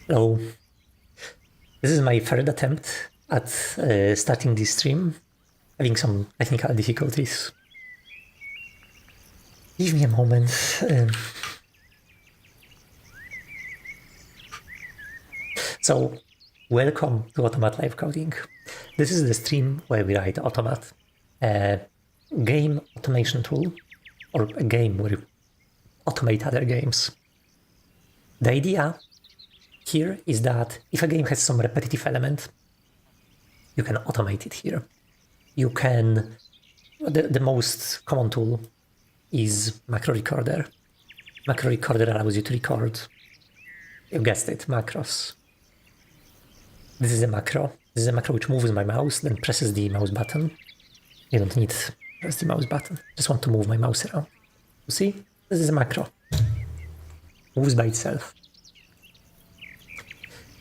Hello. This is my third attempt at starting this stream, having some technical difficulties. Give me a moment. So, welcome to Automat Live Coding. This is the stream where we write Automat, a game automation tool, or a game where you automate other games. The idea here is that if a game has some repetitive element, you can automate it here. You can, the most common tool is macro recorder. Macro recorder allows you to record, you guessed it, macros. This is a macro. This is a macro which moves my mouse, then presses the mouse button. You don't need to press the mouse button. Just want to move my mouse around. You see? This is a macro. Moves by itself.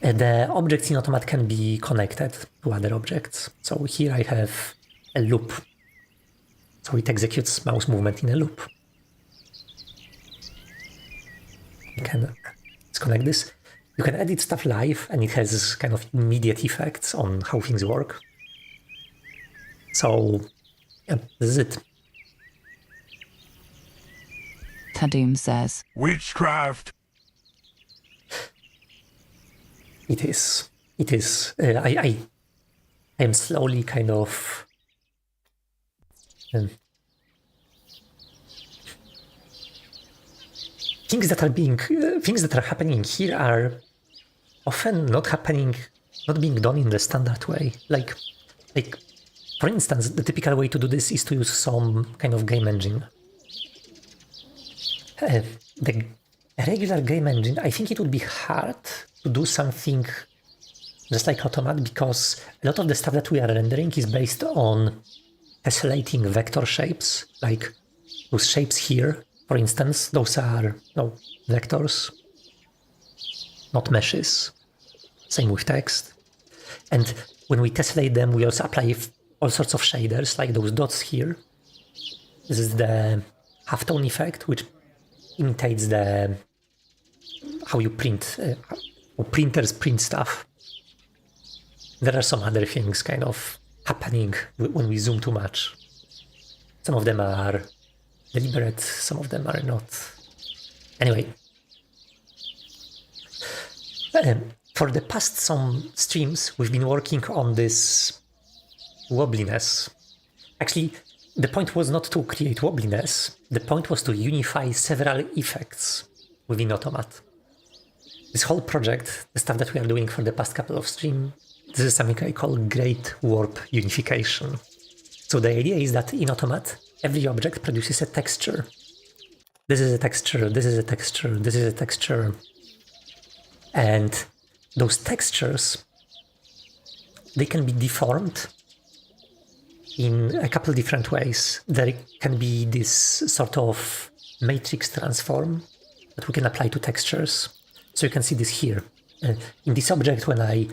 The objects in Automat can be connected to other objects. So here I have a loop. So it executes mouse movement in a loop. You can disconnect this. You can edit stuff live, and it has kind of immediate effects on how things work. So, yeah, this is it. Tadoom says, Witchcraft! It is. It is. I am slowly kind of things that are happening here are often not being done in the standard way. Like for instance, the typical way to do this is to use some kind of game engine. The regular game engine, I think it would be hard to do something just like Automat, because a lot of the stuff that we are rendering is based on tessellating vector shapes, like those shapes here, for instance. Those are vectors, not meshes. Same with text. And when we tessellate them, we also apply all sorts of shaders, like those dots here. This is the halftone effect, which imitates the how you print, how printers print stuff. There are some other things kind of happening when we zoom too much. Some of them are deliberate, some of them are not. Anyway, for the past some streams, we've been working on this wobbliness. Actually, the point was not to create wobbliness, the point was to unify several effects within Automat. This whole project, the stuff that we are doing for the past couple of streams, this is something I call Great Warp Unification. So the idea is that in Automat, every object produces a texture. This is a texture, this is a texture, this is a texture. And those textures, they can be deformed in a couple different ways. There can be this sort of matrix transform that we can apply to textures. So you can see this here. In this object, when I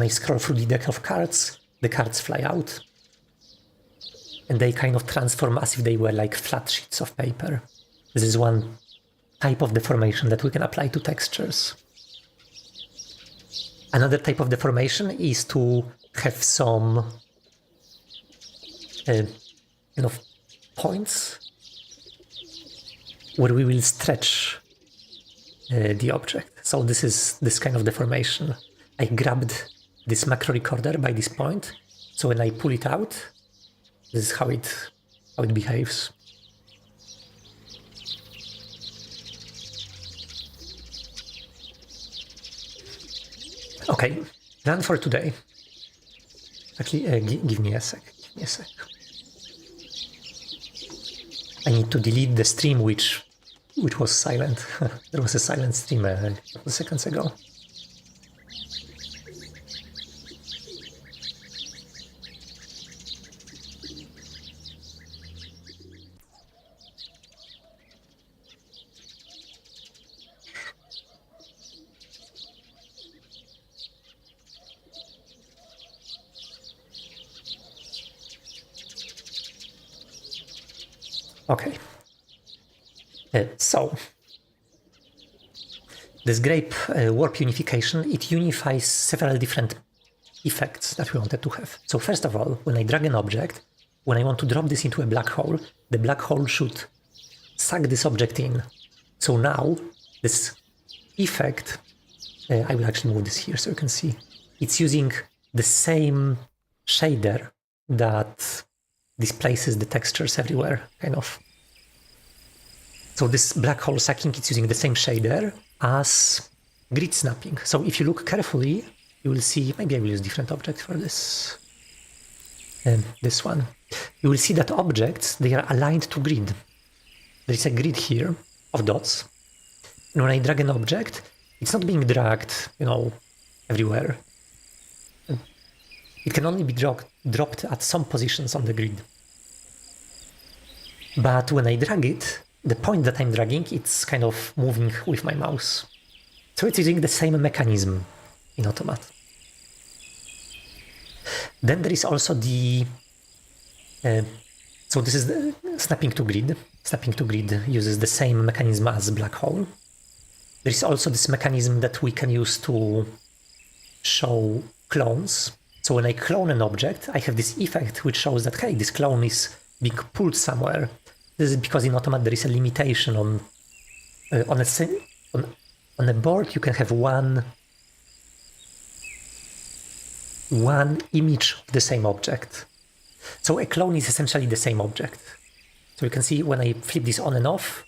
scroll through the deck of cards, the cards fly out. And they kind of transform as if they were like flat sheets of paper. This is one type of deformation that we can apply to textures. Another type of deformation is to have some points where we will stretch the object. So this is this kind of deformation. I grabbed this macro recorder by this point, so when I pull it out, this is how it behaves. Okay, plan for today. Actually, give me a sec. I need to delete the stream which was silent. There was a silent stream a couple seconds ago. Okay. So this grape warp unification, it unifies several different effects that we wanted to have. So first of all, when I drag an object, when I want to drop this into a black hole, the black hole should suck this object in. So now this effect, I will actually move this here so you can see, it's using the same shader that displaces the textures everywhere, kind of. So this black hole sucking, it's using the same shader as grid snapping. So if you look carefully, you will see, maybe I will use different object for this, this one. You will see that objects, they are aligned to grid. There is a grid here of dots. And when I drag an object, it's not being dragged, everywhere. It can only be dropped at some positions on the grid. But when I drag it, the point that I'm dragging, it's kind of moving with my mouse. So it's using the same mechanism in Automat. Then there is also the... so this is the snapping to grid. Snapping to grid uses the same mechanism as black hole. There is also this mechanism that we can use to show clones. So when I clone an object, I have this effect which shows that, hey, this clone is being pulled somewhere. This is because in Automat there is a limitation on a board you can have one image of the same object. So a clone is essentially the same object. So you can see when I flip this on and off,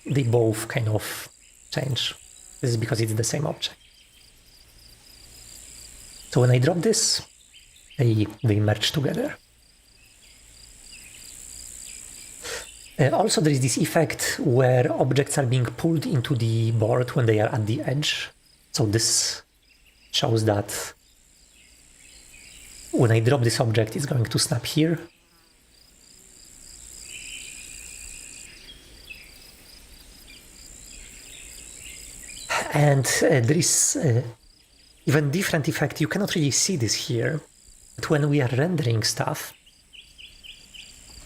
they both kind of change. This is because it's the same object. So when I drop this, they merge together. Also, there is this effect where objects are being pulled into the board when they are at the edge. So this shows that when I drop this object, it's going to snap here. And there is even different effect. You cannot really see this here, but when we are rendering stuff,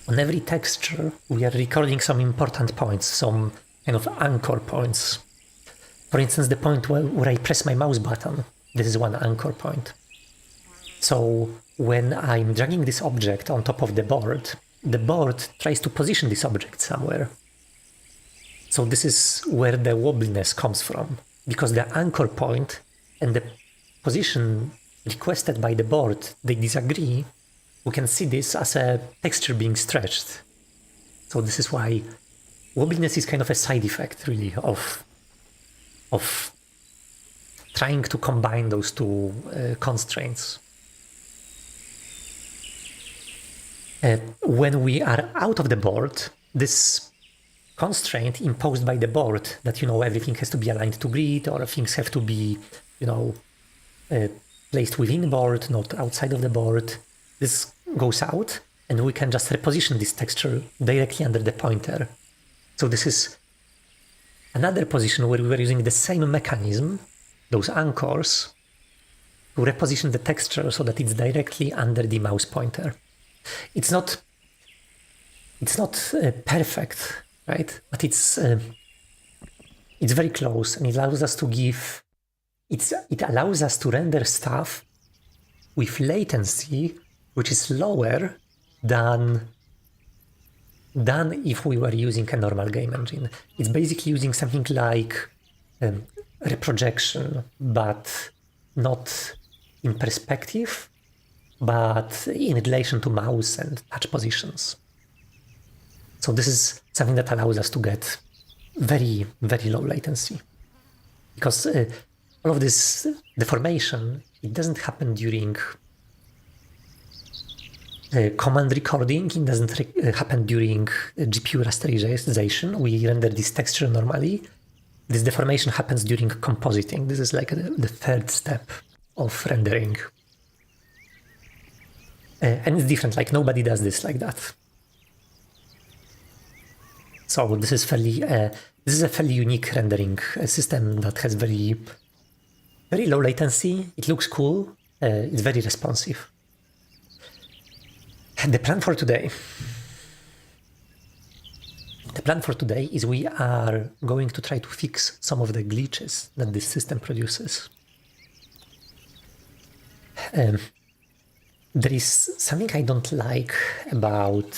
on every texture, we are recording some important points, some kind of anchor points. For instance, the point where I press my mouse button, this is one anchor point. So when I'm dragging this object on top of the board tries to position this object somewhere. So this is where the wobbliness comes from, because the anchor point and the position requested by the board, they disagree. We can see this as a texture being stretched. So this is why wobbliness is kind of a side effect, really, of trying to combine those two constraints. When we are out of the board, this constraint imposed by the board that, everything has to be aligned to grid, or things have to be, placed within the board, not outside of the board. This goes out, and we can just reposition this texture directly under the pointer. So this is another position where we were using the same mechanism, those anchors, to reposition the texture so that it's directly under the mouse pointer. It's not perfect, right? But it's very close, and it allows us to it allows us to render stuff with latency which is lower than if we were using a normal game engine. It's basically using something like reprojection, but not in perspective, but in relation to mouse and touch positions. So this is something that allows us to get very, very low latency. Because all of this deformation, it doesn't happen during command recording, it doesn't happen during GPU rasterization. We render this texture normally. This deformation happens during compositing. This is like the third step of rendering. And it's different, like nobody does this like that. So this is a fairly unique rendering system that has very, very low latency. It looks cool. It's very responsive. The plan for today. The plan for today is we are going to try to fix some of the glitches that this system produces. There is something I don't like about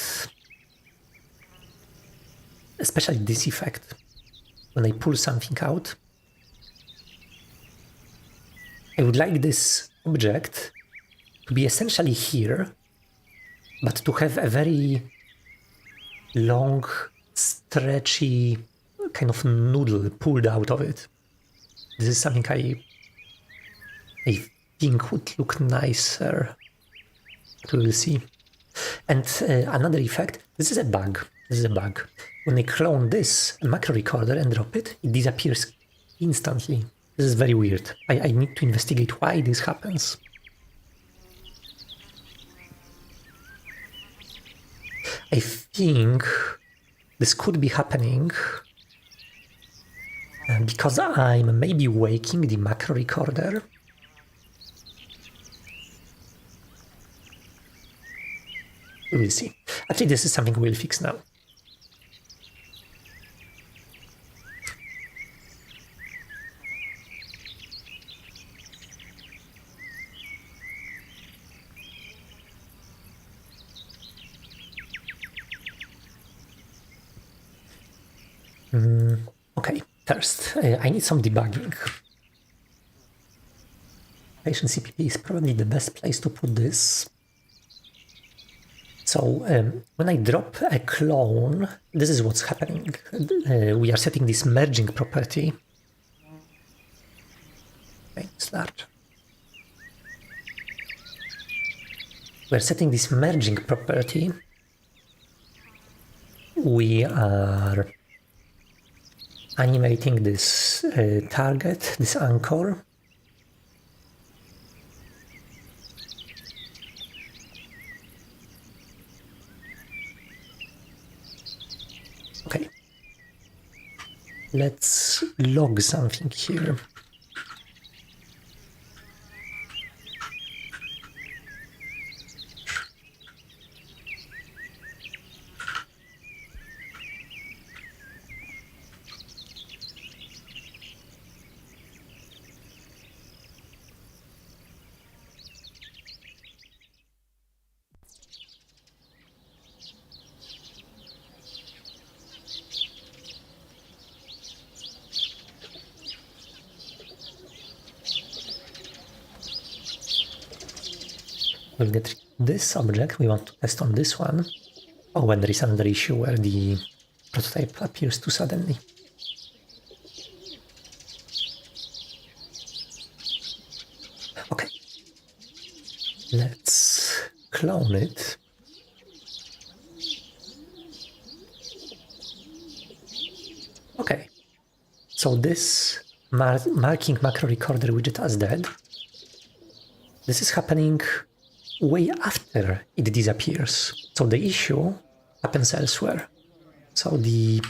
especially this effect. When I pull something out, I would like this object to be essentially here, but to have a very long, stretchy kind of noodle pulled out of it. This is something I think would look nicer. But we will see. And another effect, this is a bug. This is a bug. When I clone this macro recorder and drop it, it disappears instantly. This is very weird. I need to investigate why this happens. I think this could be happening because I'm maybe waking the macro recorder. We will see. Actually, this is something we'll fix now. Okay, first, I need some debugging. Patient CPP is probably the best place to put this. So when I drop a clone, this is what's happening. We are setting this merging property. Okay, it's large. We're setting this merging property. We are animating this target, this anchor. Okay, let's log something here. We'll get this object, we want to test on this one. Oh, when there is another issue where the prototype appears too suddenly. Okay, let's clone it. Okay, so this marking macro recorder widget as dead, this is happening way after it disappears. So the issue happens elsewhere. So the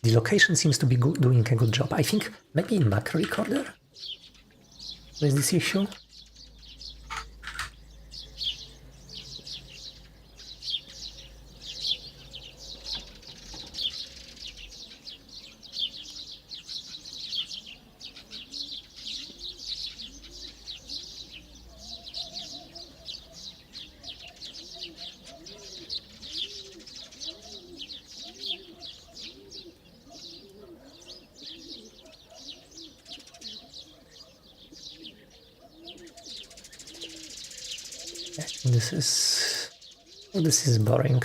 location seems to be doing a good job. I think maybe in macro recorder there's this issue. This is boring.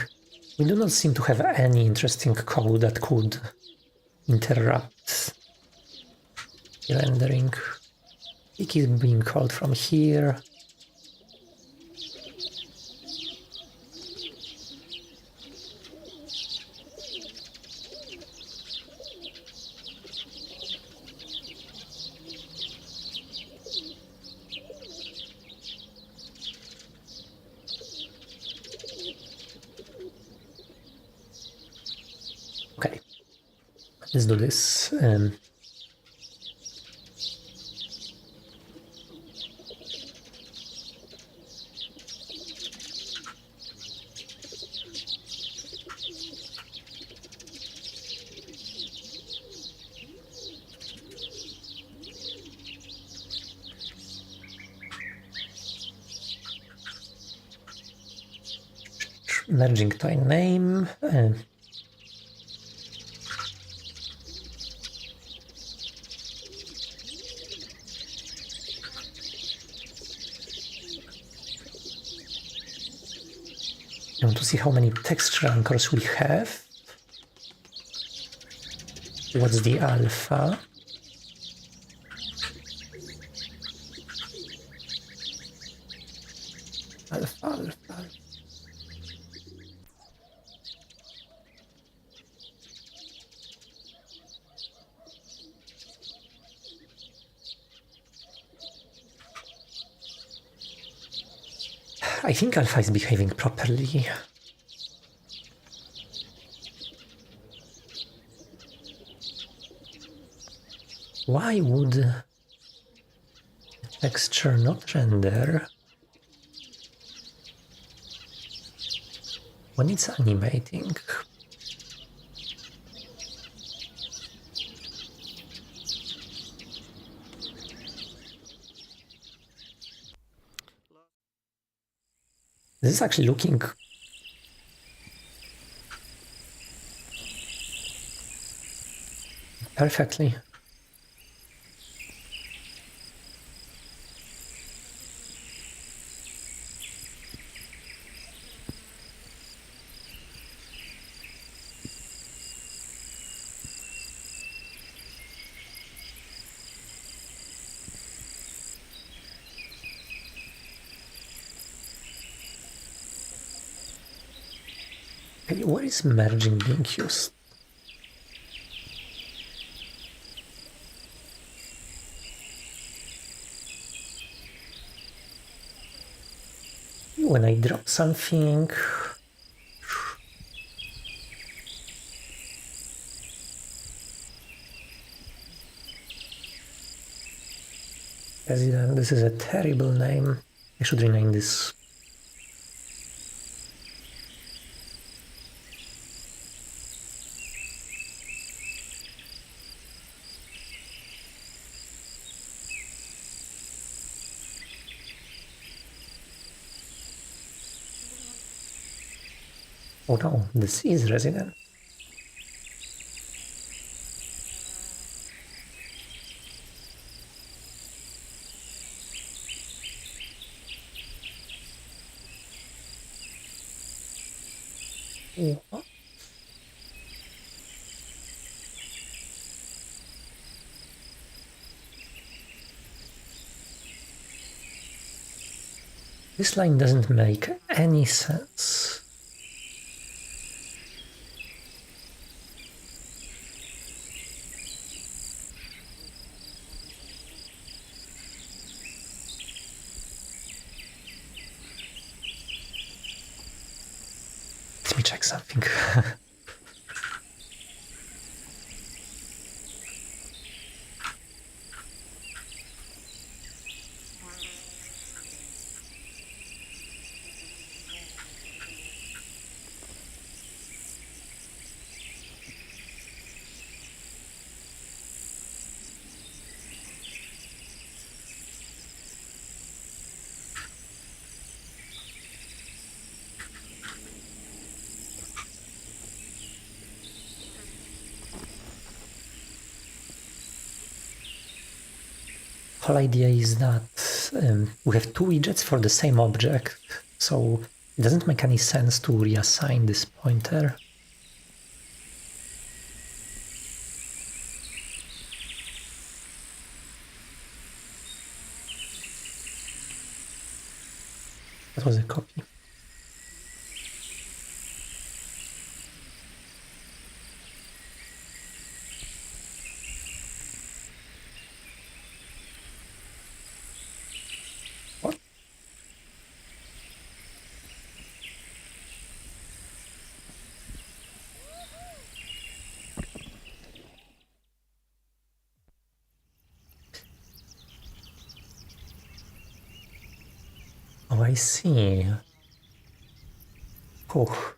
We do not seem to have any interesting code that could interrupt rendering. It is being called from here. Okay, let's do this. merging to a name. I want to see how many texture anchors we have. What's the alpha? Alpha. I think alpha is behaving properly. Why would the texture not render when it's animating? This is actually looking perfectly. Okay, where is merging being used? When I drop something, President, this is a terrible name. I should rename this. Oh no, this is resident. What? This line doesn't make any sense. Let me check something. Whole idea is that we have two widgets for the same object, so it doesn't make any sense to reassign this pointer. That was a copy. What? Oh, I see. Oh.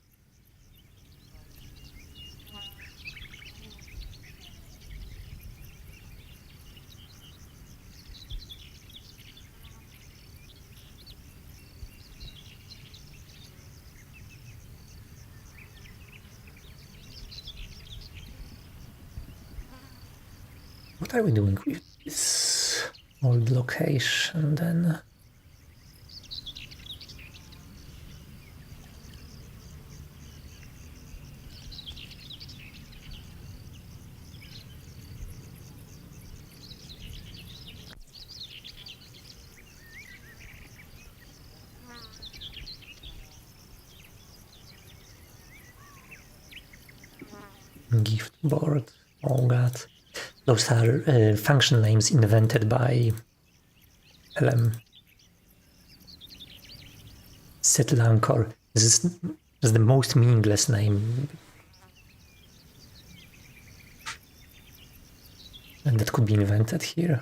What are we doing with this old location then? Gift board. Oh god. Those are function names invented by LM. Setlankor. This is the most meaningless name. And that could be invented here.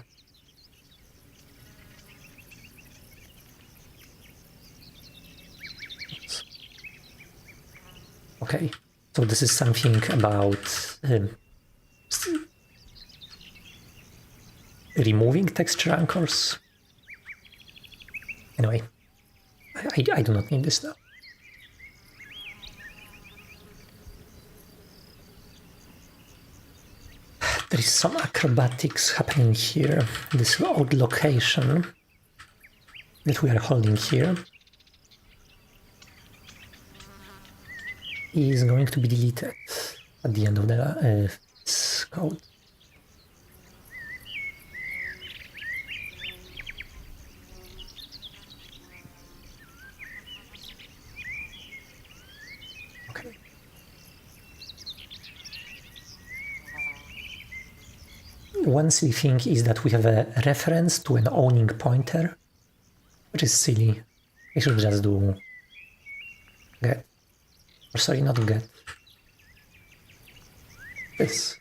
Okay, so this is something about removing texture anchors. Anyway, I do not need this now. There is some acrobatics happening here. This odd location that we are holding here is going to be deleted at the end of the this code. Okay. One silly thing is that we have a reference to an owning pointer, which is silly. I should just do get. Or sorry, not get. This.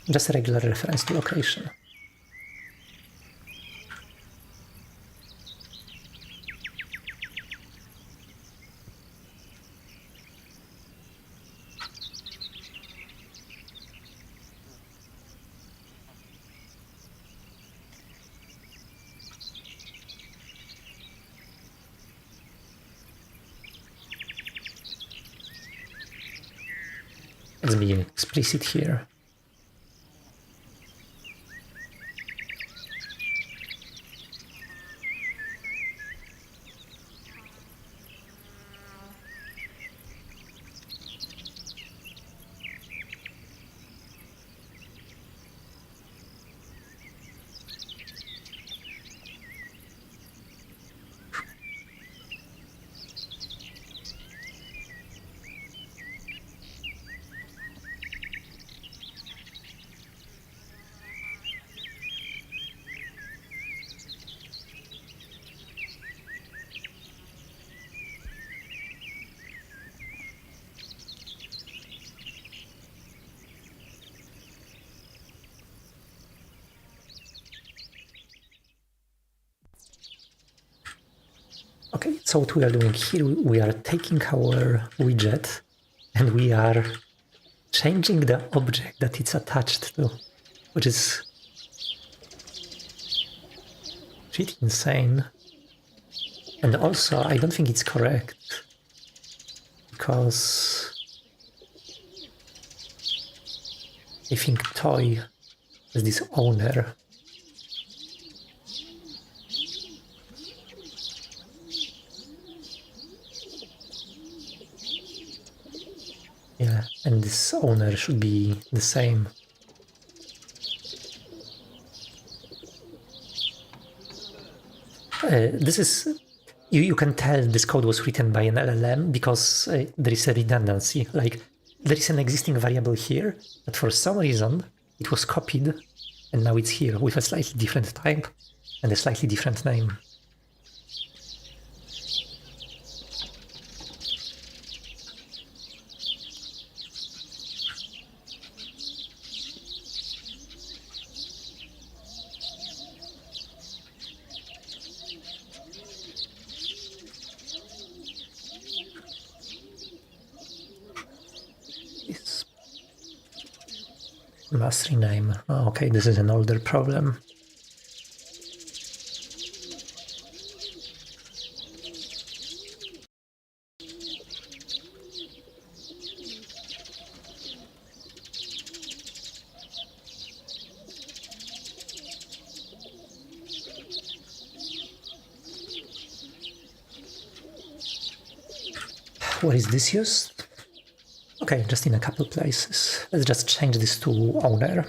Just a regular reference to location. Let's be explicit here. Okay, so what we are doing here, we are taking our widget and we are changing the object that it's attached to, which is pretty insane. And also, I don't think it's correct, because I think toy is this owner. Yeah, and this owner should be the same. This is, you can tell this code was written by an LLM because there is a redundancy. Like, there is an existing variable here, but for some reason it was copied and now it's here with a slightly different type and a slightly different name. Must rename. Oh, okay, this is an older problem. Where is this used? Okay, just in a couple places. Let's just change this to owner.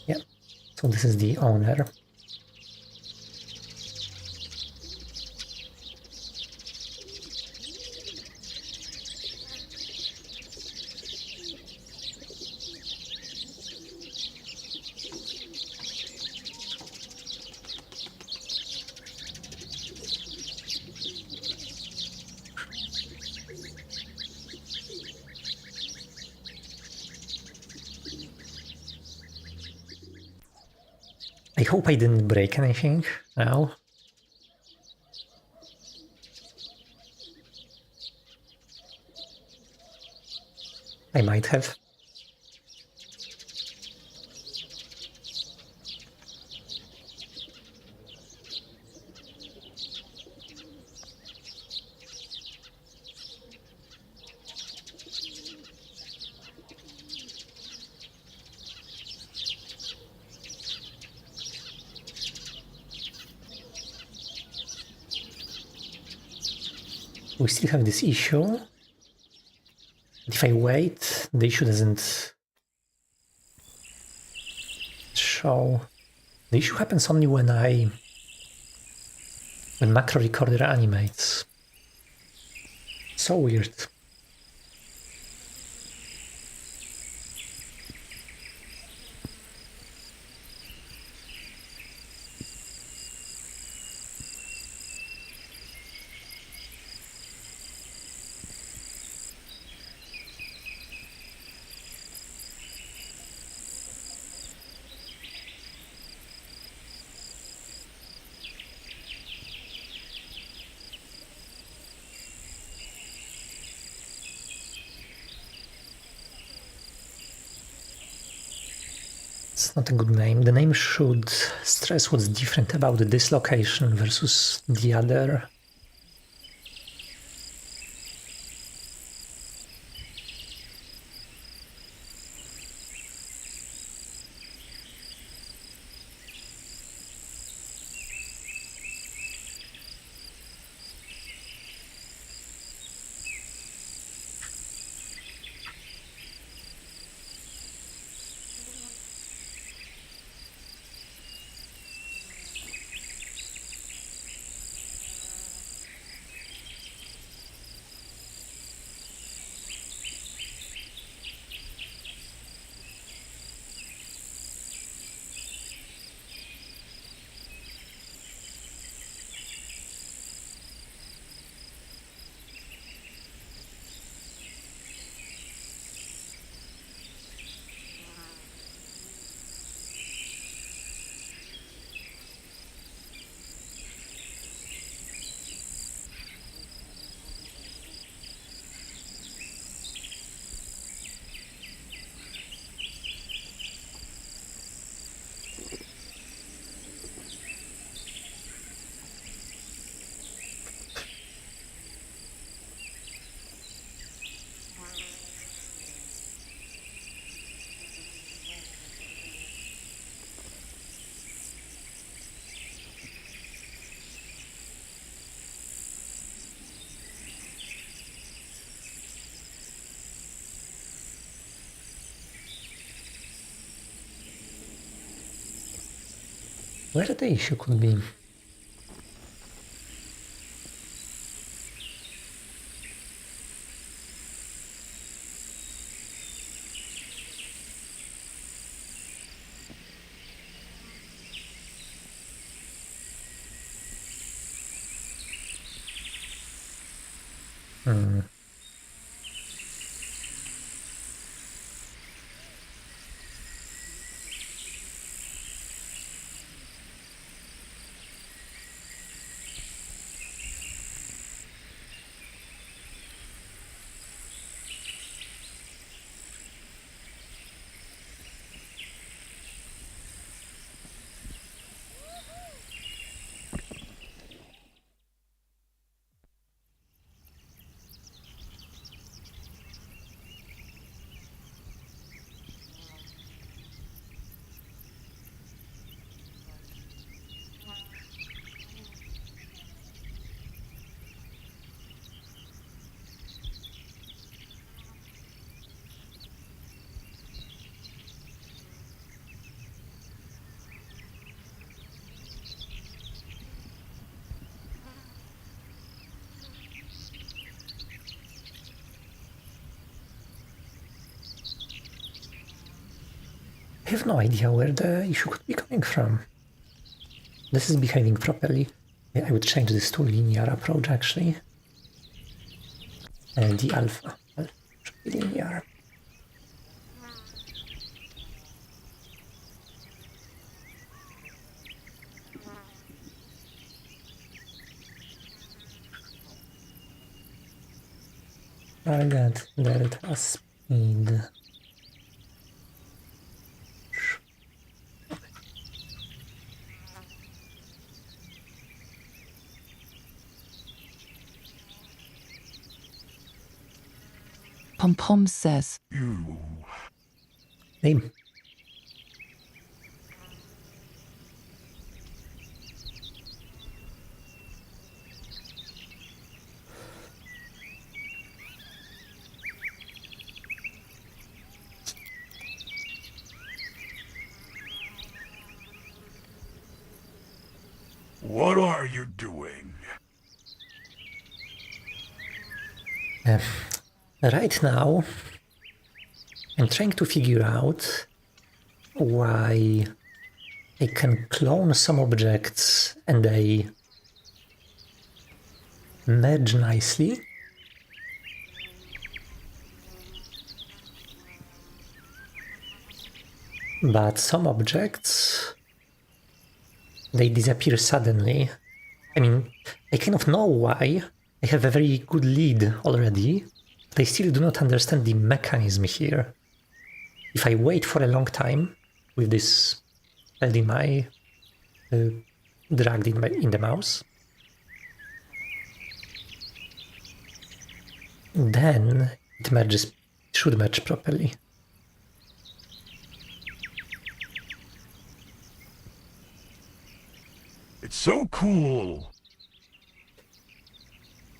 Yeah, so this is the owner. I hope I didn't break anything now. I might have. We still have this issue. If I wait, the issue doesn't show. The issue happens only when macro recorder animates. So weird. It's not a good name. The name should stress what's different about this location versus the other. Where the issue could be? Hmm. I have no idea where the issue could be coming from. This is behaving properly. I would change this to linear approach actually. The alpha should be linear. Target delta speed. Pom Pom says, Name. What are you doing? Right now, I'm trying to figure out why I can clone some objects and they merge nicely. But some objects, they disappear suddenly. I mean, I kind of know why. I have a very good lead already, but I still do not understand the mechanism here. If I wait for a long time with this LDMI dragged in the mouse, then it should merge properly. It's so cool.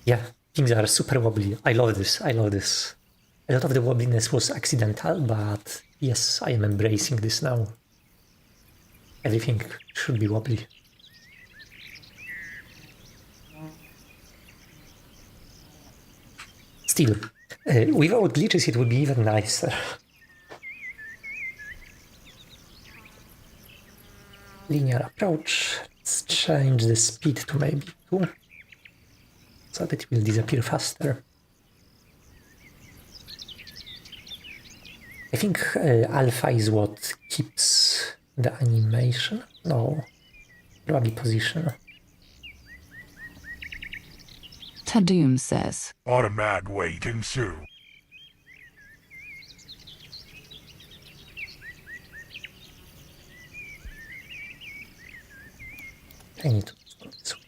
Yeah, things are super wobbly. I love this. A lot of the wobbliness was accidental, but yes, I am embracing this now. Everything should be wobbly. Still, without glitches it would be even nicer. Linear approach. Let's change the speed to maybe 2, so that it will disappear faster. I think alpha is what keeps the animation. No, probably position. Tadoom says, Automat waiting soon. I need to go this way.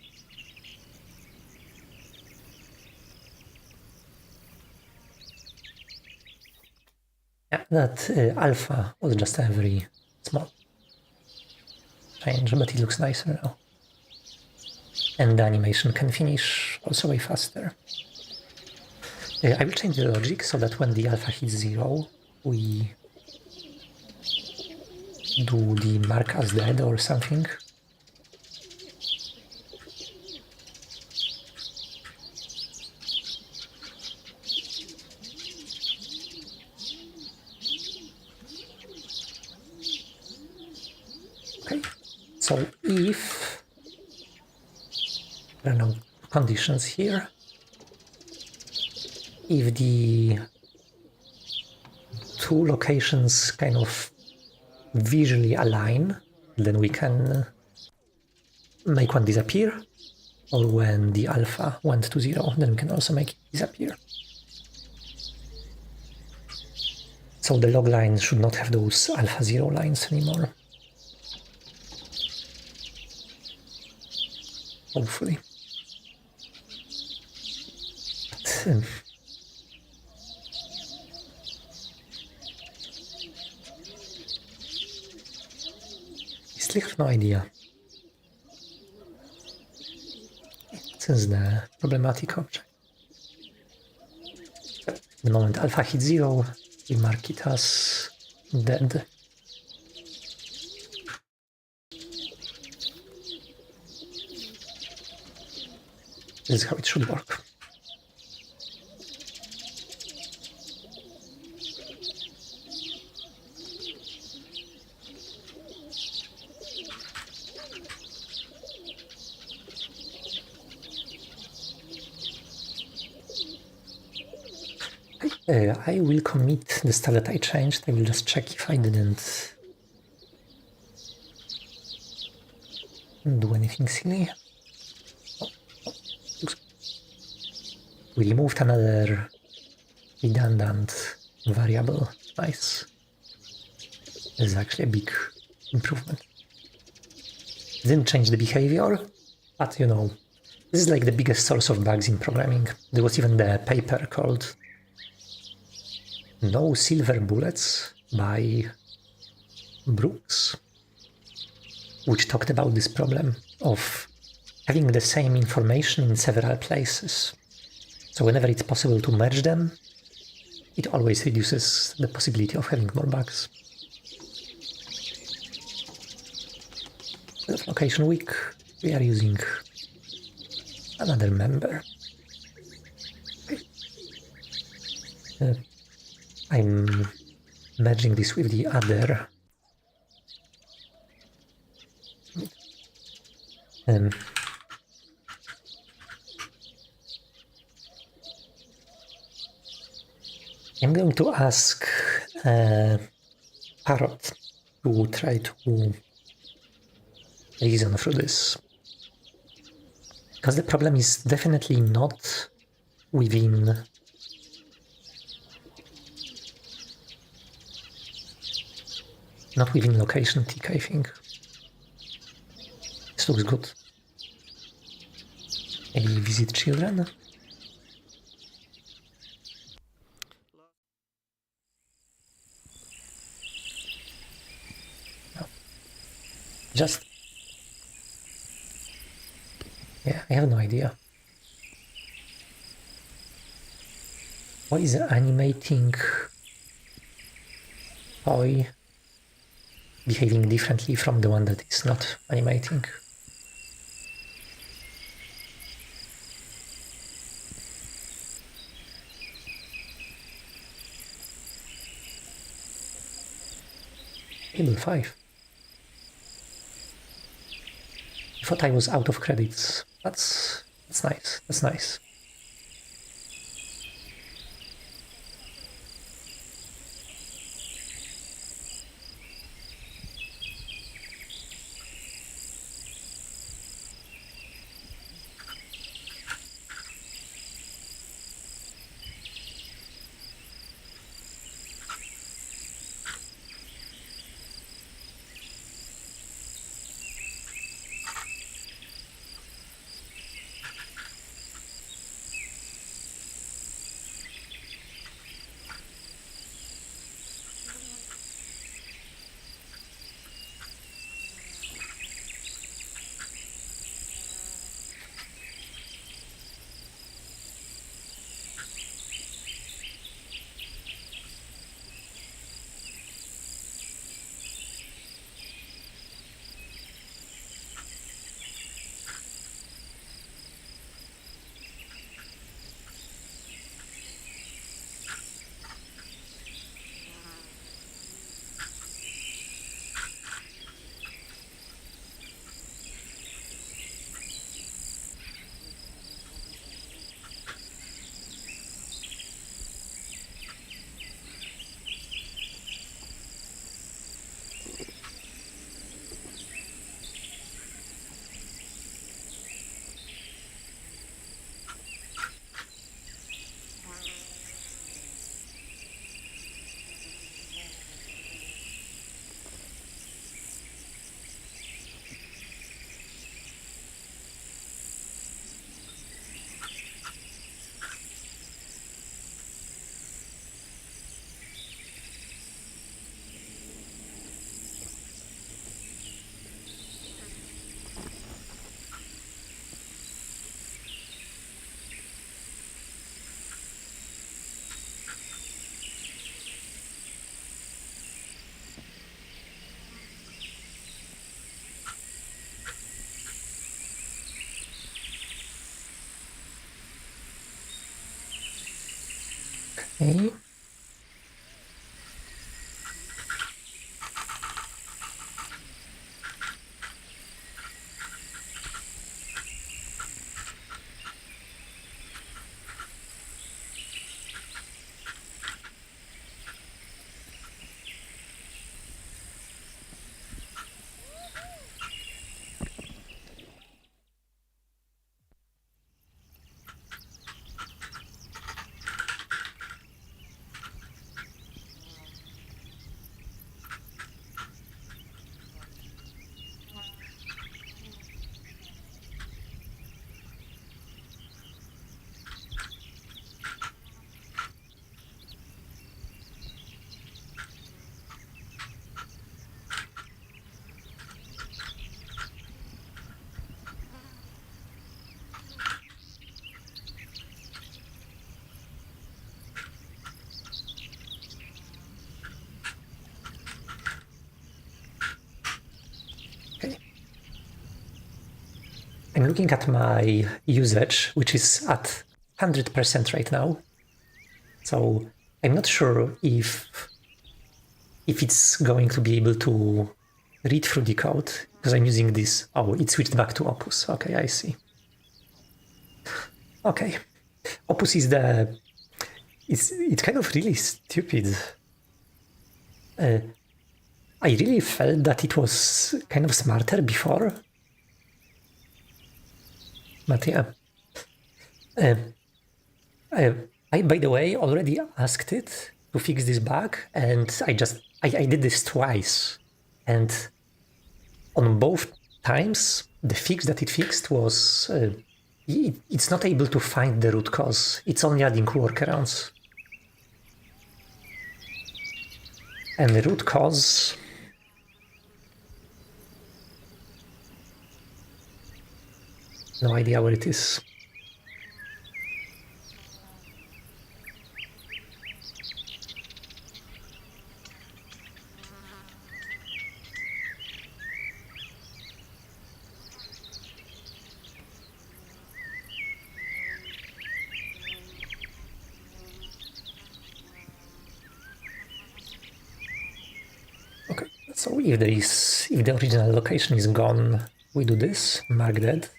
Yeah, that alpha was just a very small change, but it looks nicer now. And the animation can finish also way faster. I will change the logic so that when the alpha hits 0, we do the mark as dead or something. Okay, so if there are no conditions here, if the two locations kind of visually align, then we can make one disappear, or when the alpha went to 0, then we can also make it disappear. So the log line should not have those alpha 0 lines anymore. Hopefully. But, I still have no idea. Since the problematic object. The moment alpha hits 0, we mark it as dead. This is how it should work. I will commit the stuff that I changed. I will just check if I didn't do anything silly. We removed another redundant variable. Nice. This is actually a big improvement. Didn't change the behavior, but you know, this is like the biggest source of bugs in programming. There was even the paper called No Silver Bullets by Brooks, which talked about this problem of having the same information in several places. So whenever it's possible to merge them, it always reduces the possibility of having more bugs. Instead of location weak, we are using another member. I'm merging this with the other. I'm going to ask Parrot to try to reason through this. Because the problem is definitely not within location tick, I think. This looks good. Maybe visit children? No. Just... yeah, I have no idea. Why is animating toy behaving differently from the one that is not animating? Table 5. I thought I was out of credits. That's nice. That's nice. Okay. I'm looking at my usage, which is at 100% right now. So I'm not sure if it's going to be able to read through the code, because I'm using this. Oh, it switched back to Opus. Okay, I see. Okay. Opus is the... It's kind of really stupid. I really felt that it was kind of smarter before. But yeah. I, by the way, already asked it to fix this bug, and I did this twice. And on both times, the fix that it fixed was... it's not able to find the root cause. It's only adding workarounds. And the root cause... no idea where it is. Okay, so if the original location is gone, we do this, mark dead.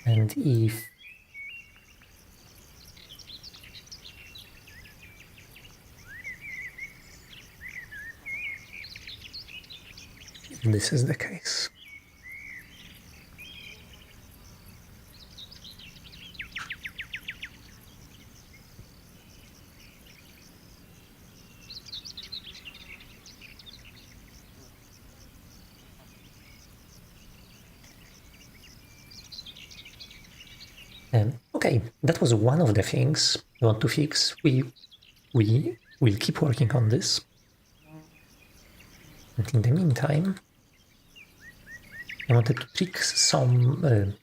And if this is the case. Okay, that was one of the things we want to fix. We will keep working on this. And in the meantime, I wanted to tweak some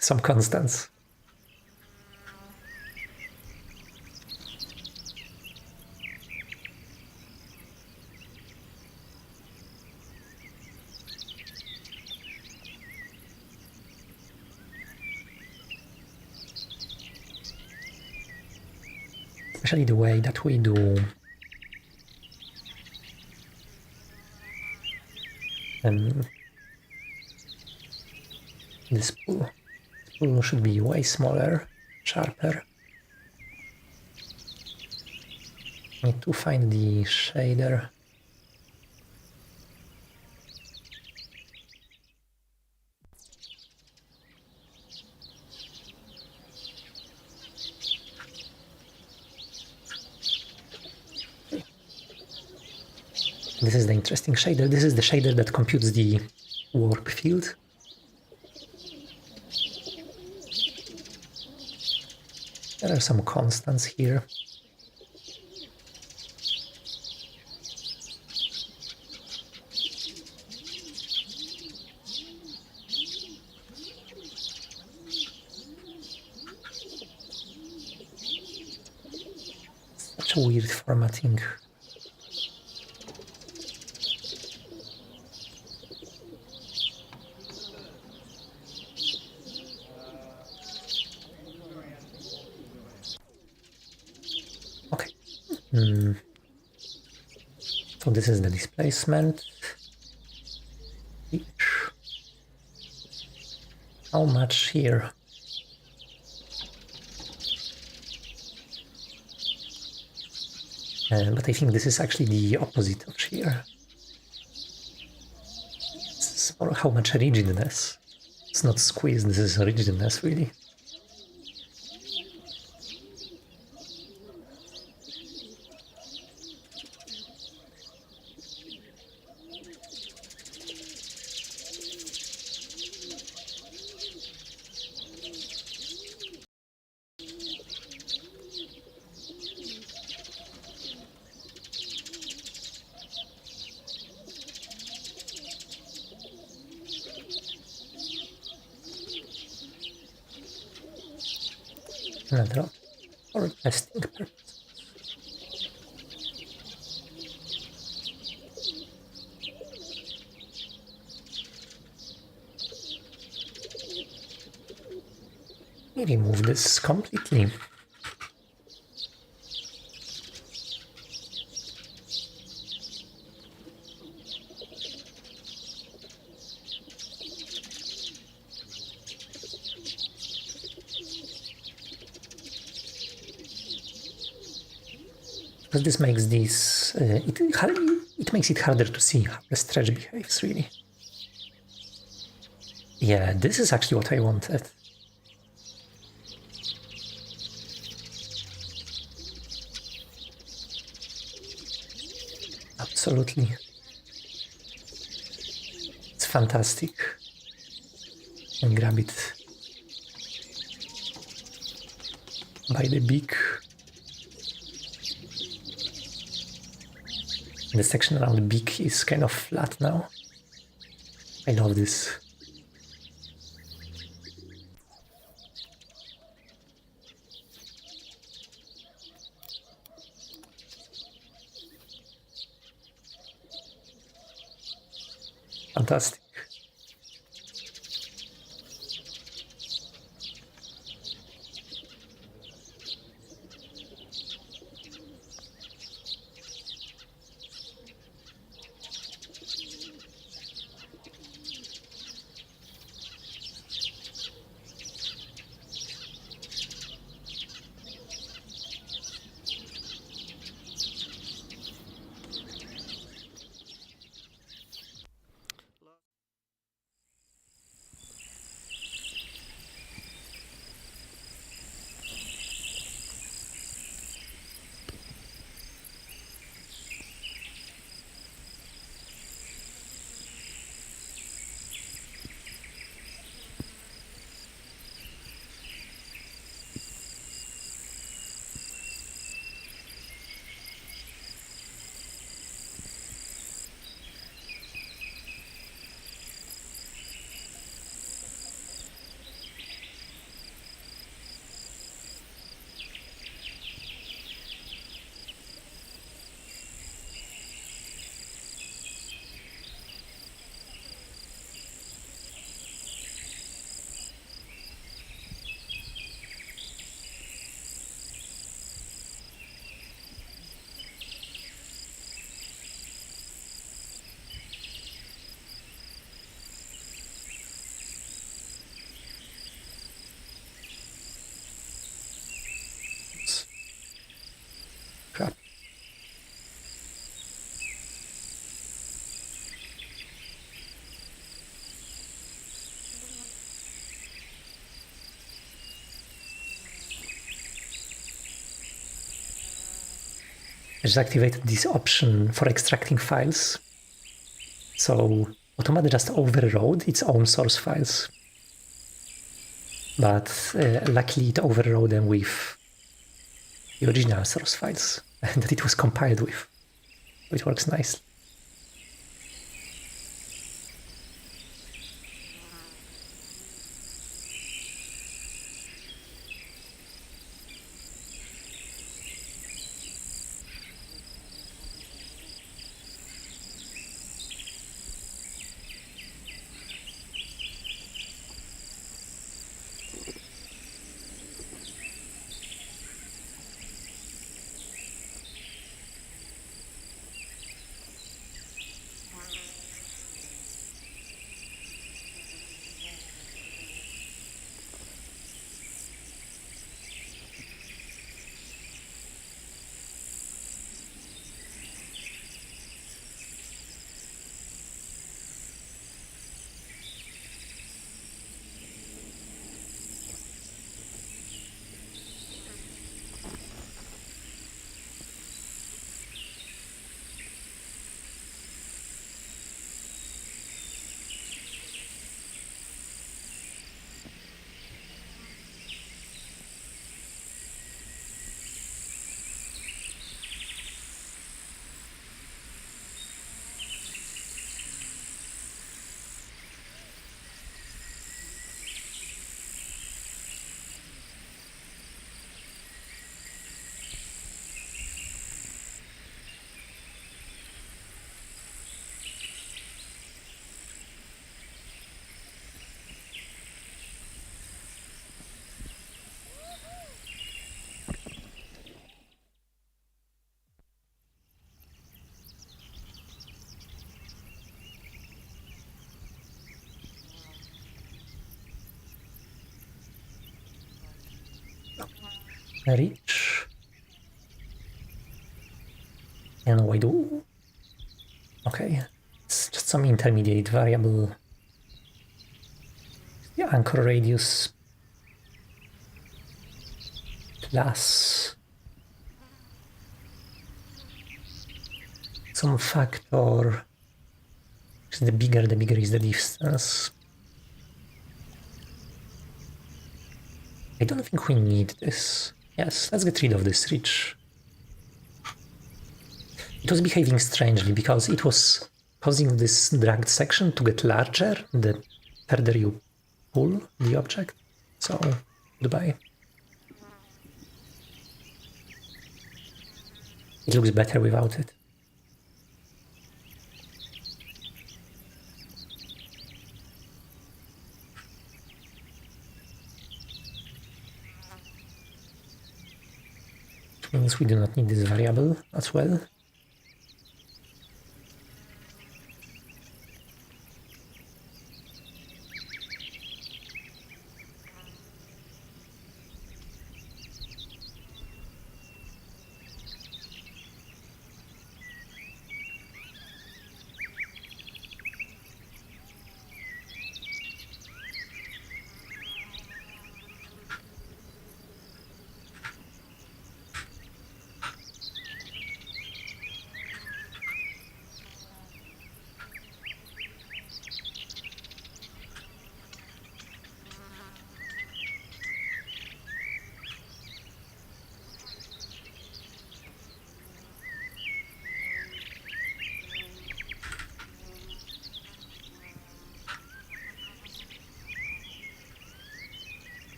some constants. Especially the way that we do this spool. Spool should be way smaller, sharper. Need to find the shader. This is the interesting shader. This is the shader that computes the warp field. There are some constants here. Such a weird formatting. So this is the displacement. How much here? But I think this is actually the opposite of shear. It's more how much rigidness. It's not squeeze, this is rigidness really. Another for testing purposes. remove this completely. Because this makes these, it makes it harder to see how the stretch behaves, really. Yeah, this is actually what I wanted. Absolutely. It's fantastic. And grab it by the beak. The section around the beak is kind of flat now. I love this. Fantastic. Crap. I just activated this option for extracting files. So Automat just overrode its own source files. But luckily it overrode them with the original source files that it was compiled with. So it works nicely. reach. And why do? Okay, it's just some intermediate variable. The anchor radius plus some factor. The bigger is the distance. I don't think we need this. Yes, let's get rid of this reach. It was behaving strangely because it was causing this dragged section to get larger the further you pull the object. So, goodbye. It looks better without it. Which means we do not need this variable as well.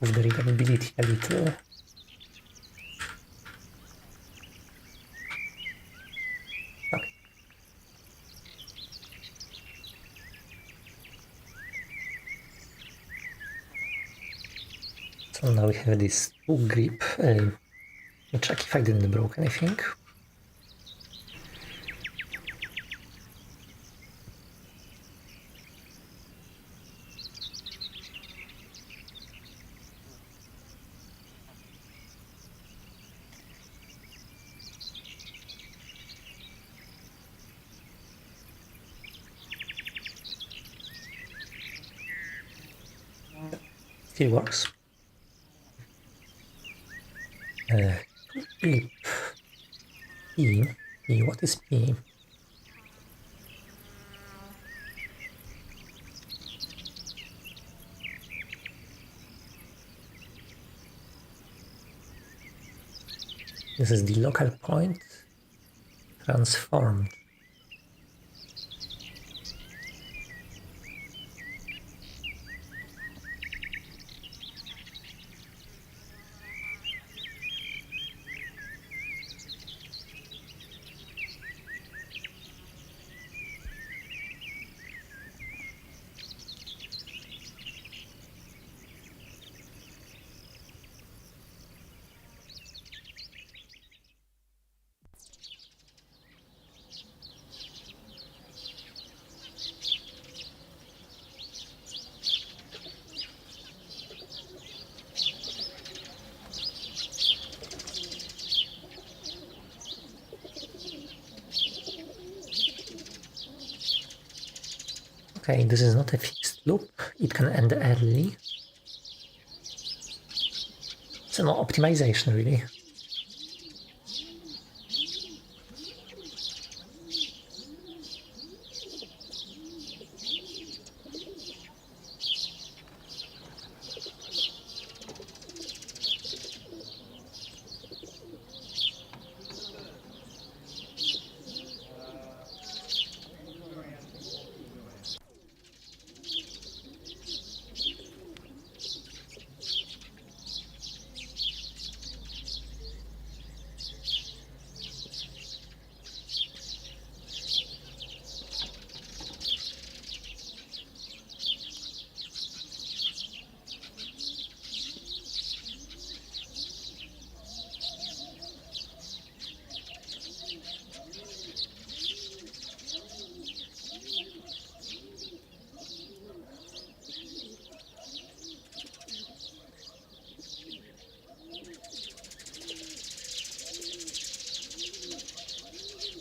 With the readability a little. Okay. So now we have this two grip. Let me check if I didn't broke anything. Still works. Grip. P. P. What is P? This is the local point transformed. Okay, this is not a fixed loop. It can end early. It's an optimization, really.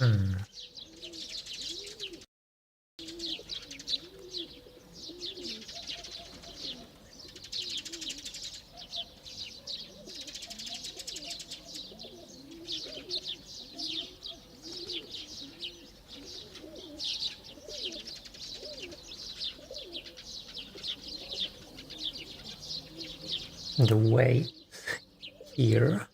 The weight here.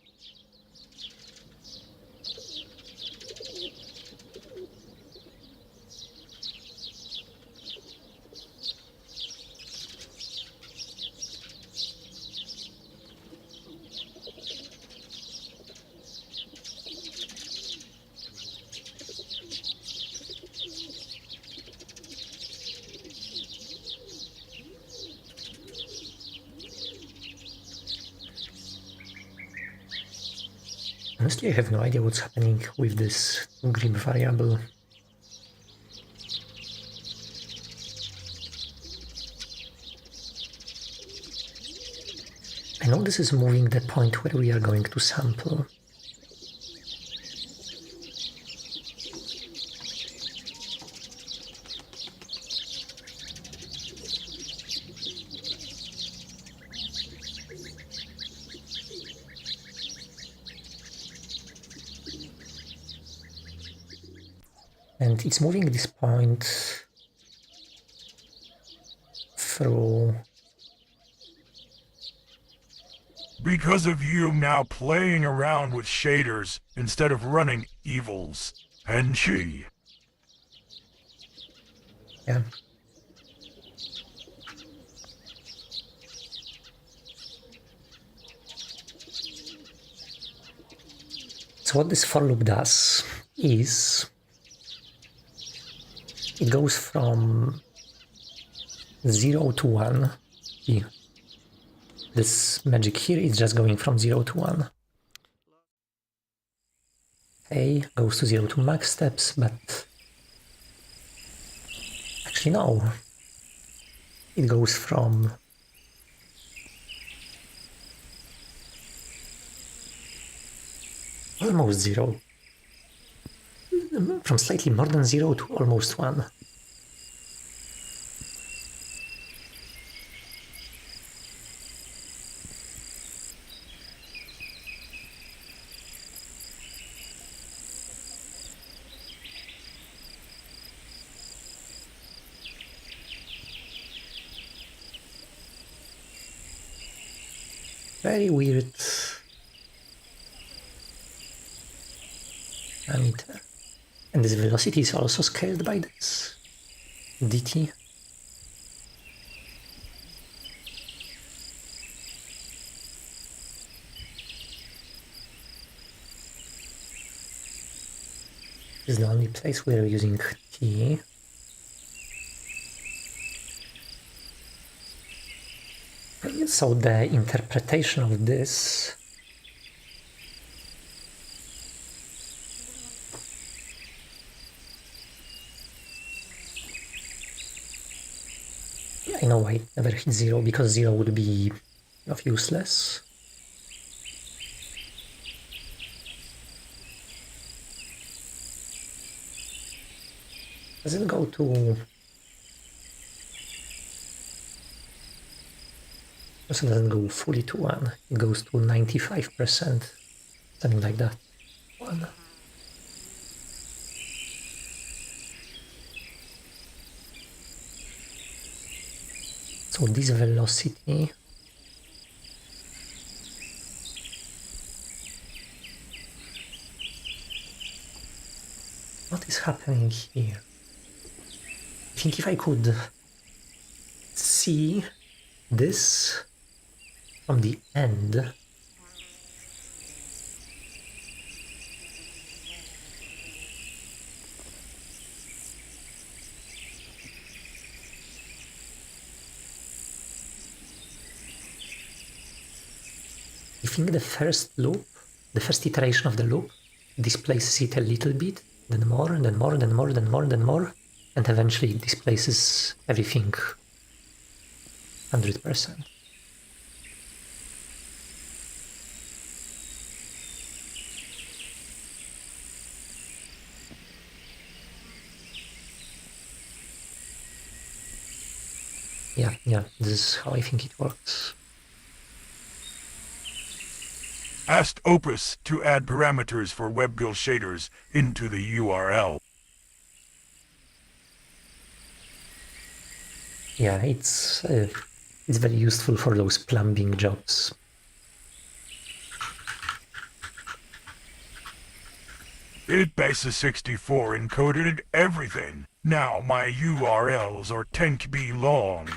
Honestly, I have no idea what's happening with this grip variable. I know this is moving the point where we are going to sample. And it's moving this point through. Because of you now playing around with shaders instead of running evils. Henshi. Yeah. So what this for loop does is it goes from 0 to 1. Here. This magic here is just going from 0 to 1. A goes to 0 to max steps, but actually no. It goes from almost 0. From slightly more than 0 to almost 1. Very weird parameter. And this velocity is also scaled by this dt. This is the only place where we're using t. So the interpretation of this I know I never hit 0 because 0 would be of useless. Does it go to... Also doesn't go fully to 1, it goes to 95%, something like that. 1. So this velocity what is happening here? I think if I could see this from the end, I think the first loop, the first iteration of the loop displaces it a little bit, then more, and then more, and then more, then more, and then more, and eventually it displaces everything 100%. Yeah, this is how I think it works. Asked Opus to add parameters for WebGL shaders into the URL. Yeah, it's very useful for those plumbing jobs. It bases 64 encoded everything. Now my URLs are 10 KB long.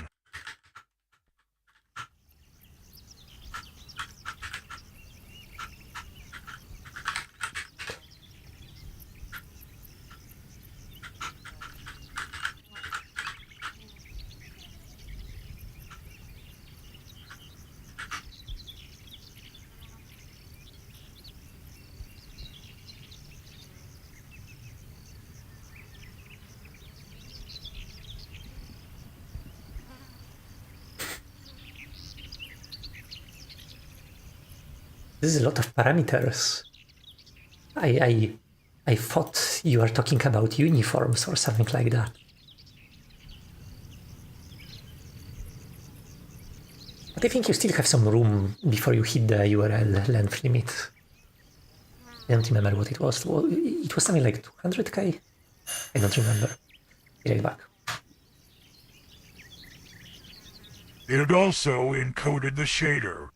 This is a lot of parameters. I thought you were talking about uniforms or something like that. But I think you still have some room before you hit the URL length limit. I don't remember what it was. It was something like 200k? I don't remember. Be right back. It also encoded the shader.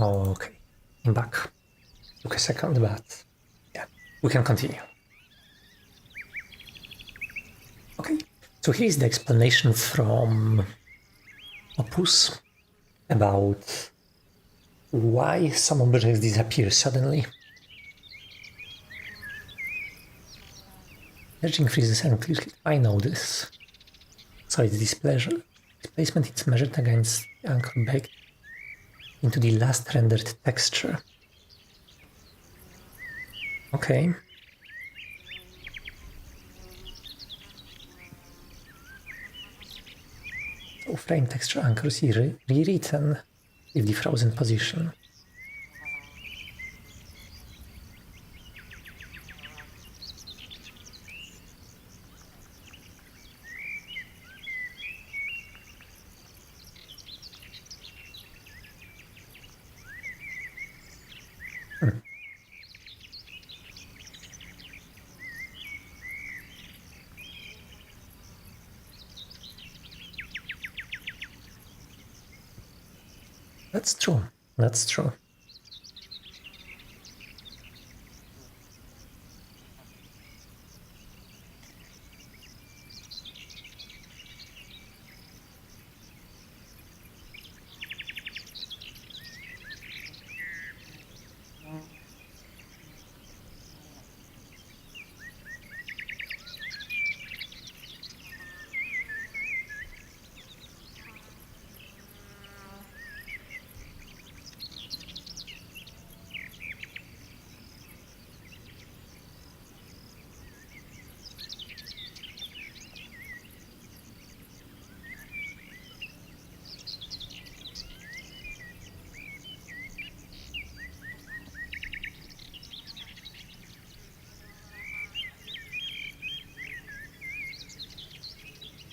Oh, okay. I'm back. Took a second, but yeah, we can continue. Okay, so here's the explanation from Opus about why some objects disappear suddenly. Merging freezes and clear. I know this. So it's displeasure. Displacement is measured against the anchor baked into the last rendered texture. Okay. So frame texture anchors rewritten with the frozen position. That's true. That's true.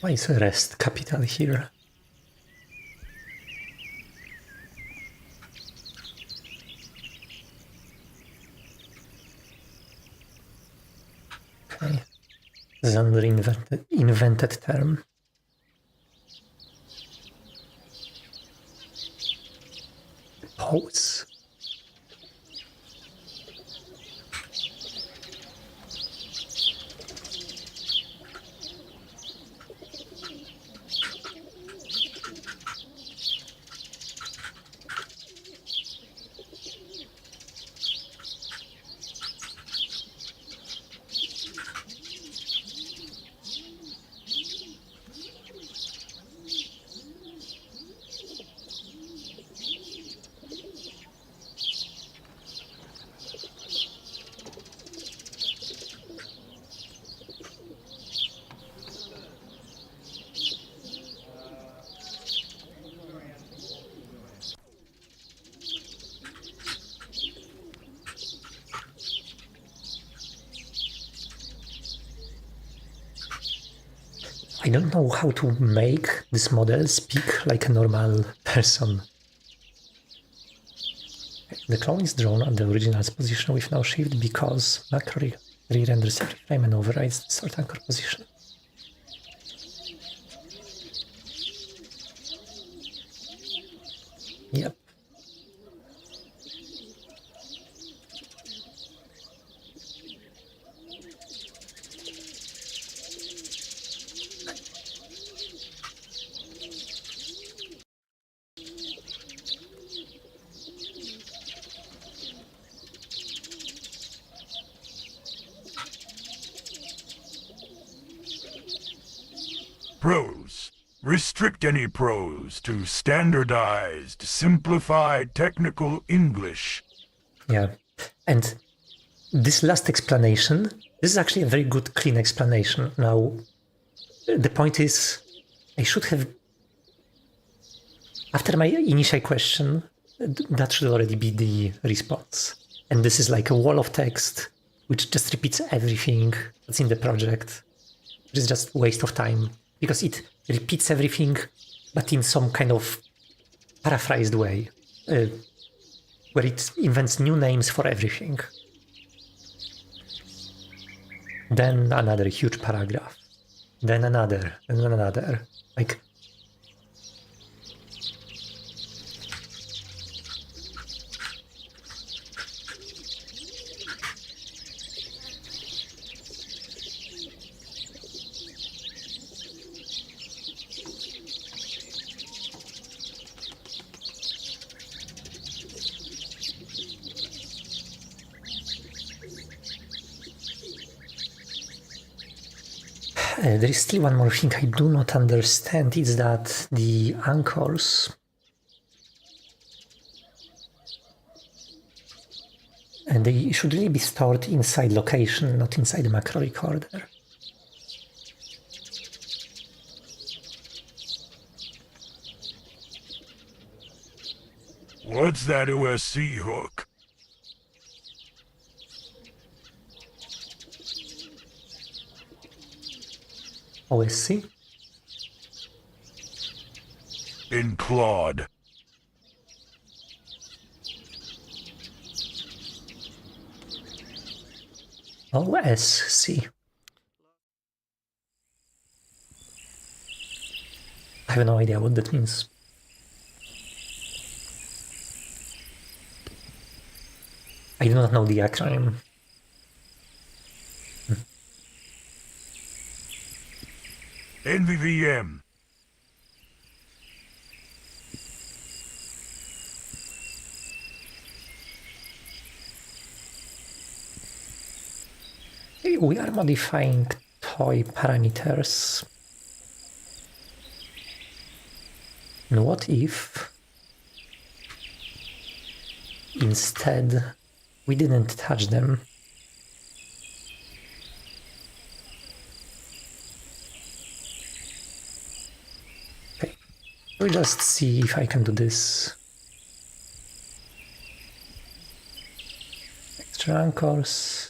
Why is rest capital here? Okay. Xander invented term. Pose. I don't know how to make this model speak like a normal person. The clone is drawn at the original position with no shift because macro re-renders every frame and overrides the sort anchor position. Yep. Prose. Restrict any prose to standardized, simplified technical English. Yeah. And this last explanation, this is actually a very good, clean explanation. Now, the point is, I should have, after my initial question, that should already be the response. And this is like a wall of text, which just repeats everything that's in the project, which is just waste of time, because it repeats everything, but in some kind of paraphrased way, where it invents new names for everything. Then another huge paragraph. Then another, and then another. Like, There is still one more thing I do not understand, is that the anchors and they should really be stored inside location, not inside the macro recorder. What's that OSC hook? OSC? In Claude. OSC. I have no idea what that means. I do not know the acronym. NVVM. We are modifying toy parameters. And what if instead we didn't touch them? Okay, we'll just see if I can do this. Extra anchors.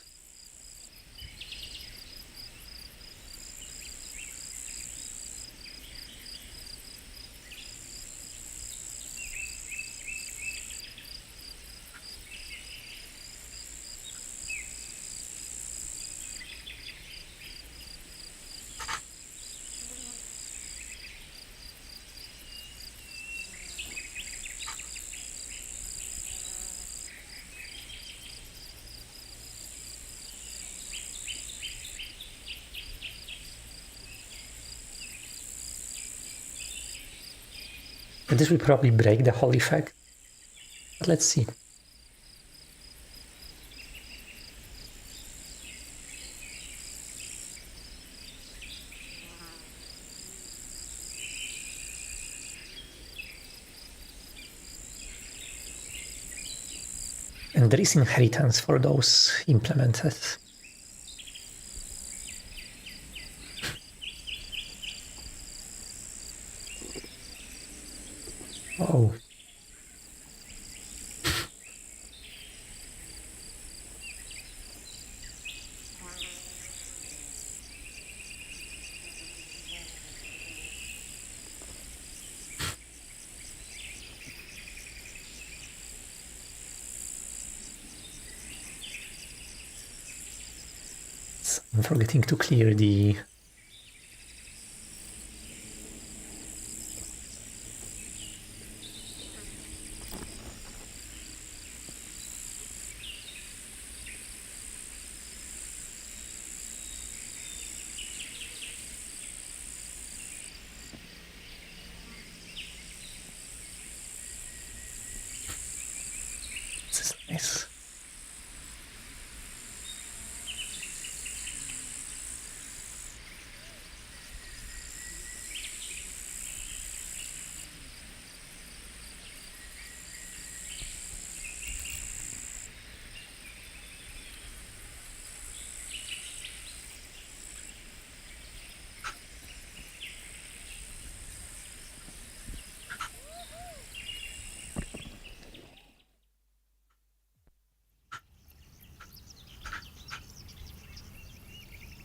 This will probably break the whole effect, but let's see. And there is inheritance for those implemented. Oh. I'm forgetting to clear the this is nice.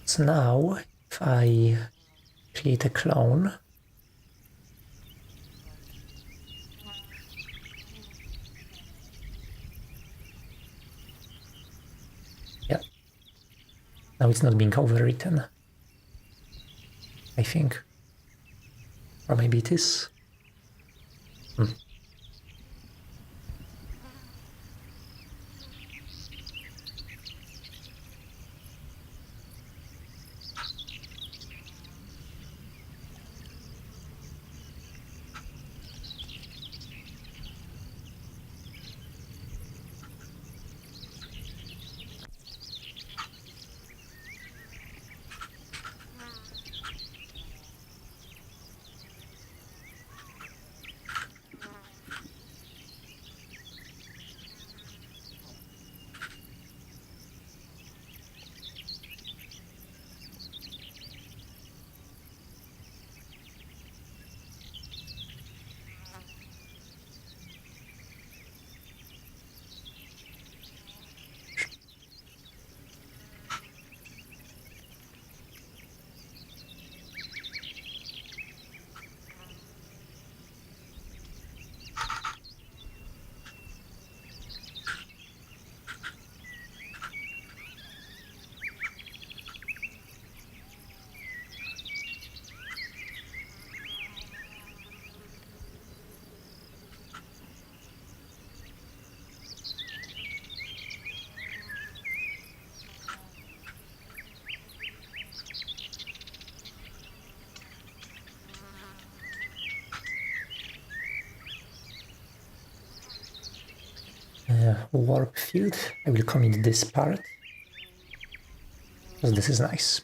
So now, if I create a clone, yeah, now it's not being overwritten, I think, or maybe it is. warp field. I will commit this part, because this is nice.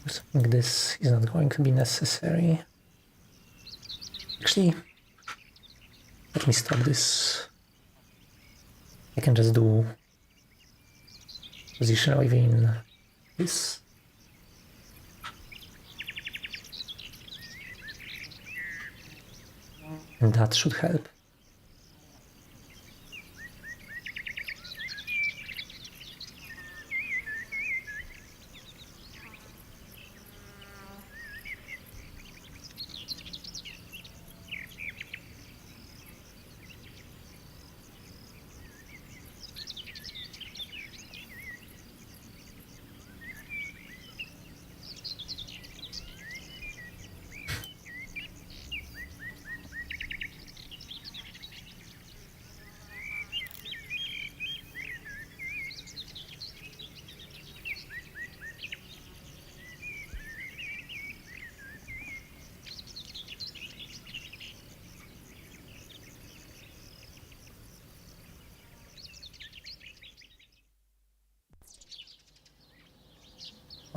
I think this is not going to be necessary. Actually, let me stop this. I can just do position within this. And that should help.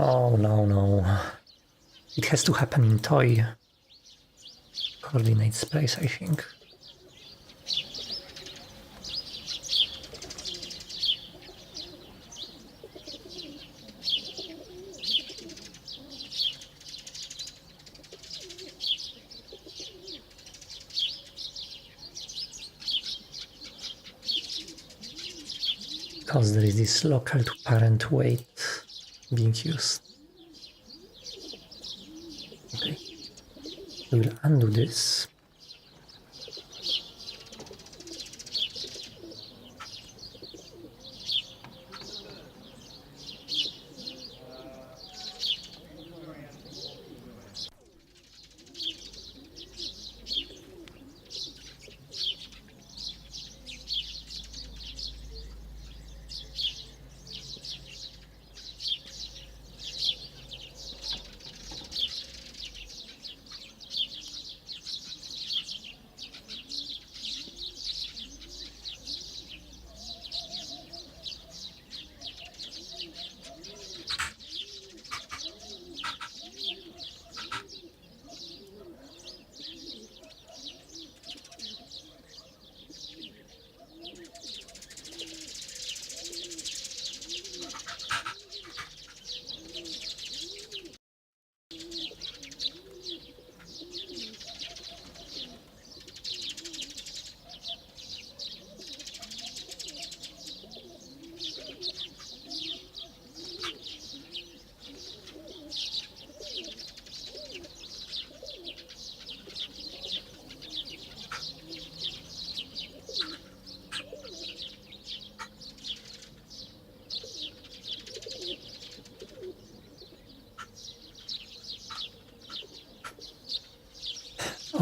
Oh no. It has to happen in toy coordinate space, I think. Because there is this local to parent weight being used. Okay, we will undo this.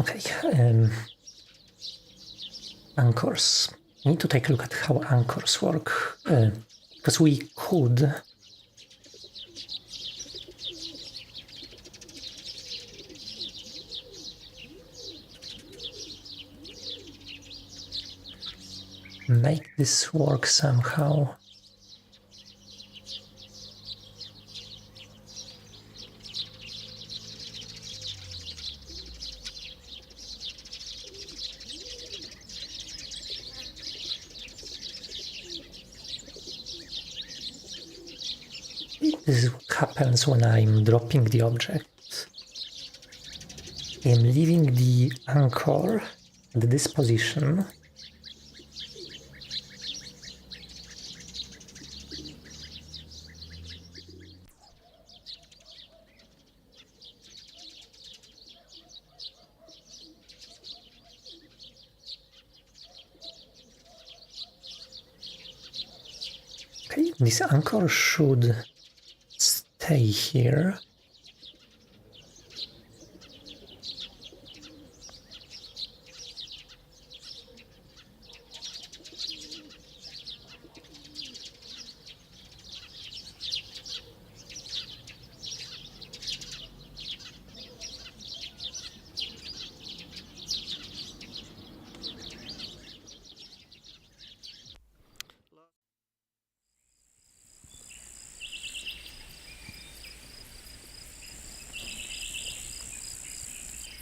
Okay, anchors. We need to take a look at how anchors work, because we could make this work somehow. This is what happens when I'm dropping the object. I'm leaving the anchor at this position. this anchor should stay here.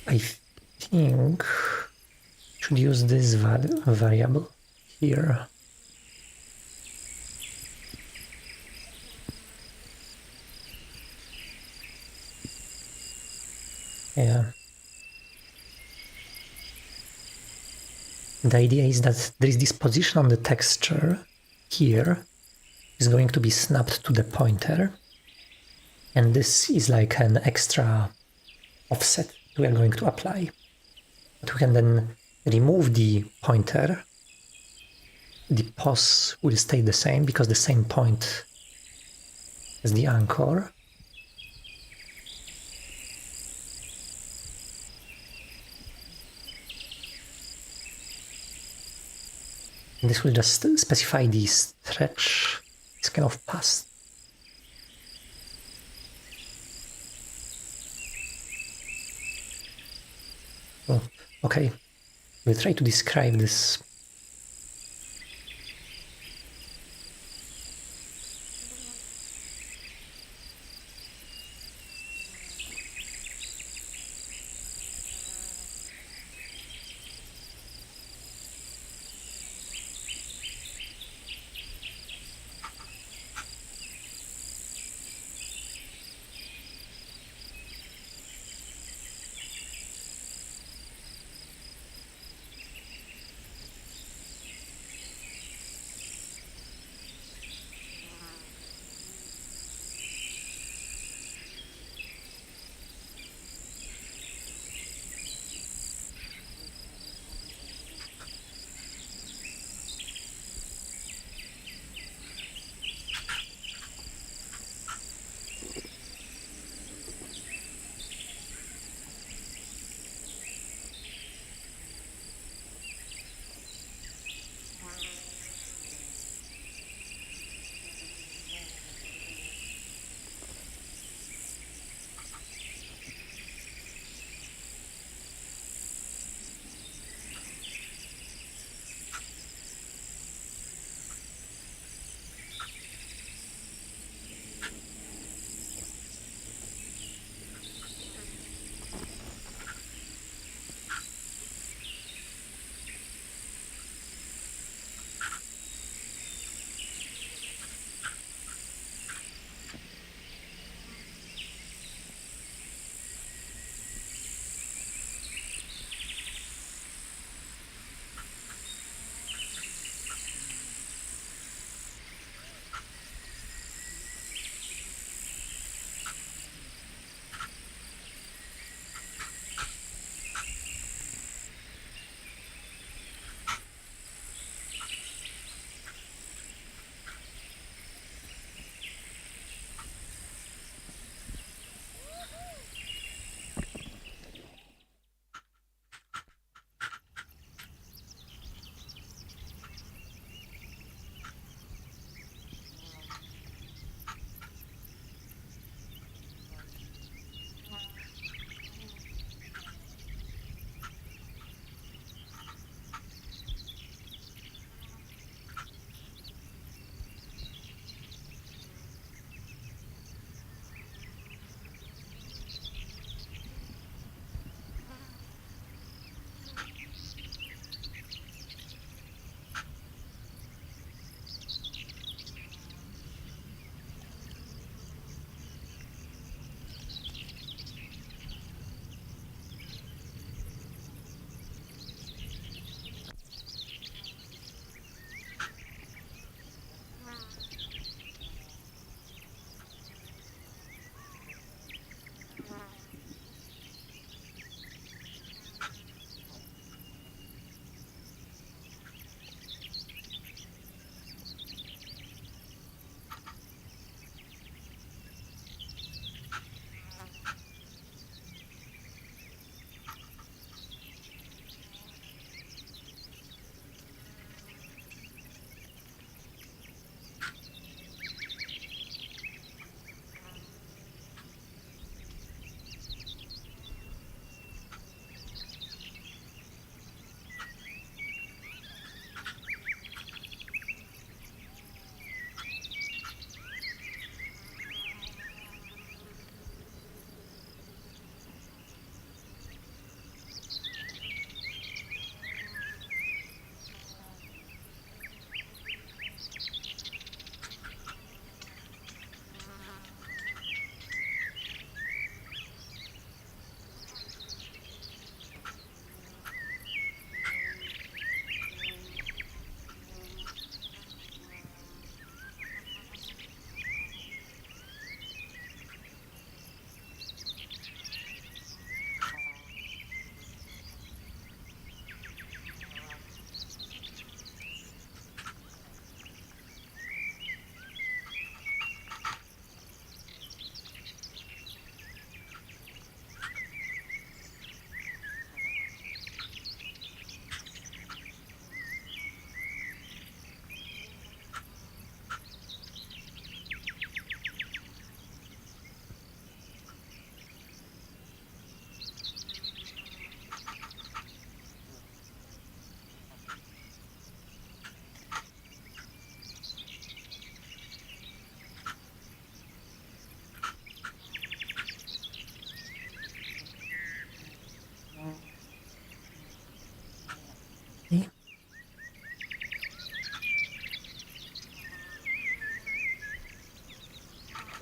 I think I should use this variable here. Yeah. The idea is that there is this position on the texture here is going to be snapped to the pointer, and this is like an extra offset we are going to apply. But we can then remove the pointer. The pos will stay the same because the same point as the anchor. And this will just specify the stretch, this kind of path. Oh, okay, we'll try to describe this.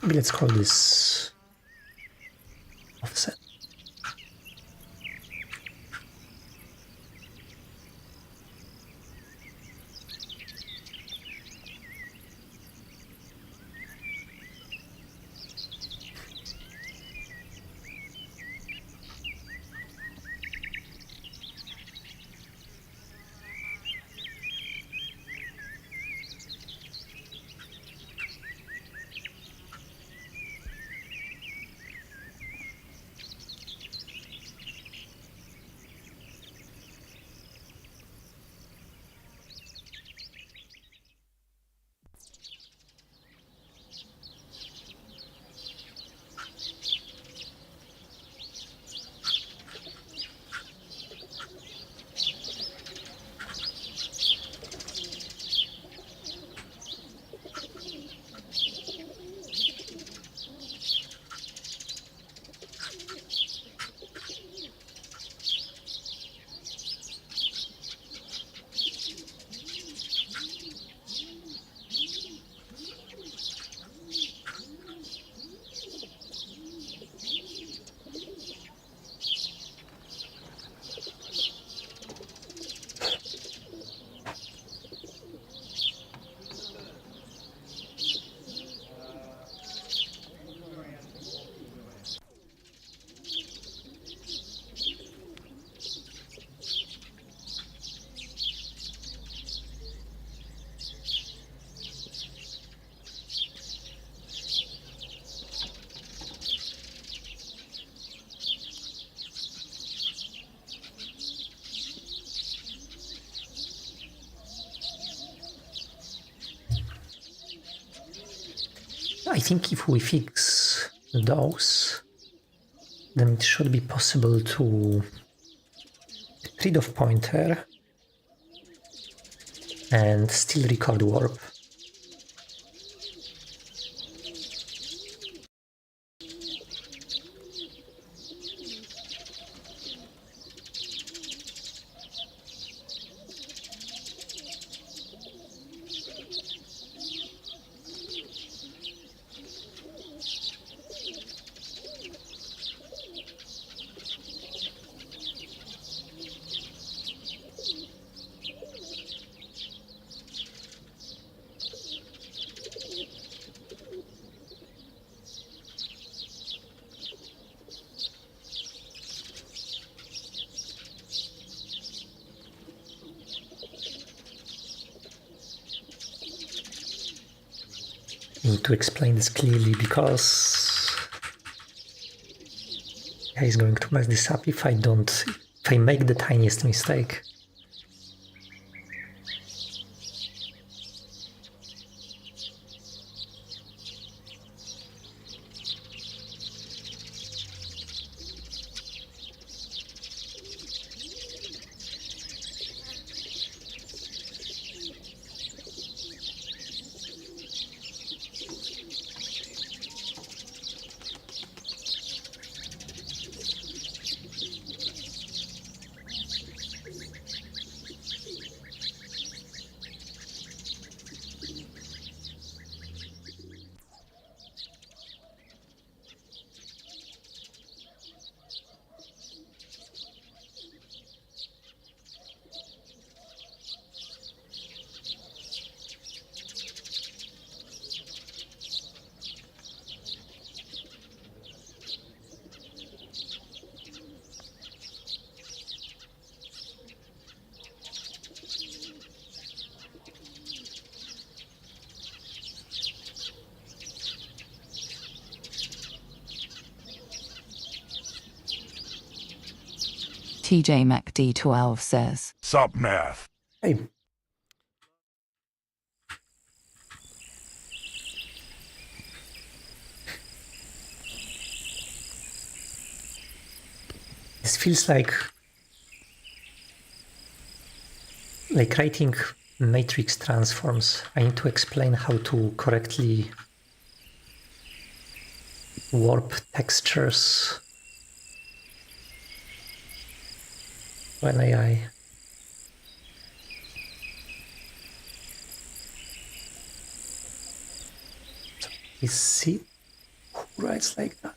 Maybe let's call this offset. I think if we fix those, then it should be possible to get rid of pointer and still record warp. I need to explain this clearly because he's going to mess this up if I make the tiniest mistake. TJ MacD12 says, Sup, math? Hey, this feels like writing matrix transforms. I need to explain how to correctly warp textures when AI. So we see Who writes like that?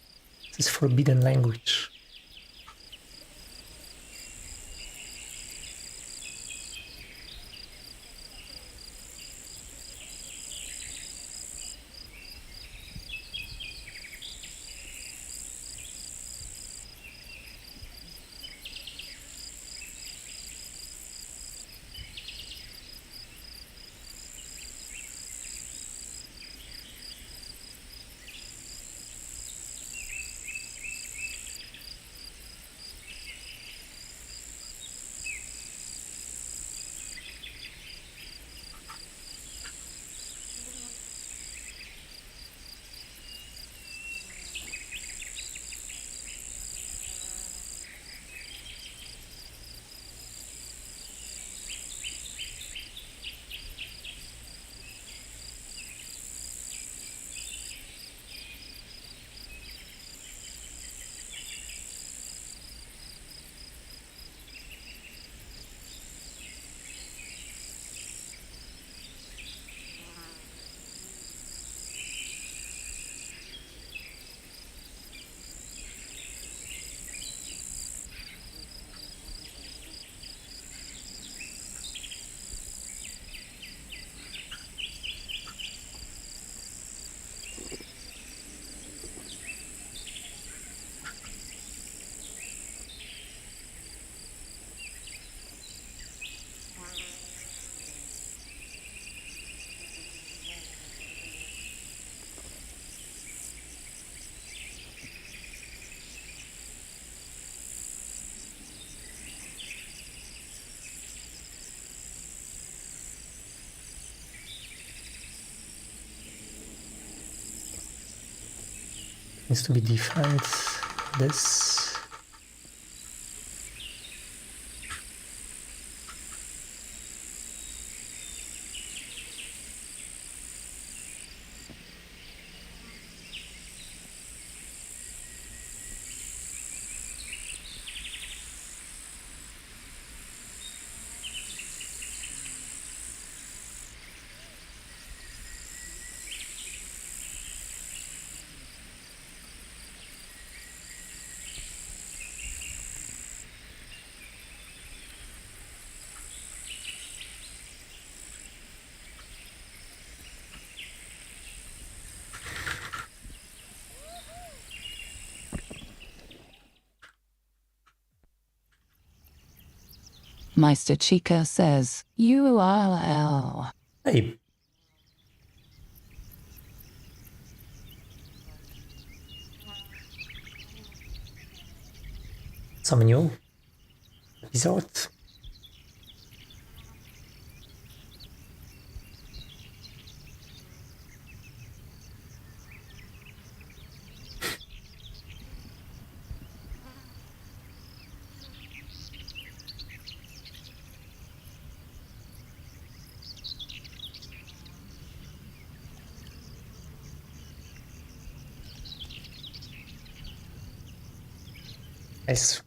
This is forbidden language. Needs to be defined. This. Meister Chica says, URL. Hey. Some new episode. Nice.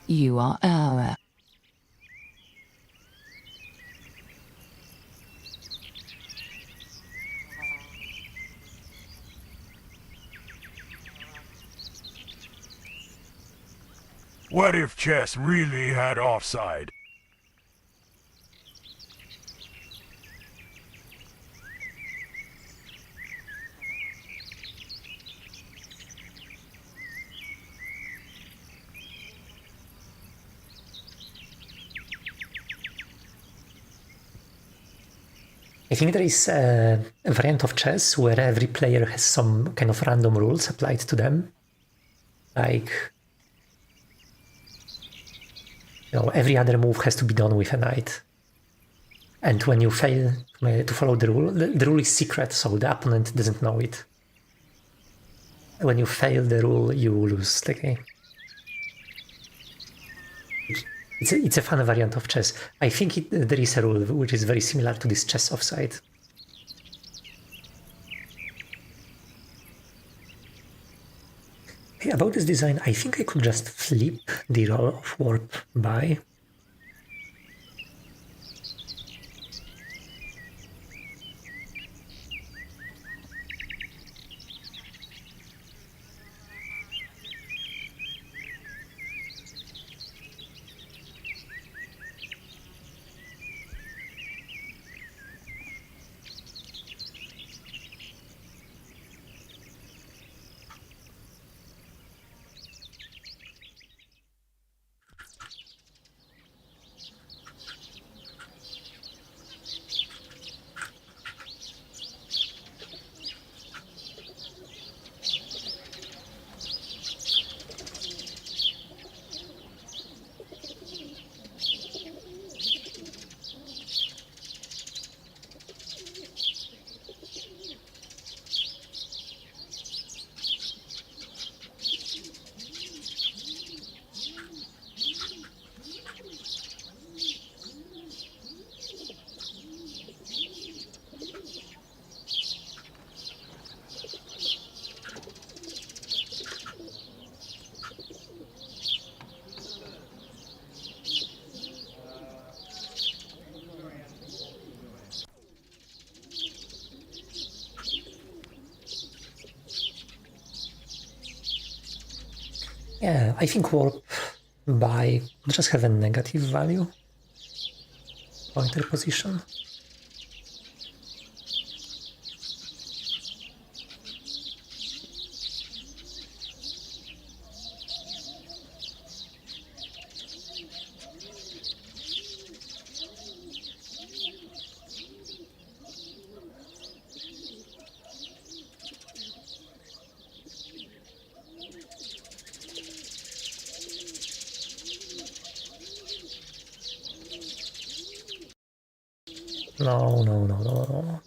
URL. What if chess really had offside? I think there is a variant of chess where every player has some kind of random rules applied to them. Like, every other move has to be done with a knight. And when you fail to follow the rule, the rule is secret, so the opponent doesn't know it. When you fail the rule, you lose the game. It's a fun variant of chess. I think there is a rule which is very similar to this chess offside. Hey, about this design, I think I could just flip the roll of warp by. Yeah, I think warp by would just have a negative value pointer position. No, no, no, no, no.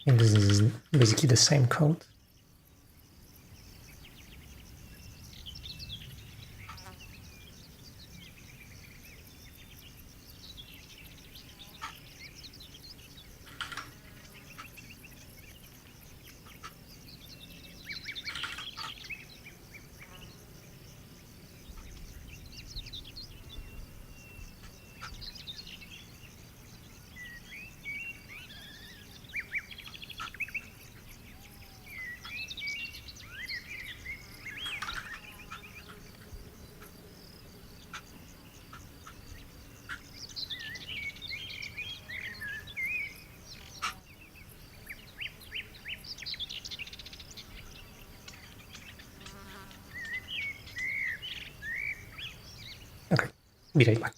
And this is basically the same code. Okay, be right back.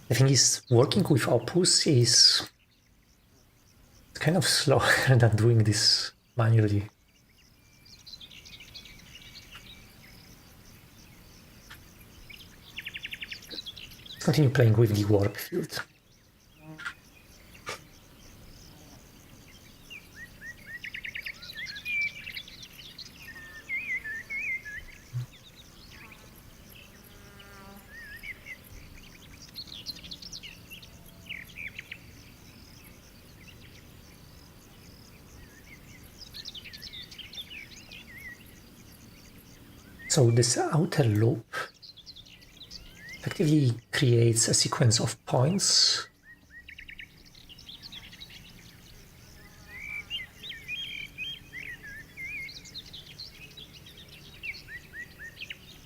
The thing is, working with Opus is kind of slower than doing this manually. Let's continue playing with the warp field. So this outer loop effectively creates a sequence of points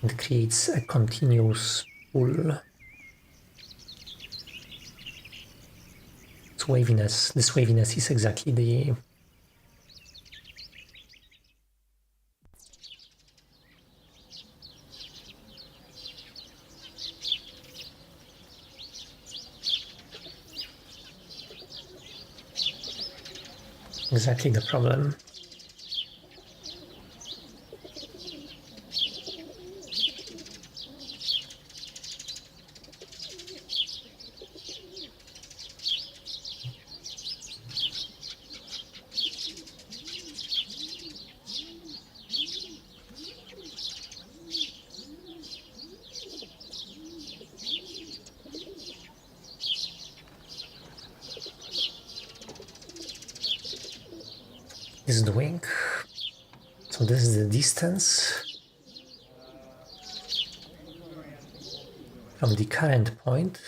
and creates a continuous pull. This waviness is exactly the problem. This is the wing. So this is the distance from the current point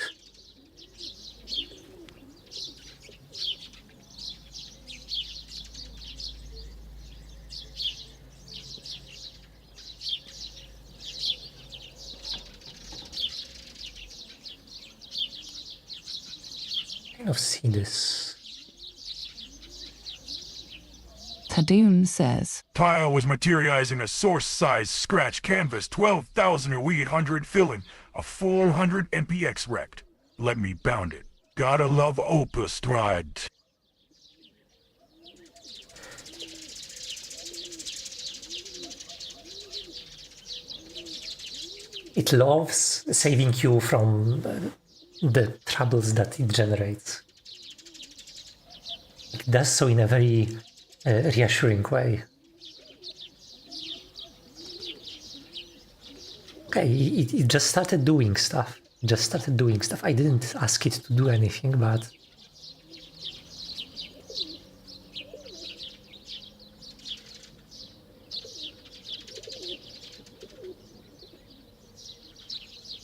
kind of see this. Tadoon says, Tile was materializing a source-size scratch canvas 12,800 filling, a full 100 MPX rect. Let me bound it. Gotta love Opus, right? It loves saving you from the troubles that it generates. It does so in a very reassuring way. Okay, it just started doing stuff. I didn't ask it to do anything, but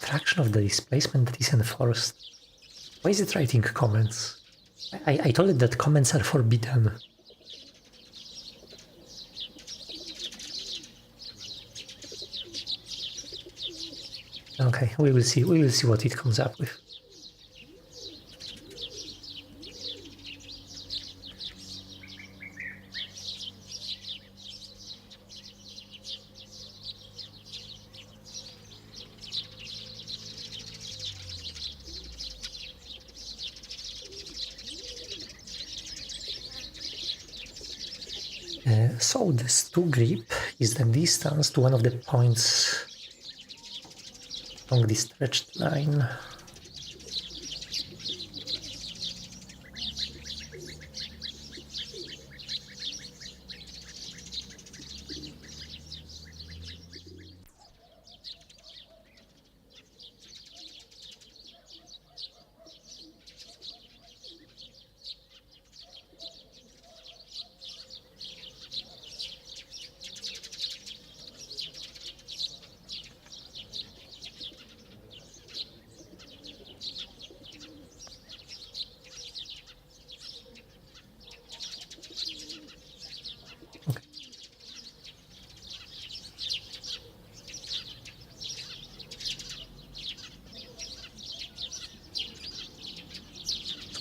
fraction of the displacement that is enforced. Why is it writing comments? I told it that comments are forbidden. Okay, we will see. We will see what it comes up with. So this 2 grip is the distance to one of the points along this stretched line.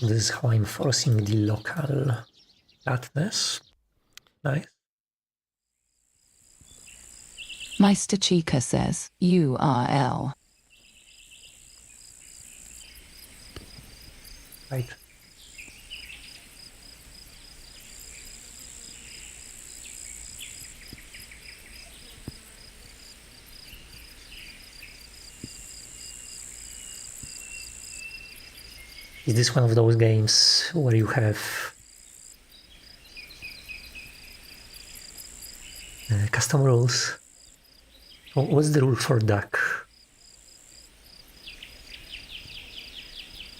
So this is how I'm forcing the local flatness. Nice. Meister Chica says, URL. Right. Is this one of those games where you have custom rules? What's the rule for duck?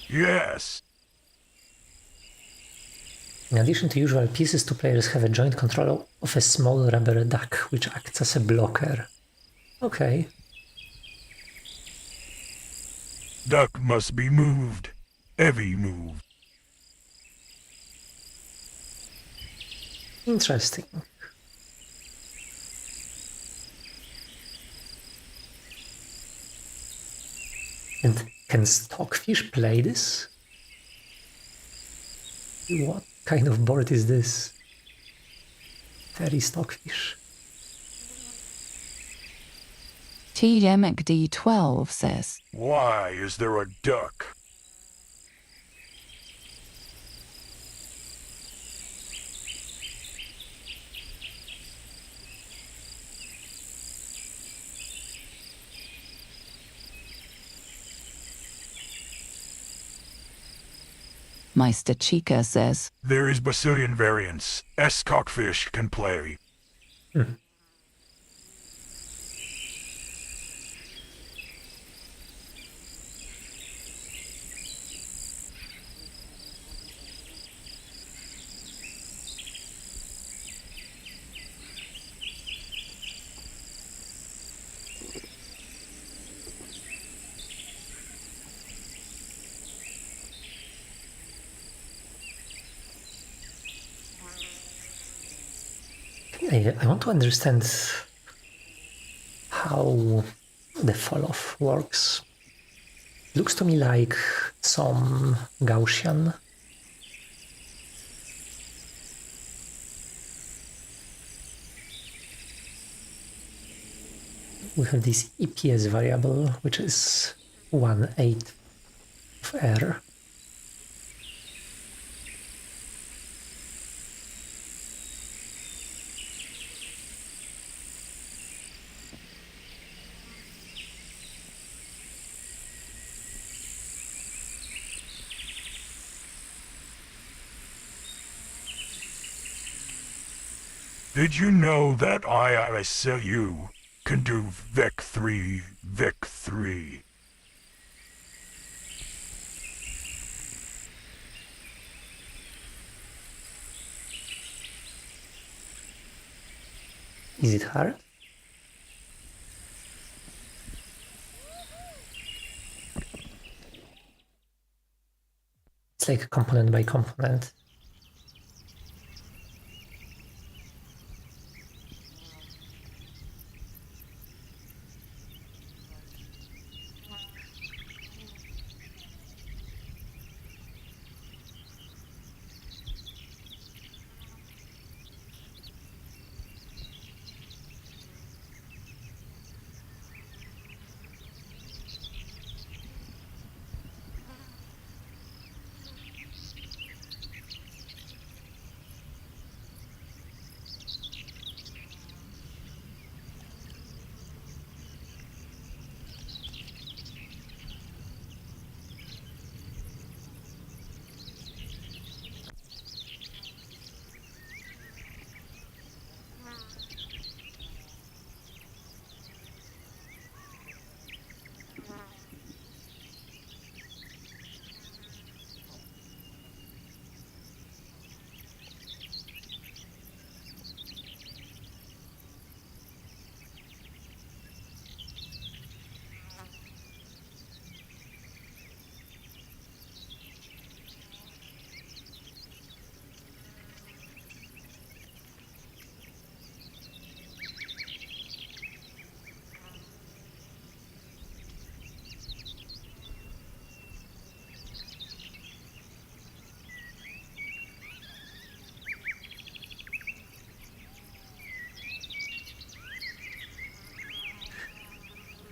Yes. In addition to usual pieces, 2 players have a joint control of a small rubber duck, which acts as a blocker. Okay. Duck must be moved. Heavy moved. Interesting. And can Stockfish play this? What kind of board is this? Fairy Stockfish. TMXD12 says, Why is there a duck? Meister Chica says, There is Brazilian variants. S-Cockfish can play. I want to understand how the fall-off works. Looks to me like some Gaussian. We have this EPS variable, which is 1/8 of R. Did you know that IISLU can do VEC3, VEC3? Is it hard? It's like component by component.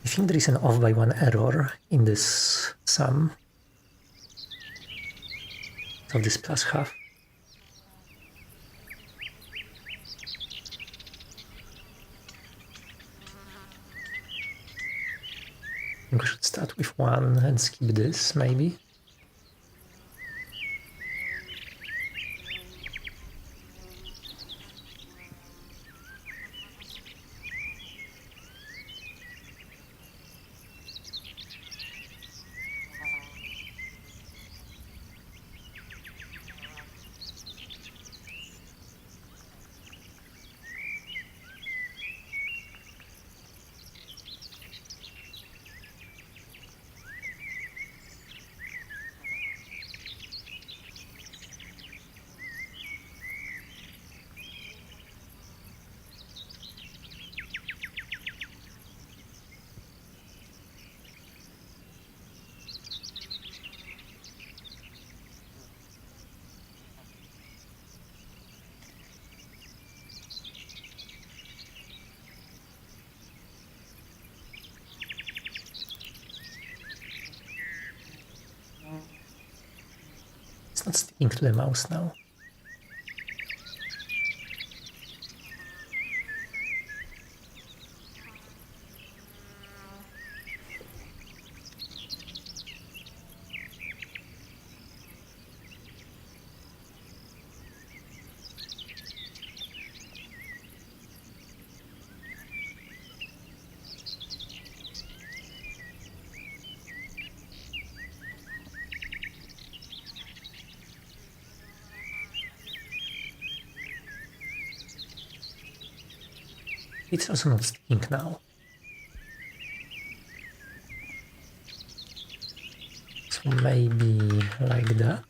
I think there is an off by 1 error in this sum. So this plus half. I think we should start with 1 and skip this, maybe. It's not sticking to the mouse now. It's also not sticking now. So maybe like that.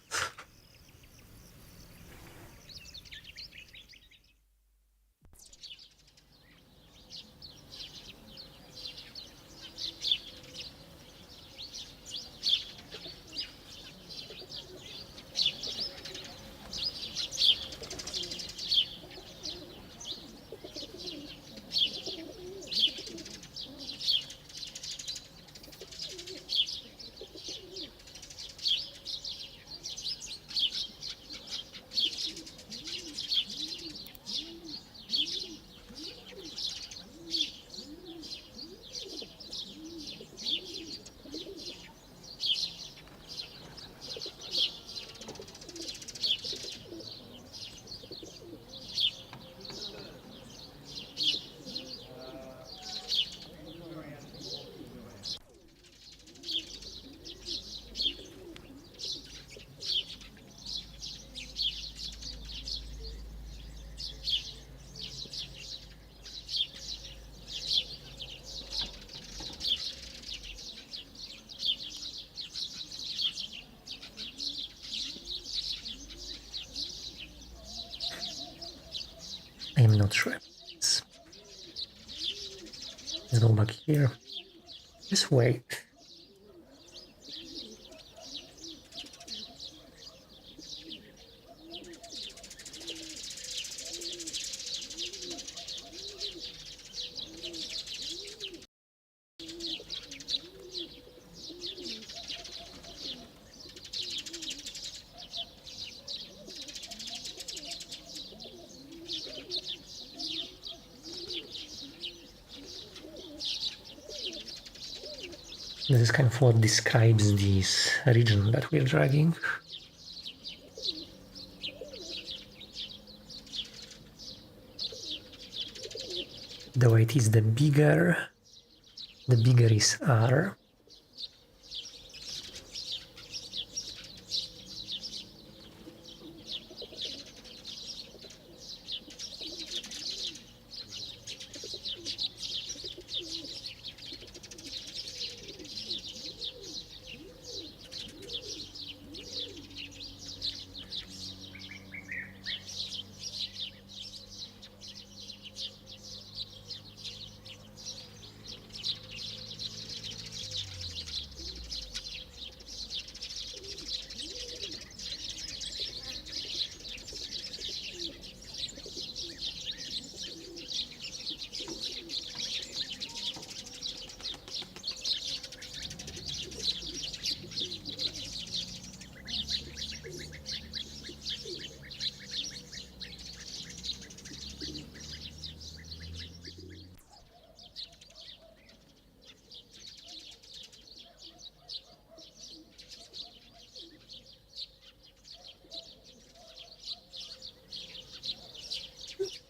I am not sure. Let's go back here. Just wait. This is kind of what describes this region that we're dragging. The weight is the bigger is R.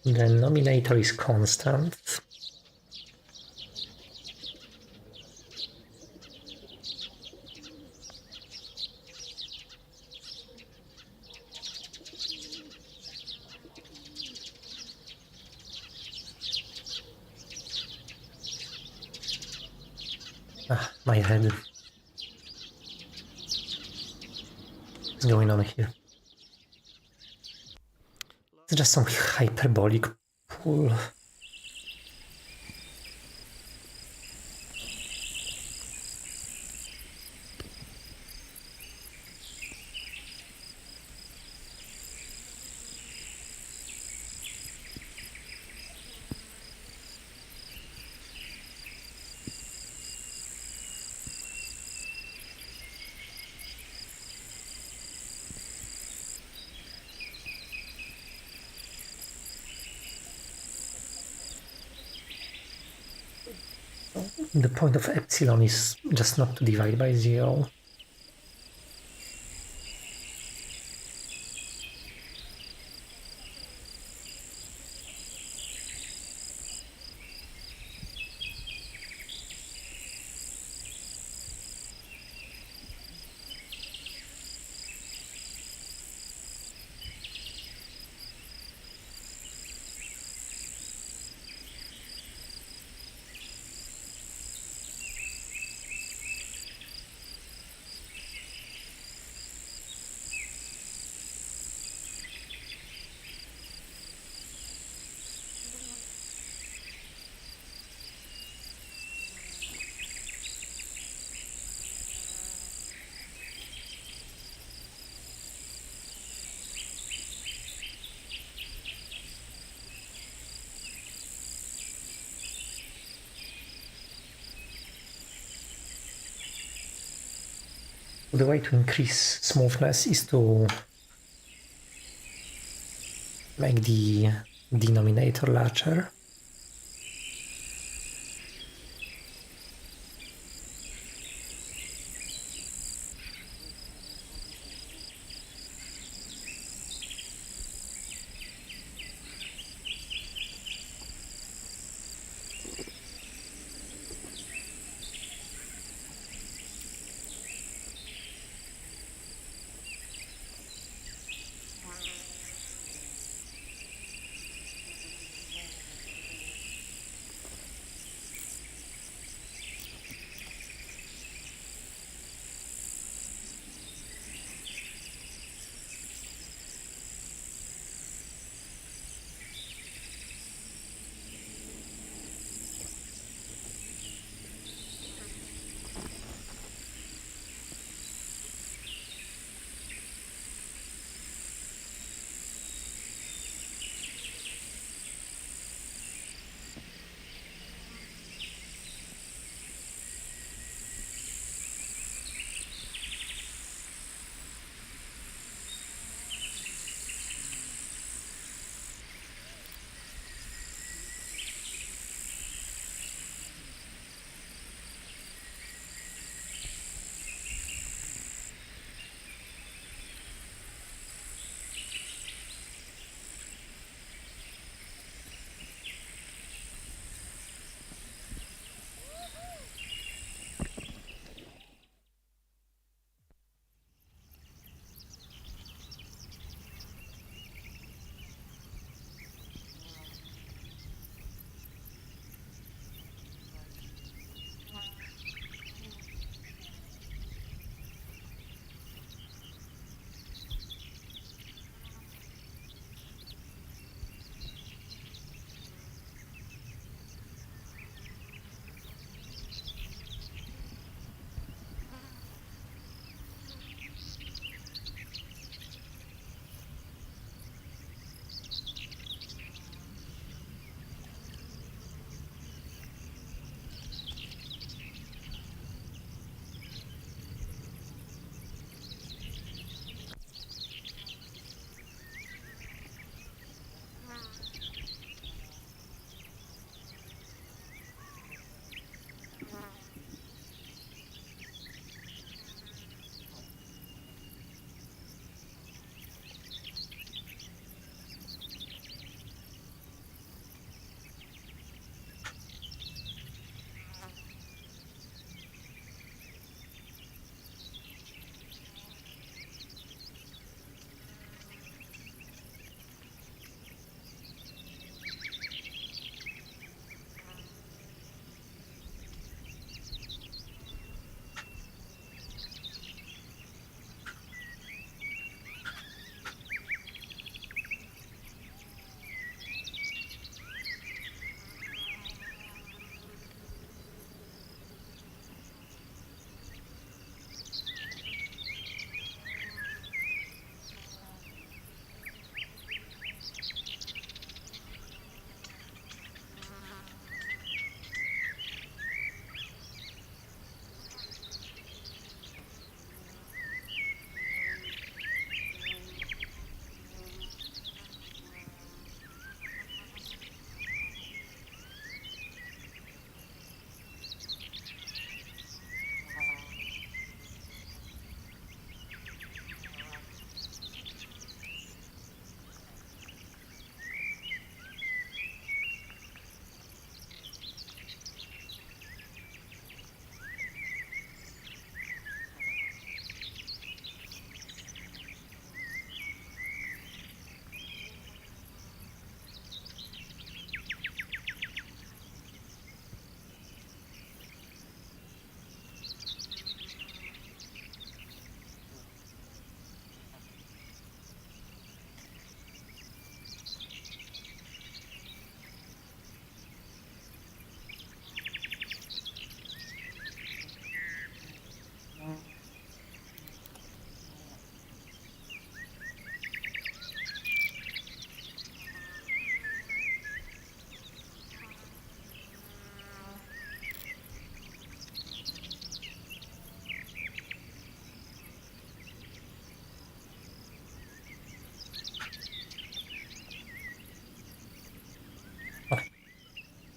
The denominator is constant. Ah, my head. What's going on here? It's just some hyperbolic pull. The point of epsilon is just not to divide by 0. The way to increase smoothness is to make the denominator larger.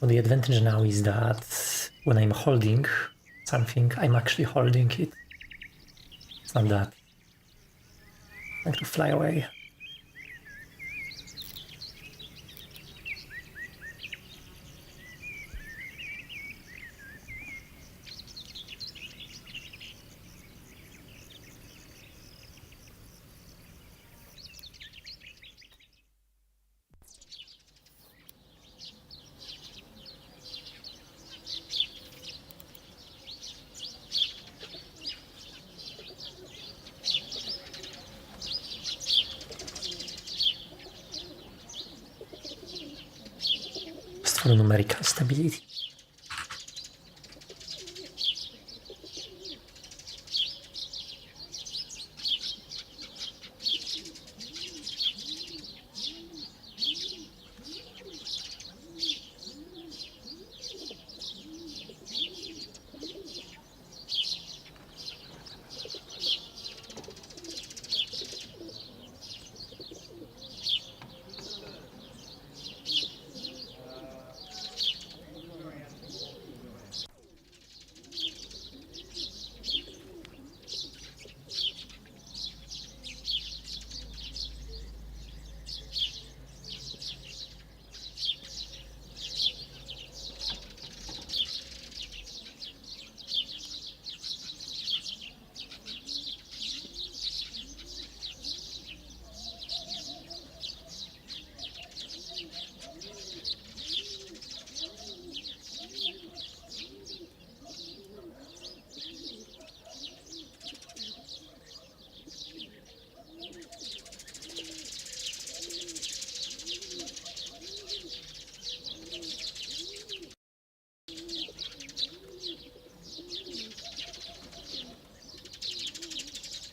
So the advantage now is that when I'm holding something, I'm actually holding it. It's not that I'm going to fly away. Just for numerical stability.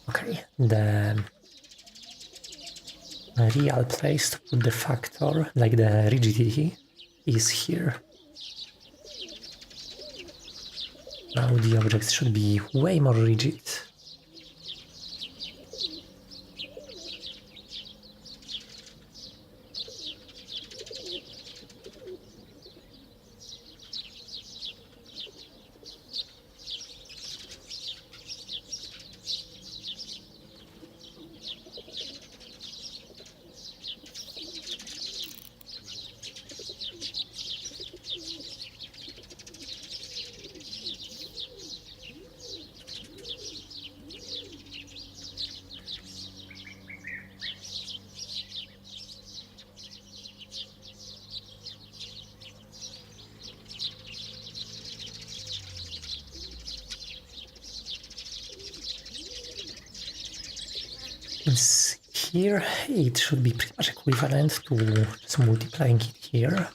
Okay, the real place to put the factor, like the rigidity, is here. Now the object should be way more rigid. Since here it should be pretty much equivalent to just multiplying it here.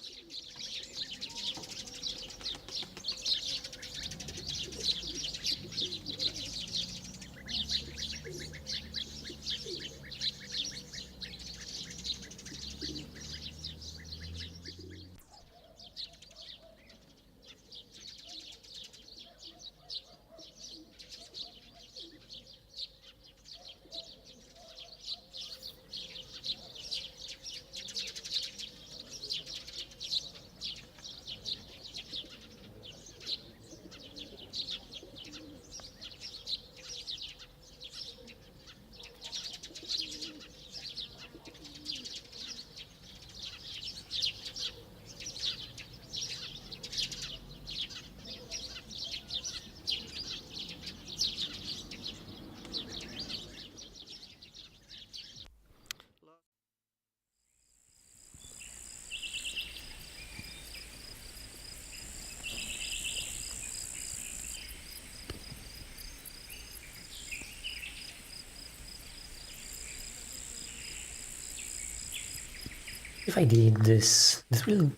If I delete this, this will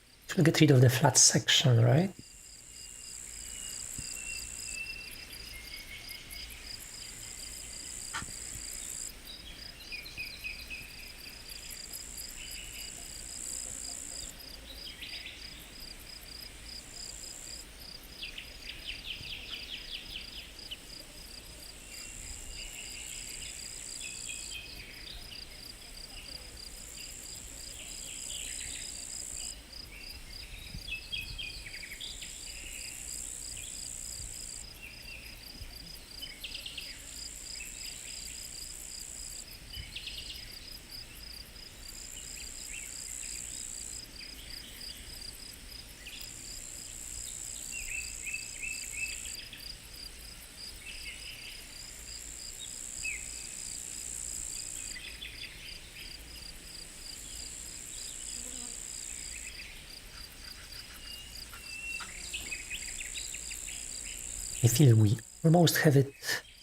get rid of the flat section, right? I feel we almost have it.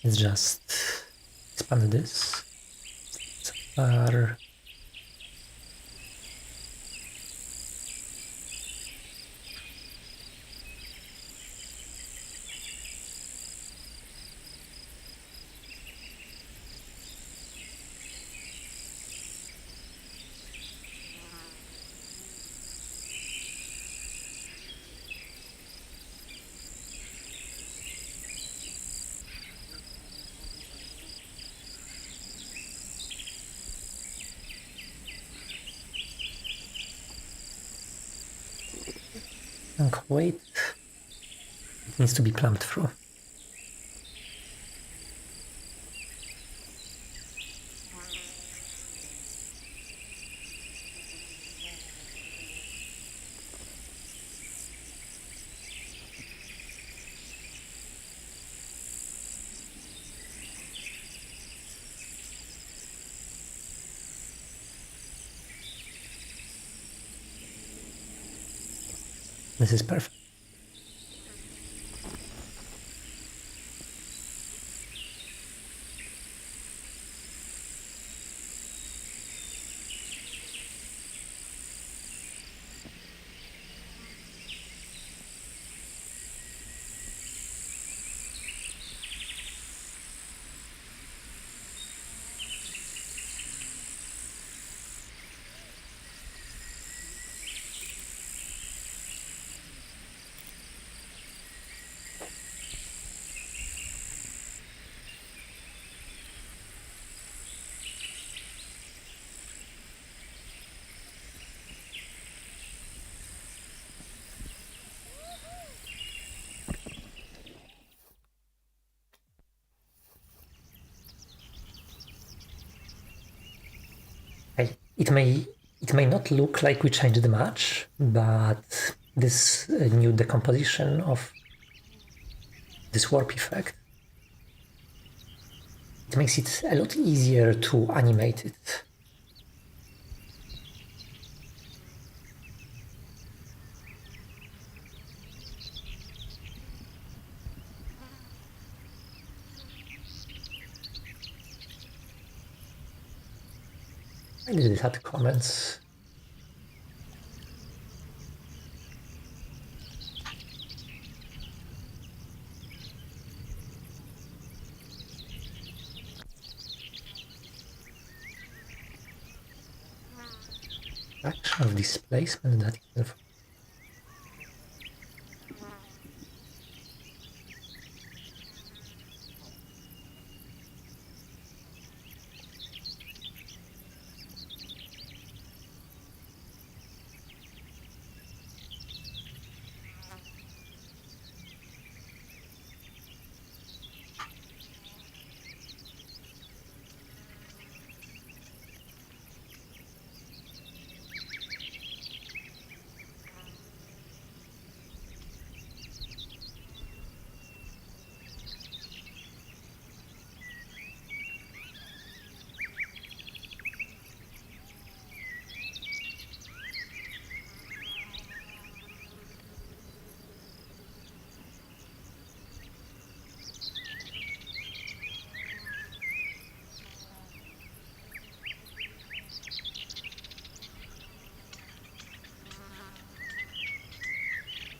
Let's just expand this. Far. Wait, it needs to be plumbed through. This is perfect. It may not look like we changed much, but this new decomposition of this warp effect, it makes it a lot easier to animate it. I did it at comments. Action of displacement that is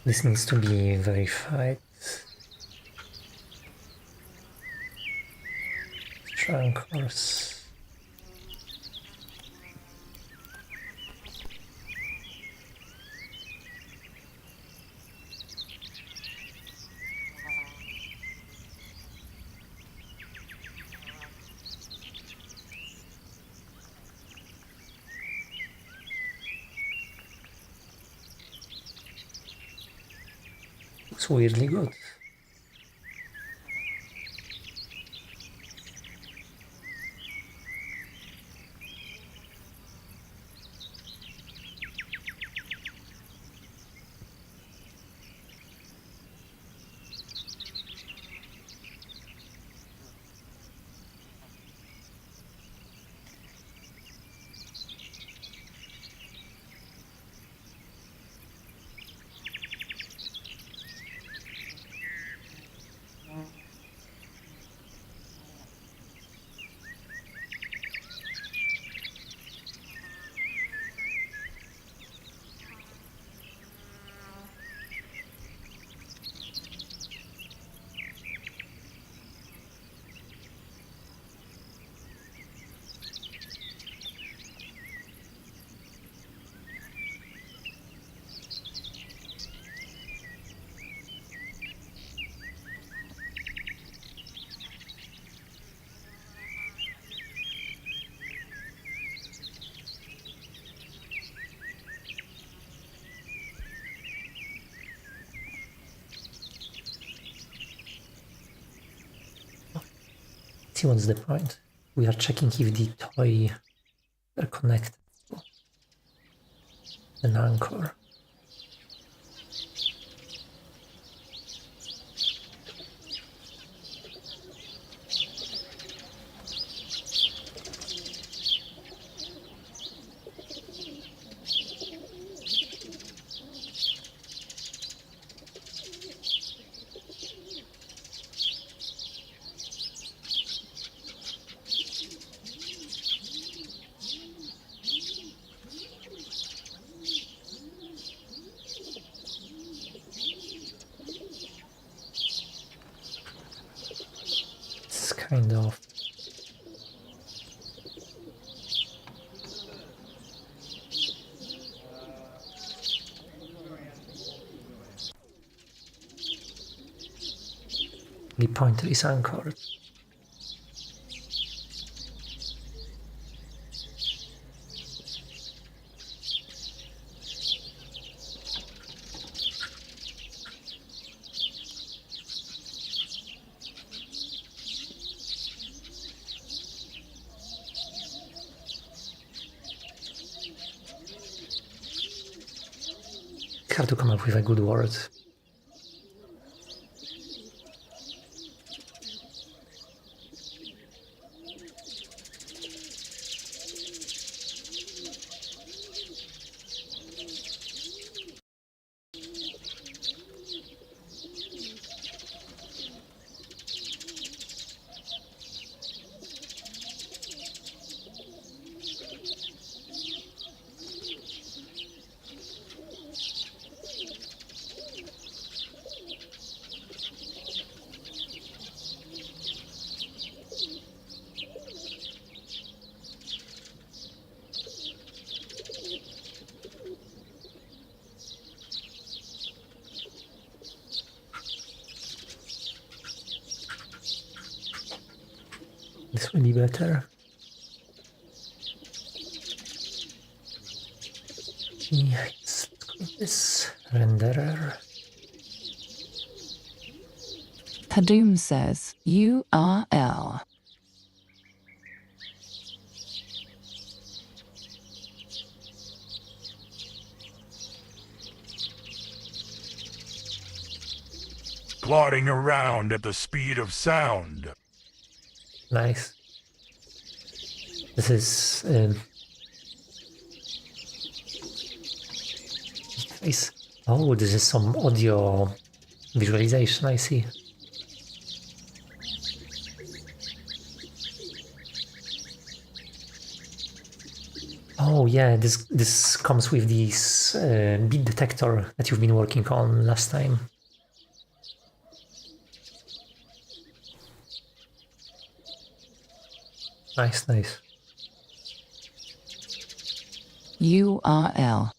this needs to be verified. Strong course. Looks weirdly good. see what's the point. We are checking if the toy are connected to an anchor. Kind of. The pointer is anchored. Hard to come up with a good word. This will be better. Yes, let's go with this renderer. Hadoom says URL. Plodding around at the speed of sound. Nice. This is nice. Oh, this is some audio visualization, I see. Oh yeah, this comes with this beat detector that you've been working on last time. Nice, nice. URL.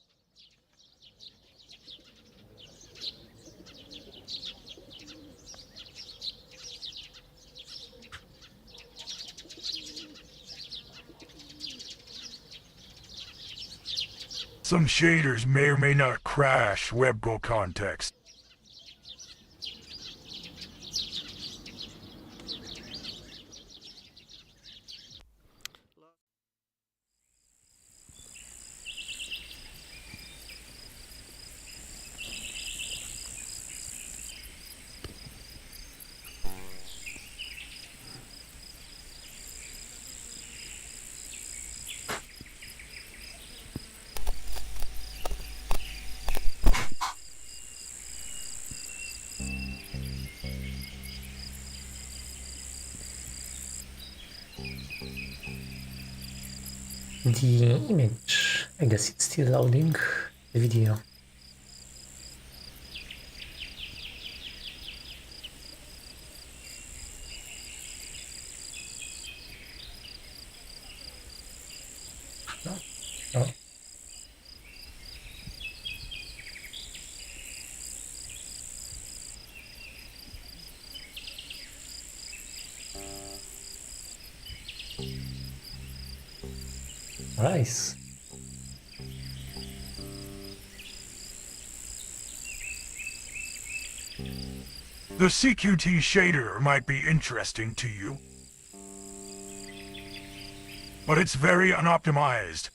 Some shaders may or may not crash WebGo context. The image, I guess it's still loading the video. No, no. Nice. The CQT shader might be interesting to you. but it's very unoptimized.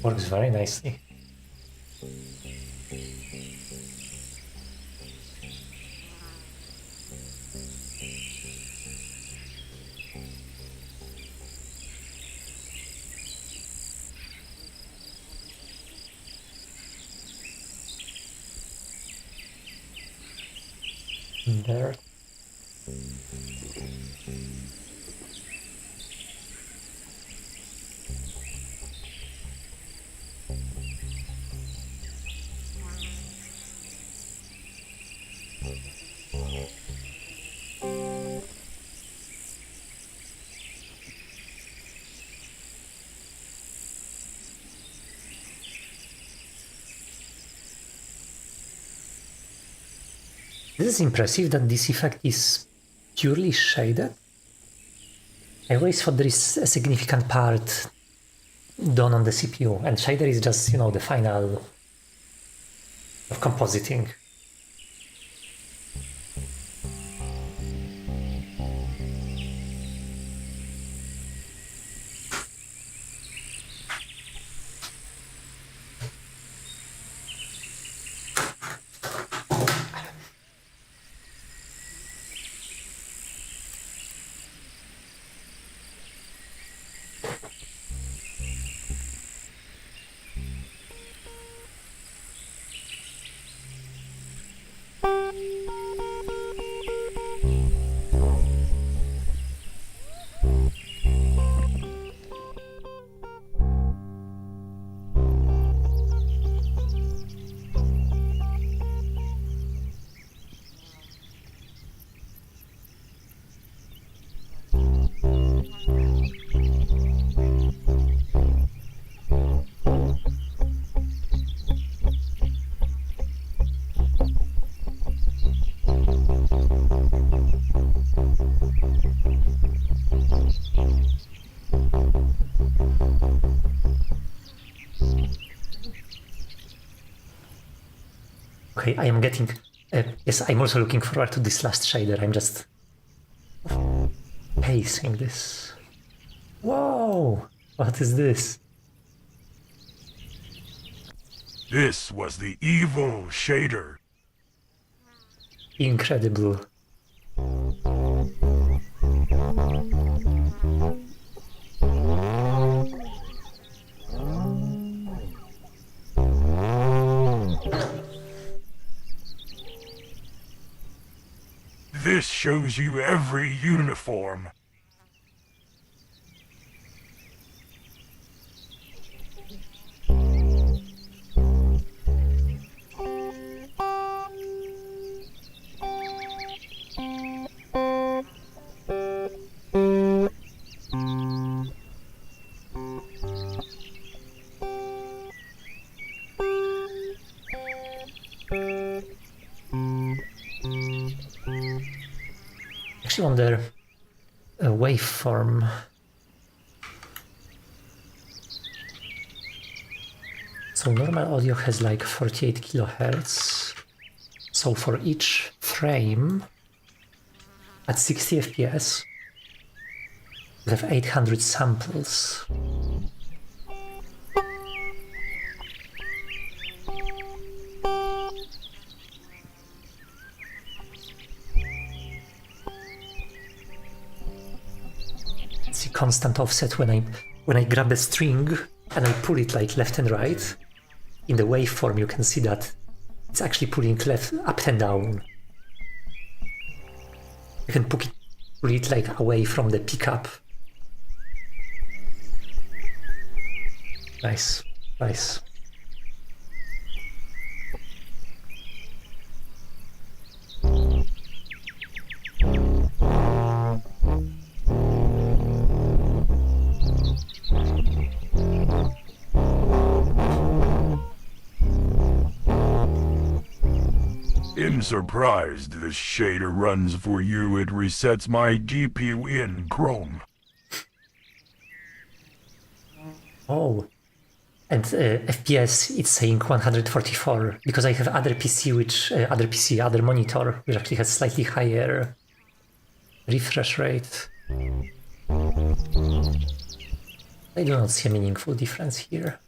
Works very nicely. There. This is impressive that this effect is purely shaded. I always thought there is a significant part done on the CPU, and shader is just, you know, the final of compositing. Okay, I am getting... yes, I'm also looking forward to this last shader. I'm just pacing this. Whoa! What is this? This was the evil shader. Incredible. This shows you every uniform. Actually wonder a waveform. So normal audio has like 48 kilohertz. So for each frame at 60 FPS, we have 800 samples. See constant offset when I grab a string and I pull it like left and right. In the waveform you can see that it's actually pulling left up and down. You can pull it like away from the pickup. Nice, nice. been surprised this shader runs for you. It resets my GPU in Chrome. Oh, and FPS it's saying 144 because I have other other monitor which actually has slightly higher refresh rate. I do not see a meaningful difference here.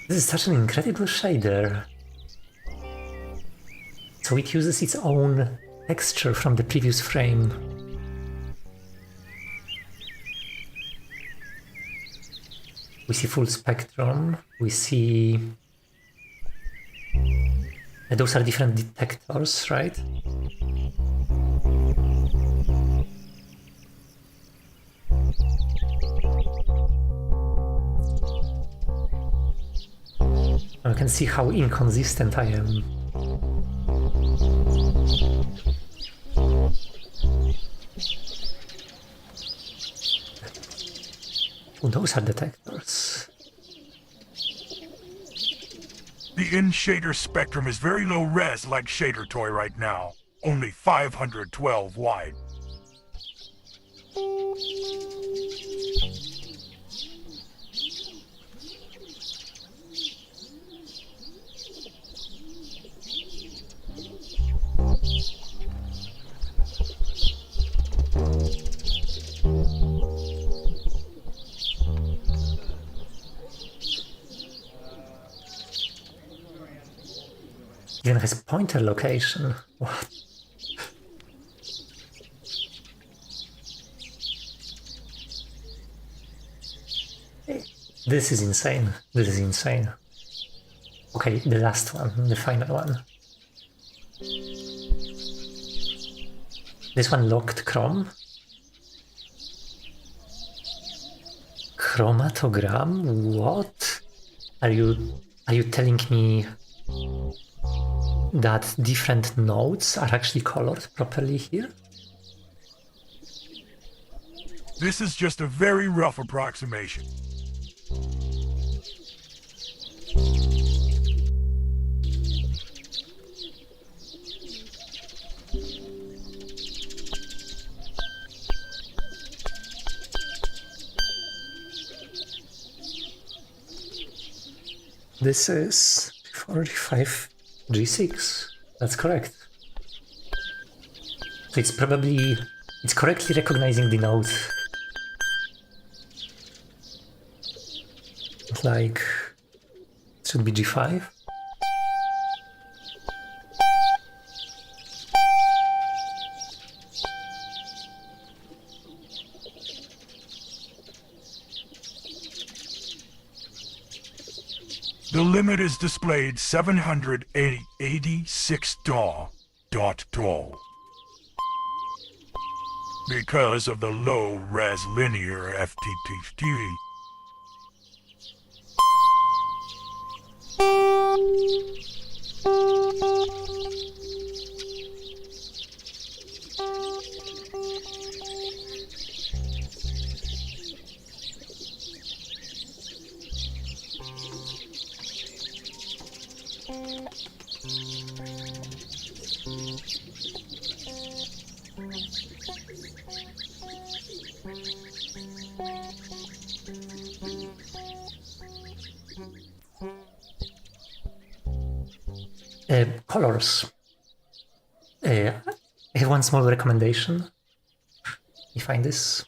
This is such an incredible shader. So it uses its own texture from the previous frame. We see full spectrum, we see... those are different detectors, right? I can see how inconsistent I am. Oh, those are detectors. The in-shader spectrum is very low res like Shader Toy right now. Only 512 wide. Even has pointer location. What? This is insane. This is insane. Okay, the last one, the final one. This one locked Chrome. Chromatogram? What? Are you telling me that different nodes are actually colored properly here? This is just a very rough approximation. This is 45 G6. That's correct. So it's correctly recognizing the node. Like, it should be G5. The limit is displayed 786 DAW. Because of the low-res linear FTTT. Colors. I have one small recommendation. Let me find this.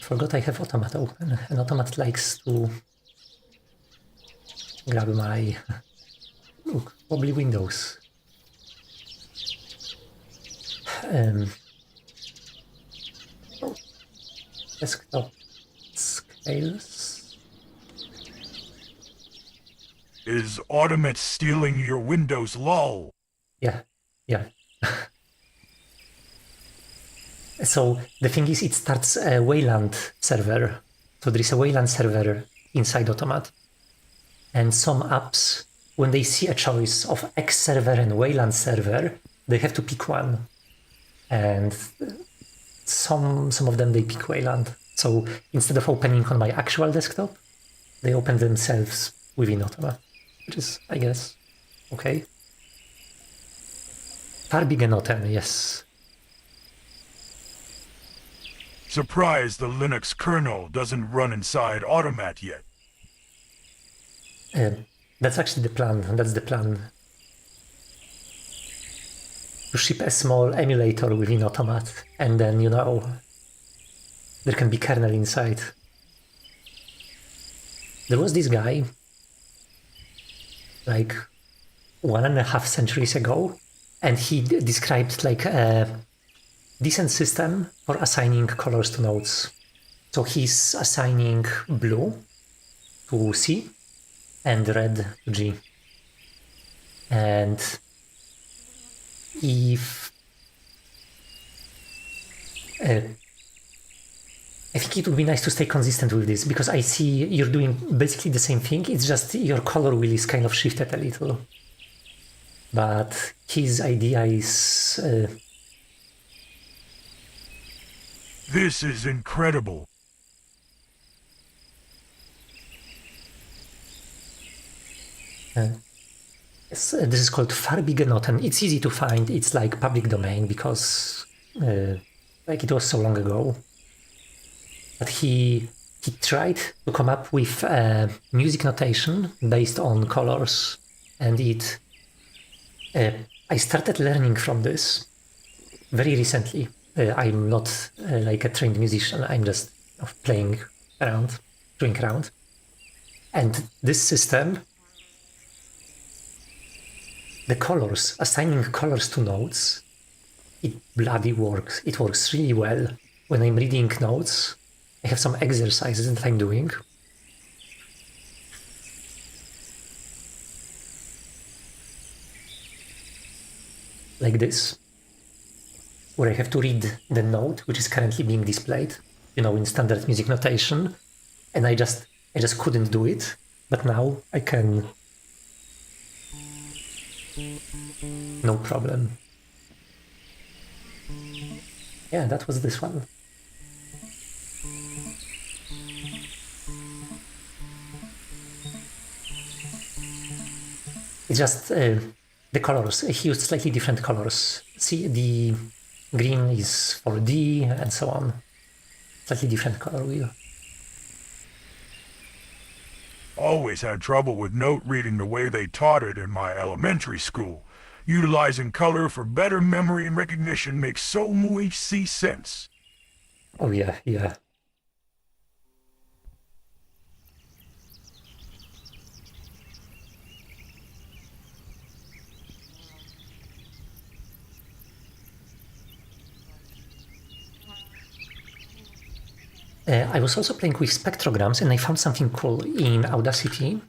Forgot I have Automat open, and Automat likes to grab my look, wobbly windows. Desktop scales. Is Automat stealing your Windows lol? Yeah. So the thing is, it starts a Wayland server. So there is a Wayland server inside Automat. And some apps when they see a choice of X server and Wayland server, they have to pick one. And some of them, they pick Wayland. So instead of opening on my actual desktop, they open themselves within Automat, which is, I guess, okay. Farbigenoten, yes. Surprised the Linux kernel doesn't run inside Automat yet. That's actually the plan. That's the plan. To ship a small emulator within Automat, and then, you know, there can be kernel inside. There was this guy, like 1.5 centuries ago, and he described like a decent system for assigning colors to nodes. So he's assigning blue to C and red to G. And if I think it would be nice to stay consistent with this, because I see you're doing basically the same thing, it's just your color wheel is kind of shifted a little. But his idea is... This is incredible. this is called Farbigenoten. It's easy to find, it's like public domain, because like it was so long ago. But he tried to come up with a music notation based on colors, and it... I started learning from this very recently. I'm not like a trained musician, I'm just playing around, doing around. And this system, the colors, assigning colors to nodes, it bloody works. It works really well. When I'm reading notes, I have some exercises that I'm doing. Like this, where I have to read the note which is currently being displayed, you know, in standard music notation, and I just couldn't do it, but now I can. No problem. Yeah, that was this one. It's just the colors. He used slightly different colors. See, the green is for D and so on. Slightly different color wheel. Always had trouble with note reading the way they taught it in my elementary school. Utilizing color for better memory and recognition makes so much sense. Oh yeah, yeah. I was also playing with spectrograms, and I found something cool in Audacity.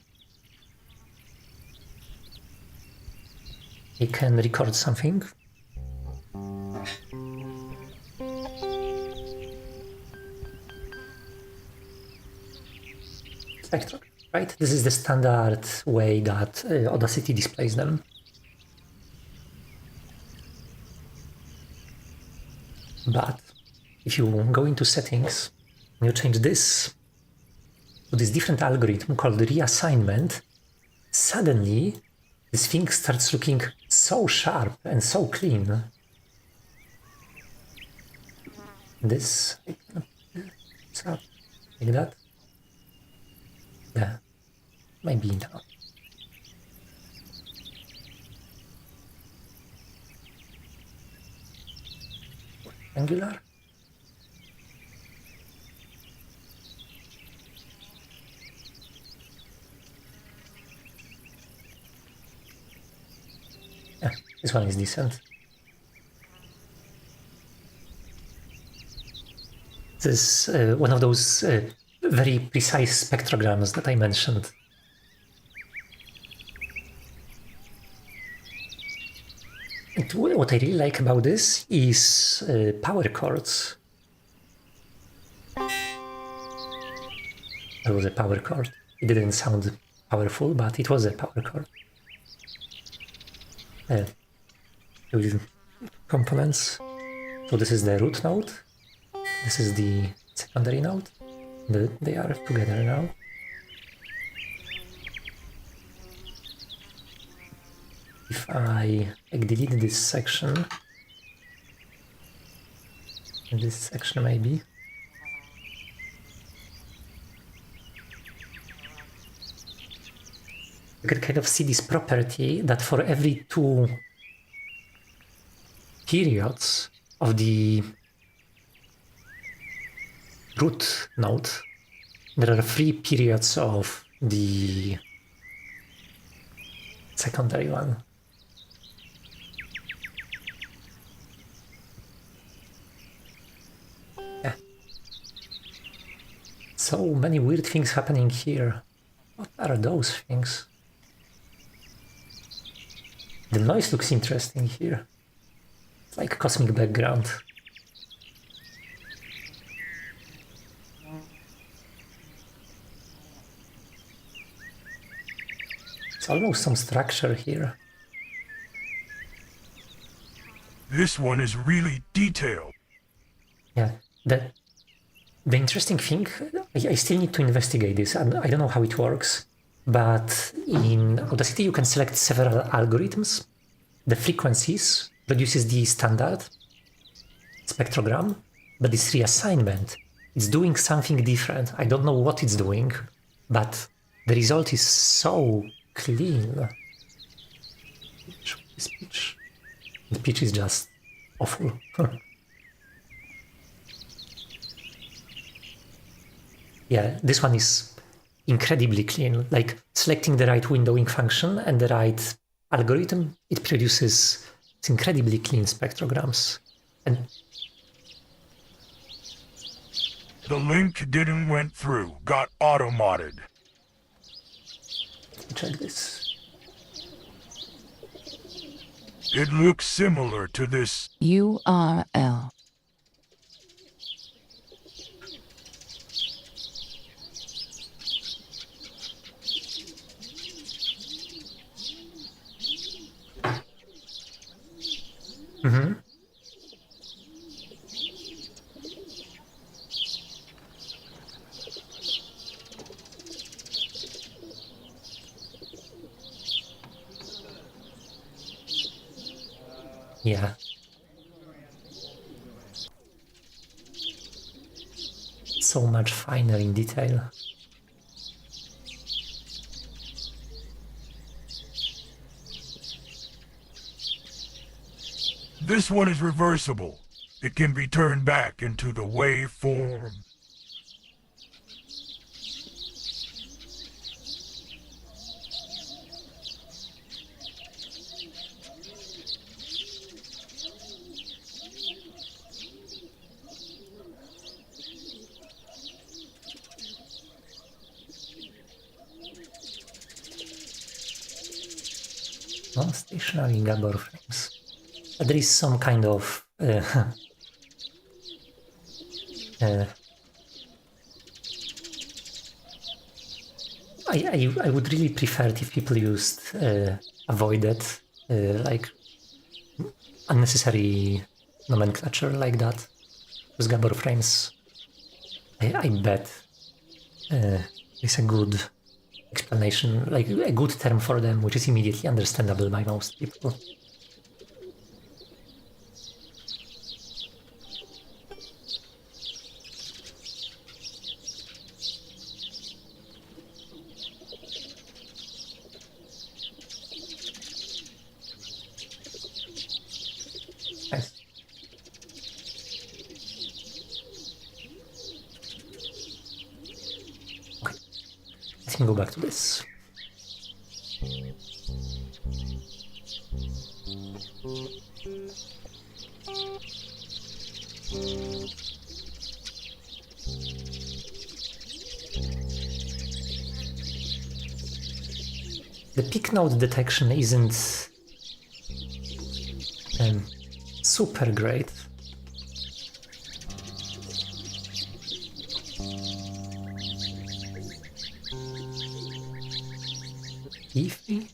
I can record something. Spectrogram, right? This is the standard way that Audacity displays them. But if you go into settings, you change this to this different algorithm called reassignment, suddenly this thing starts looking so sharp and so clean. This, like that. Yeah, maybe now. Angular. Yeah, this one is decent. This is one of those very precise spectrograms that I mentioned. And what I really like about this is power chords. That was a power chord. It didn't sound powerful, but it was a power chord. components. So this is the root node, this is the secondary node. They are together now. If I delete this section, this section maybe, you can kind of see this property that for every 2 periods of the root node, there are 3 periods of the secondary one. Yeah. So many weird things happening here. What are those things? The noise looks interesting here. It's like cosmic background. It's almost some structure here. This one is really detailed. Yeah, the interesting thing, I still need to investigate this. I don't know how it works, but in Audacity you can select several algorithms. The frequencies produces the standard spectrogram, but this reassignment is doing something different. I don't know what it's doing, but the result is so clean. This pitch. The pitch is just awful. Yeah, this one is incredibly clean. Like selecting the right windowing function and the right algorithm, it produces incredibly clean spectrograms. And The link didn't went through, got automated. let me check this. It looks similar to this. URL. Mm-hmm. Yeah. So much finer in detail. This one is reversible. It can be turned back into the waveform. Non-stationary Gabor frames. There is some kind of I would really prefer it if people used avoided like unnecessary nomenclature like that. With Gabor frames, I bet is a good explanation, like a good term for them, which is immediately understandable by most people. Nice. Okay, let me go back to this. The peak node detection isn't super great. Iffy?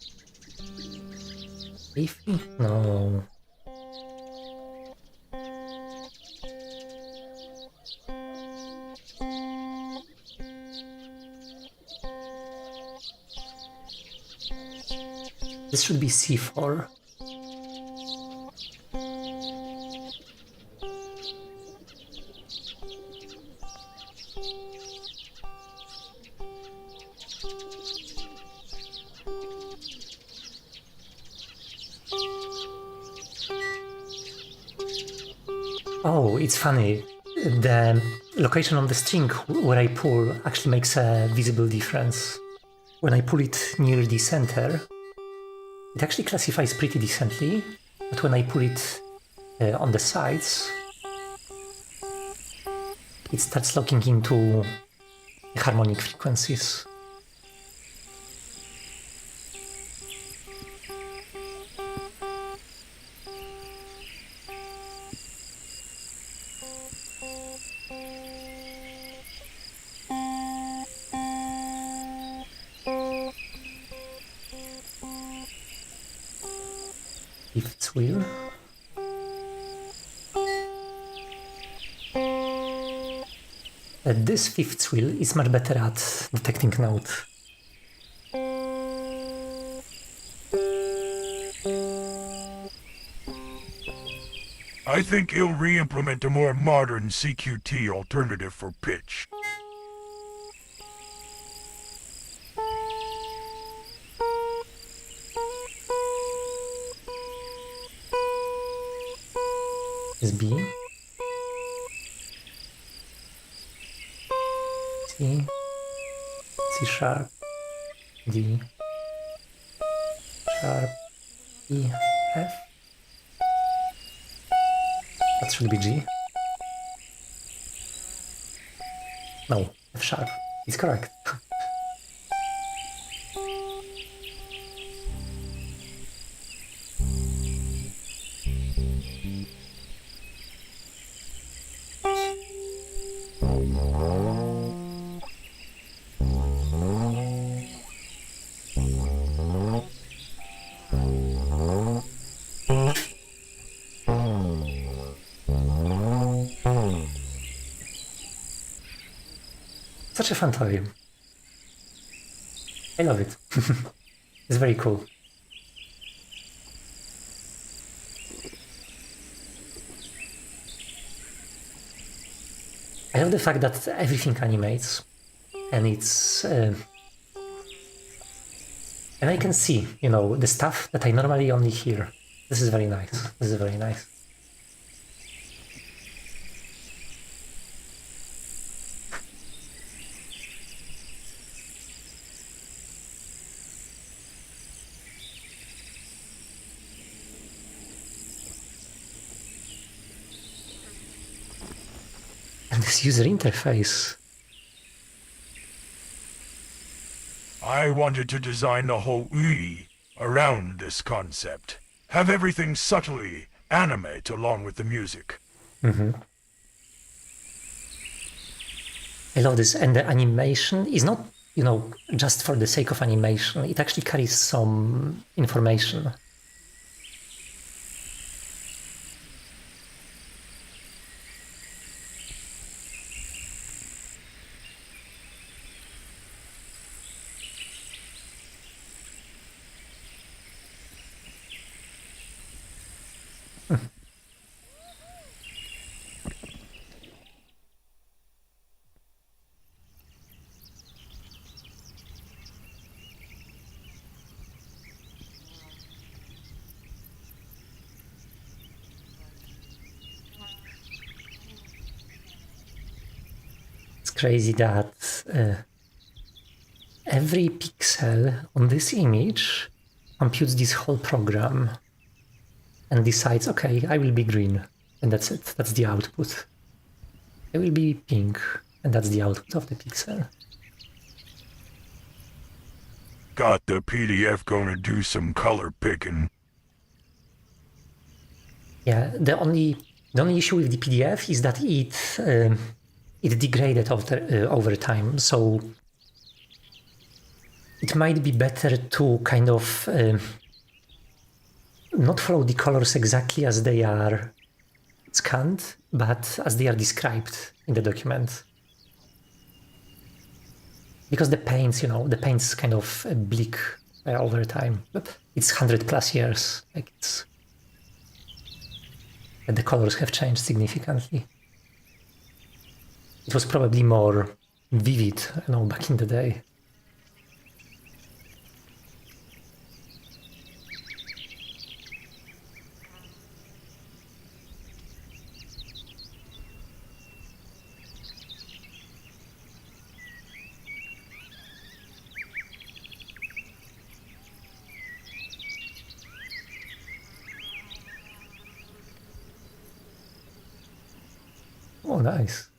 Leafy? No. This should be C4. Oh, it's funny. The location on the string where I pull actually makes a visible difference. When I pull it near the center, it actually classifies pretty decently, but when I pull it on the sides, it starts locking into harmonic frequencies. Fifth wheel. This fifth wheel is much better at detecting note. I think he'll re-implement a more modern CQT alternative for pitch. Is B. C. C sharp. D. Sharp. E. F. That should be G. No, F sharp. It's correct. Such a fun toy. I love it. It's very cool. I love the fact that everything animates, and it's and I can see, you know, the stuff that I normally only hear. This is very nice. This is very nice. And this user interface. I wanted to design the whole UI around this concept. Have everything subtly animate along with the music. I love this, and the animation is not, you know, just for the sake of animation. It actually carries some information. Crazy that every pixel on this image computes this whole program and decides, okay, I will be green, and that's it, that's the output. I will be pink, and that's the output of the pixel. Got the PDF gonna do some color picking. Yeah, the only issue with the PDF is that it degraded over time, so it might be better to kind of not follow the colors exactly as they are scanned, but as they are described in the document. Because the paints, the paints kind of bleak over time. But it's 100+ years. Like the colors have changed significantly. It was probably more vivid, back in the day. Oh, nice.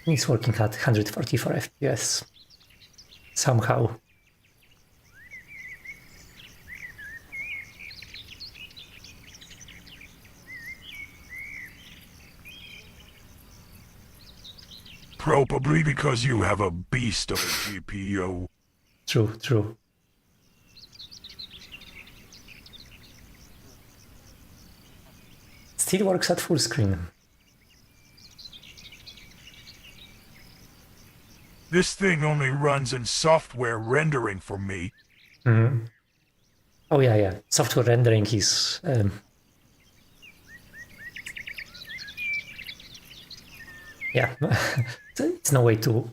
It's working at 144 FPS. Somehow. Probably because you have a beast of a GPU. True. Still works at full screen. This thing only runs in software rendering for me. Mm-hmm. Oh yeah. Software rendering is yeah. It's no way to.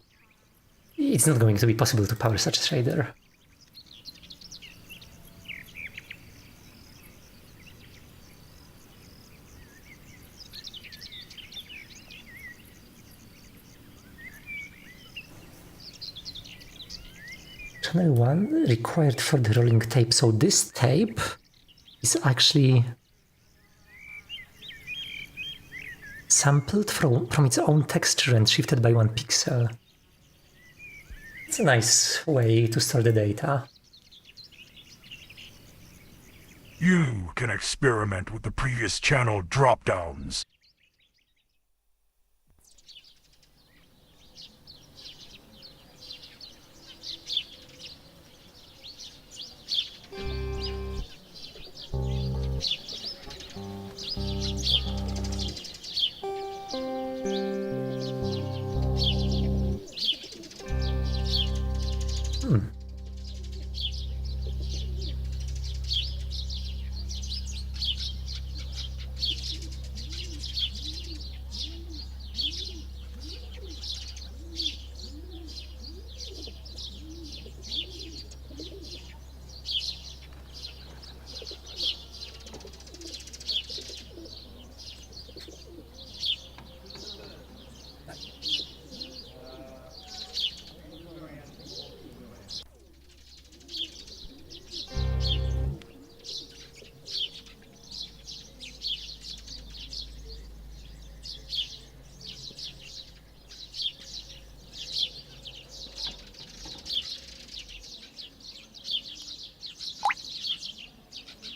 It's not going to be possible to power such a shader. Channel 1 required for the rolling tape. So this tape is actually sampled from its own texture and shifted by 1 pixel. It's a nice way to store the data. You can experiment with the previous channel drop-downs.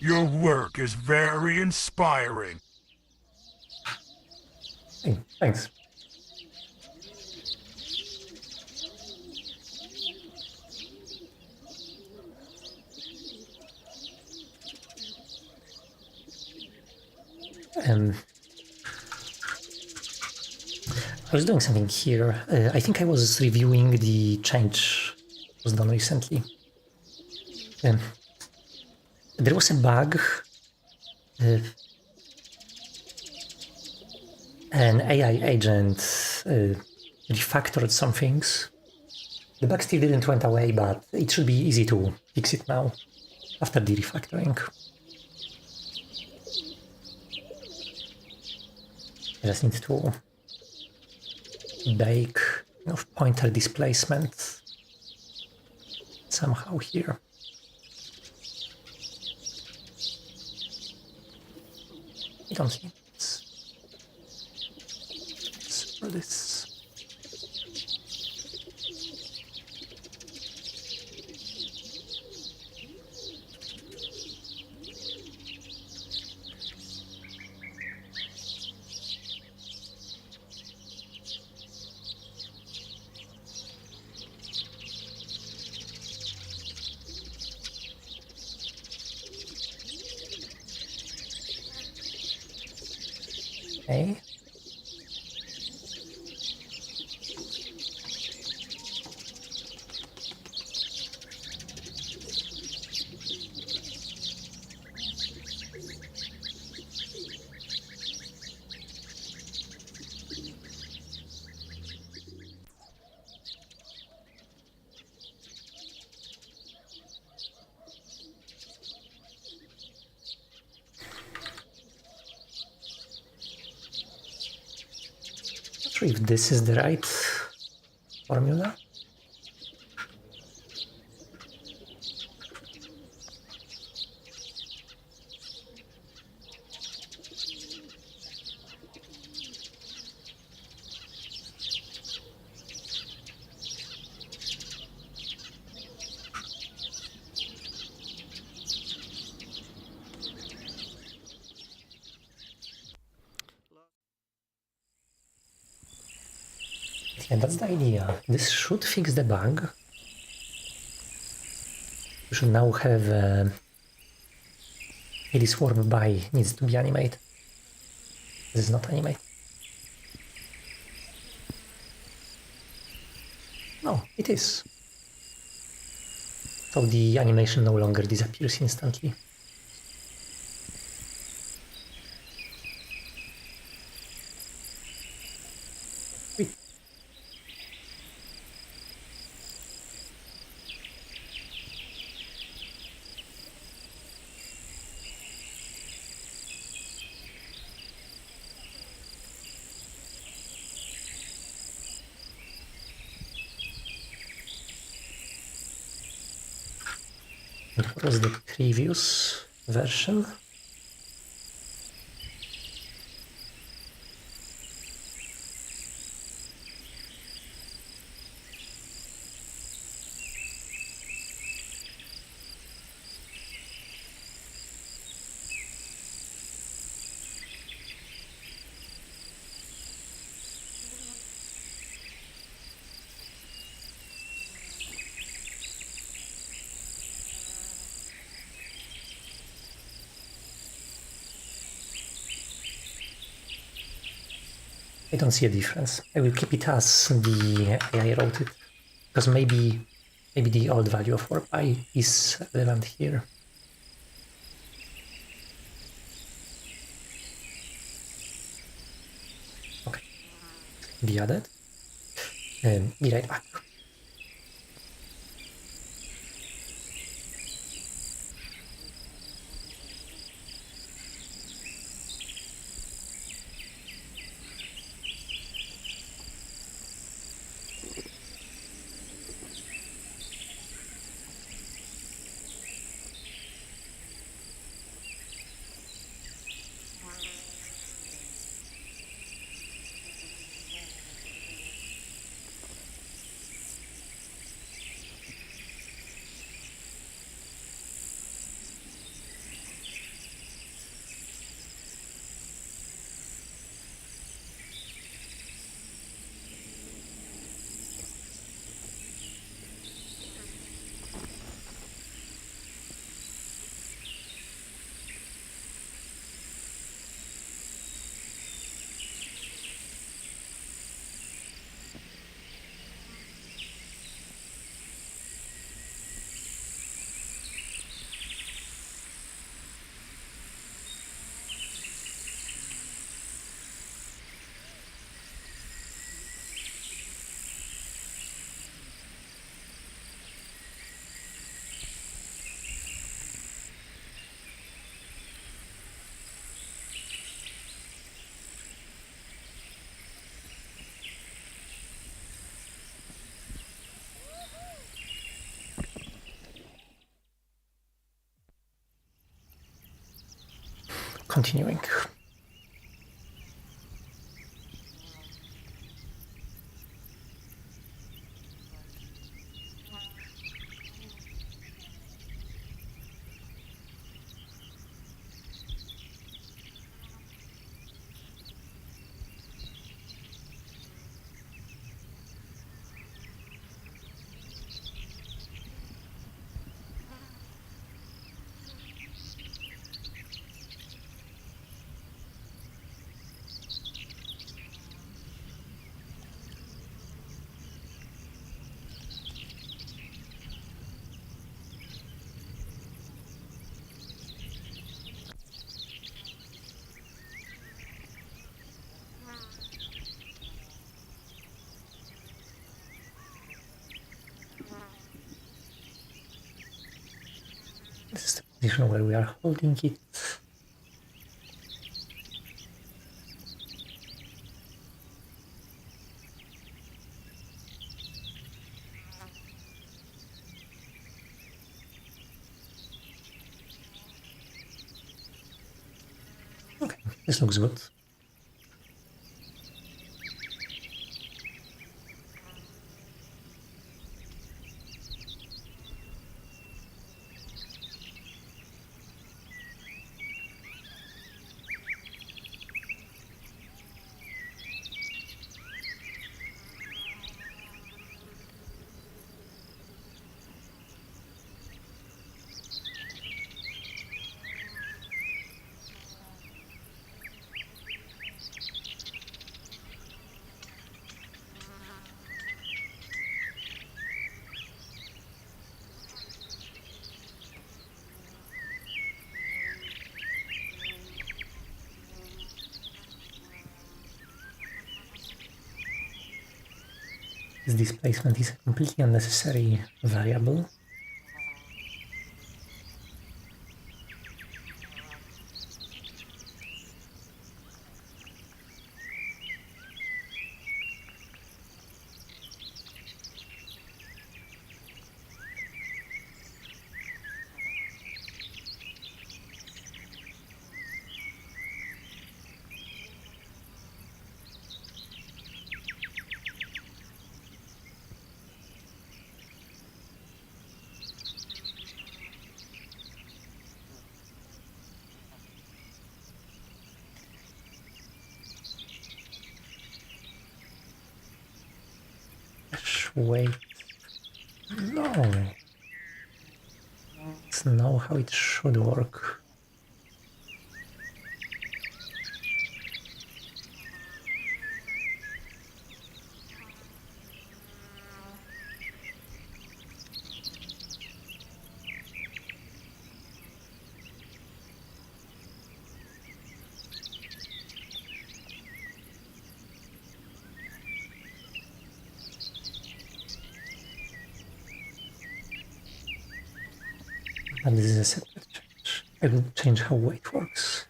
Your work is very inspiring. Hey, thanks. I was doing something here. I think I was reviewing the change that was done recently. There was a bug. An AI agent refactored some things. The bug still didn't went away, but it should be easy to fix it now after the refactoring. I just need to bake of pointer displacement somehow here. I don't think it's for this. Okay. Not sure if this is the right formula. Yeah, that's the idea. This should fix the bug. We should now have this warp by needs to be animated. This is not animated. No, it is. So the animation no longer disappears instantly. Wait. What was the previous version? I don't see a difference. I will keep it as the AI wrote it, because maybe the old value of warp I is relevant here. Okay, be added. Be right back. continuing. This is the position where we are holding it. Okay, this looks good. This displacement is a completely unnecessary variable. Wait, no. That's not how it should work. And this is a separate change. I will change how weight works.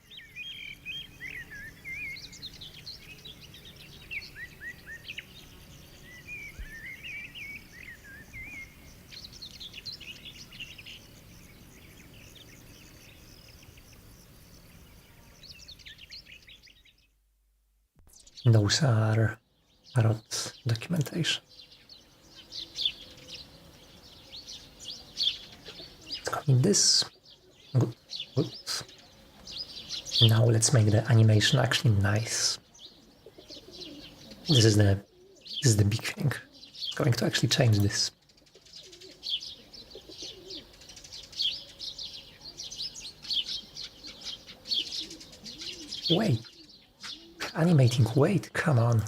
Those are Parrot documentation. Let's go in this. Good, good. Now let's make the animation actually nice. This is the big thing. It's going to actually change this. Wait. Animating weight, come on.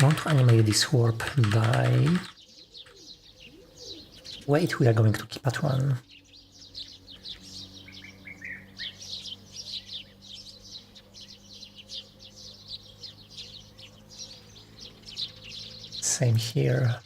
want to animate this warp by... Wait, we are going to keep at 1. Same here.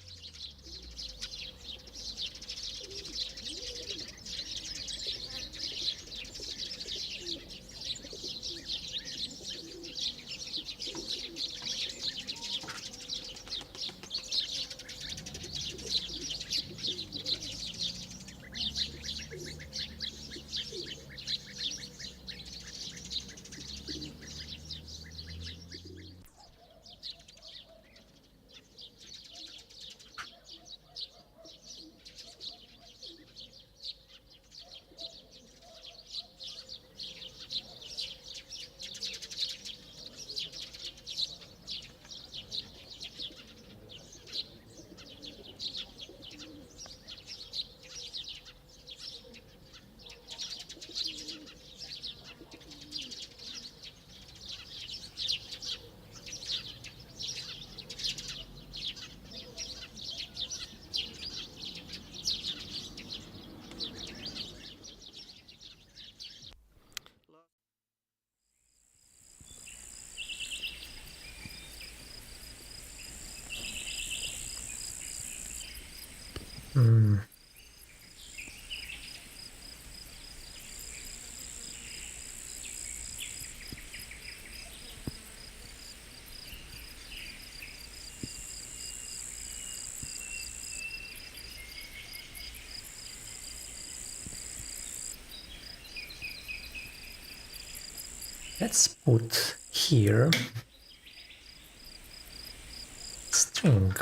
Let's put here string.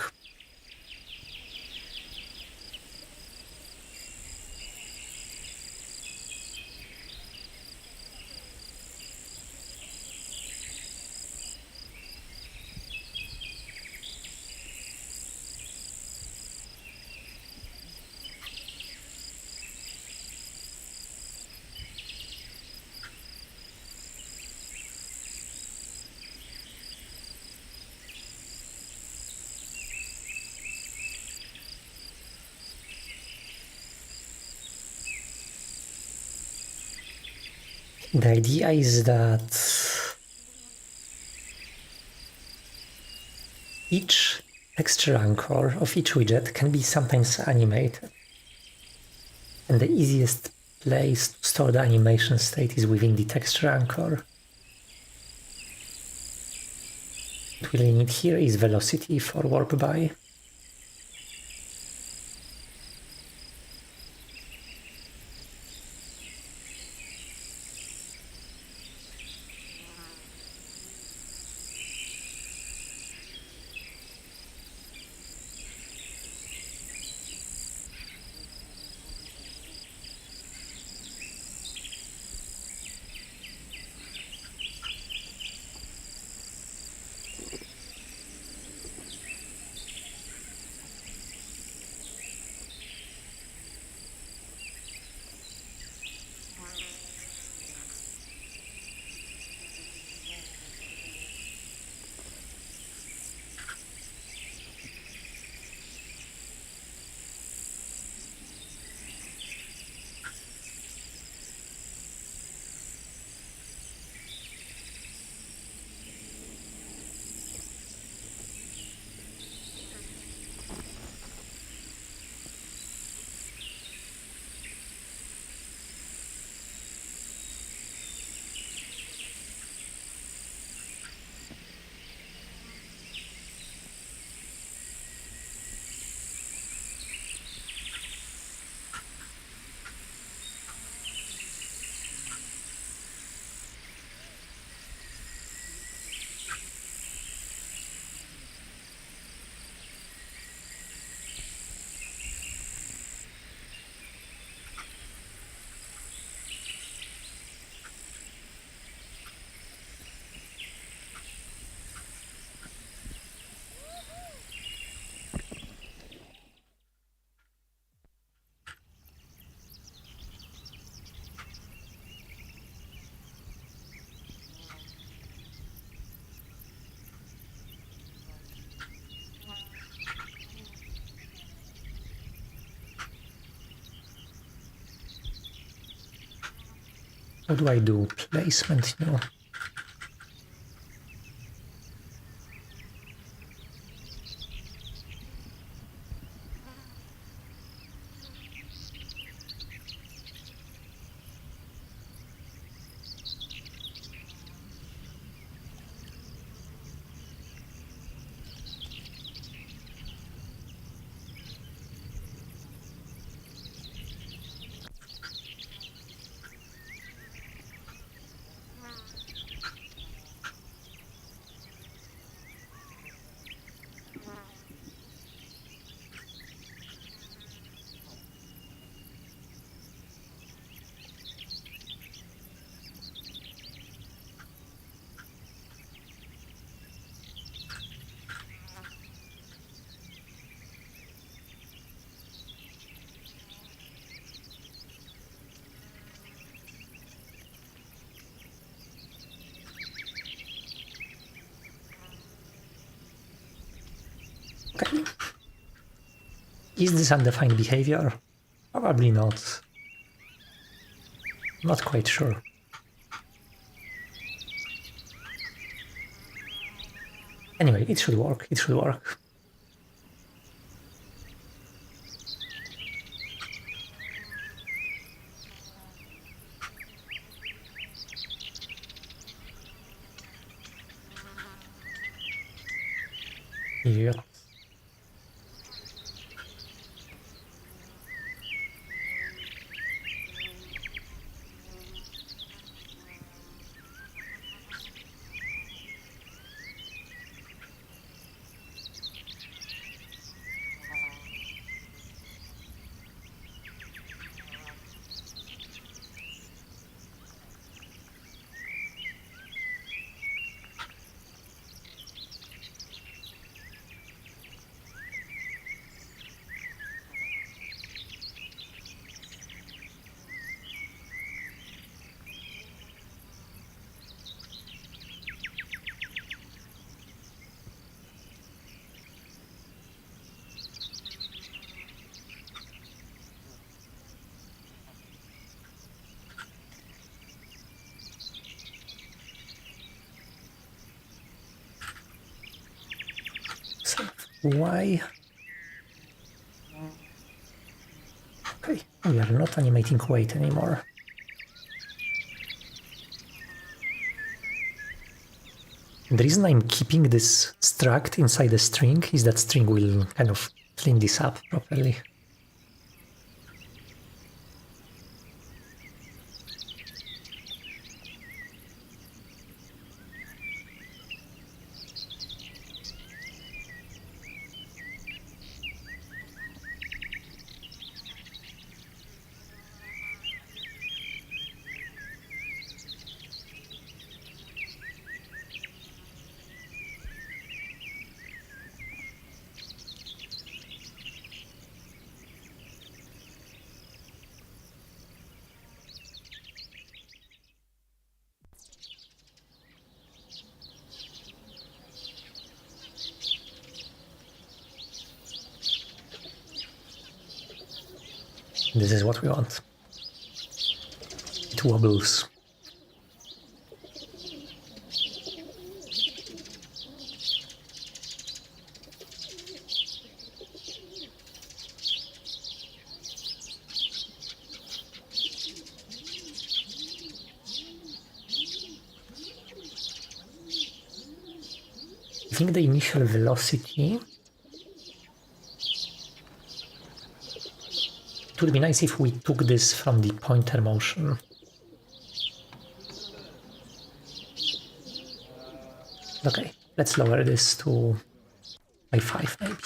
The idea is that each texture anchor of each widget can be sometimes animated. And the easiest place to store the animation state is within the texture anchor. What we need here is velocity for warp by. How do I do placement new? Okay. Is this undefined behavior? Probably not. Not quite sure. Anyway, it should work. It should work. Yeah. So why? Okay, we are not animating weight anymore. The reason I'm keeping this struct inside the string is that string will kind of clean this up properly. This is what we want. It wobbles. I think the initial velocity. It would be nice if we took this from the pointer motion. Okay, let's lower this to by 5 maybe.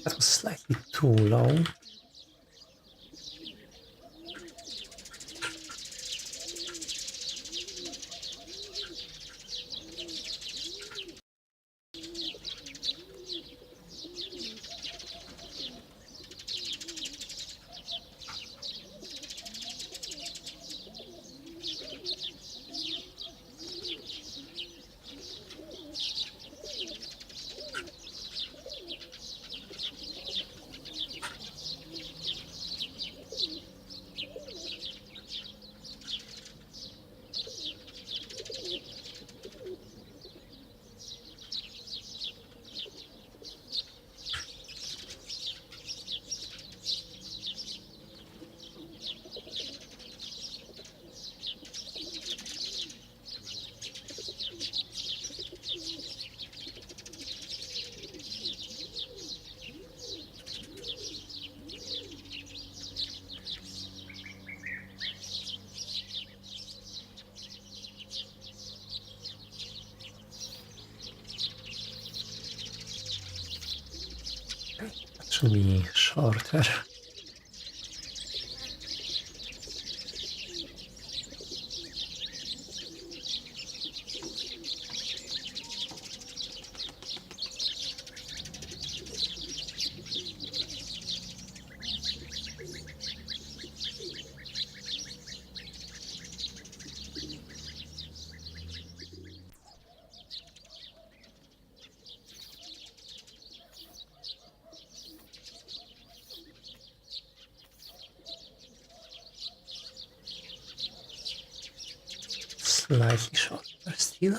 That was slightly too low. should be shorter. Slightly shorter still.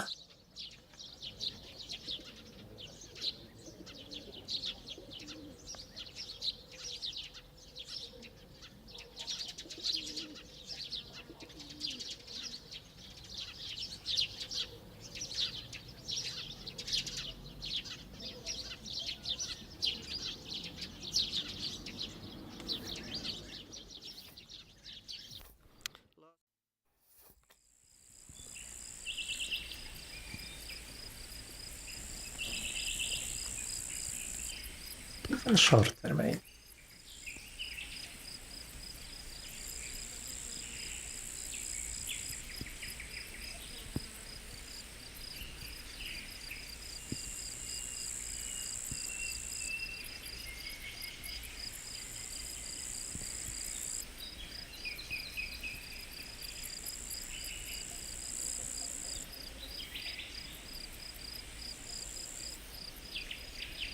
Even shorter, maybe.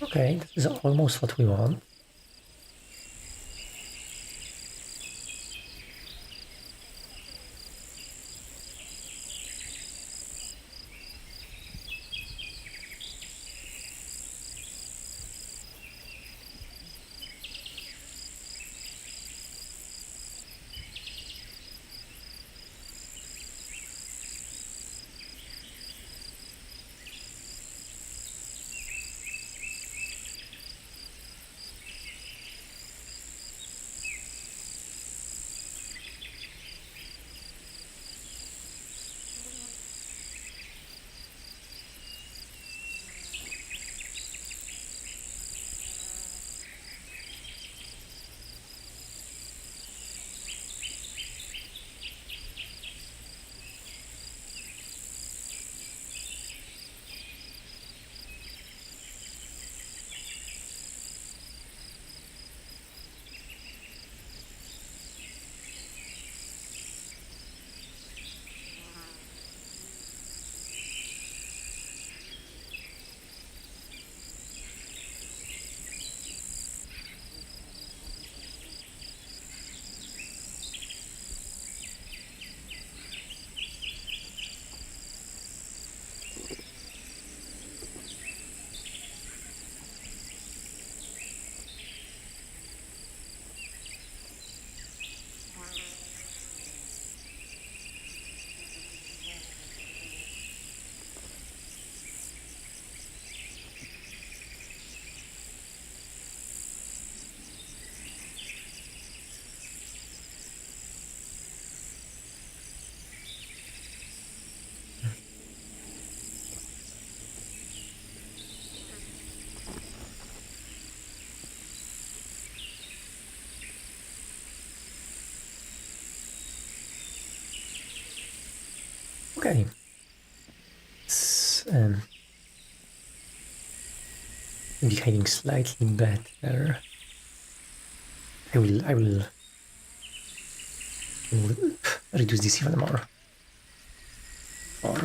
Okay, that is almost what we want. Okay. It's behaving slightly better. I will reduce this even more. Or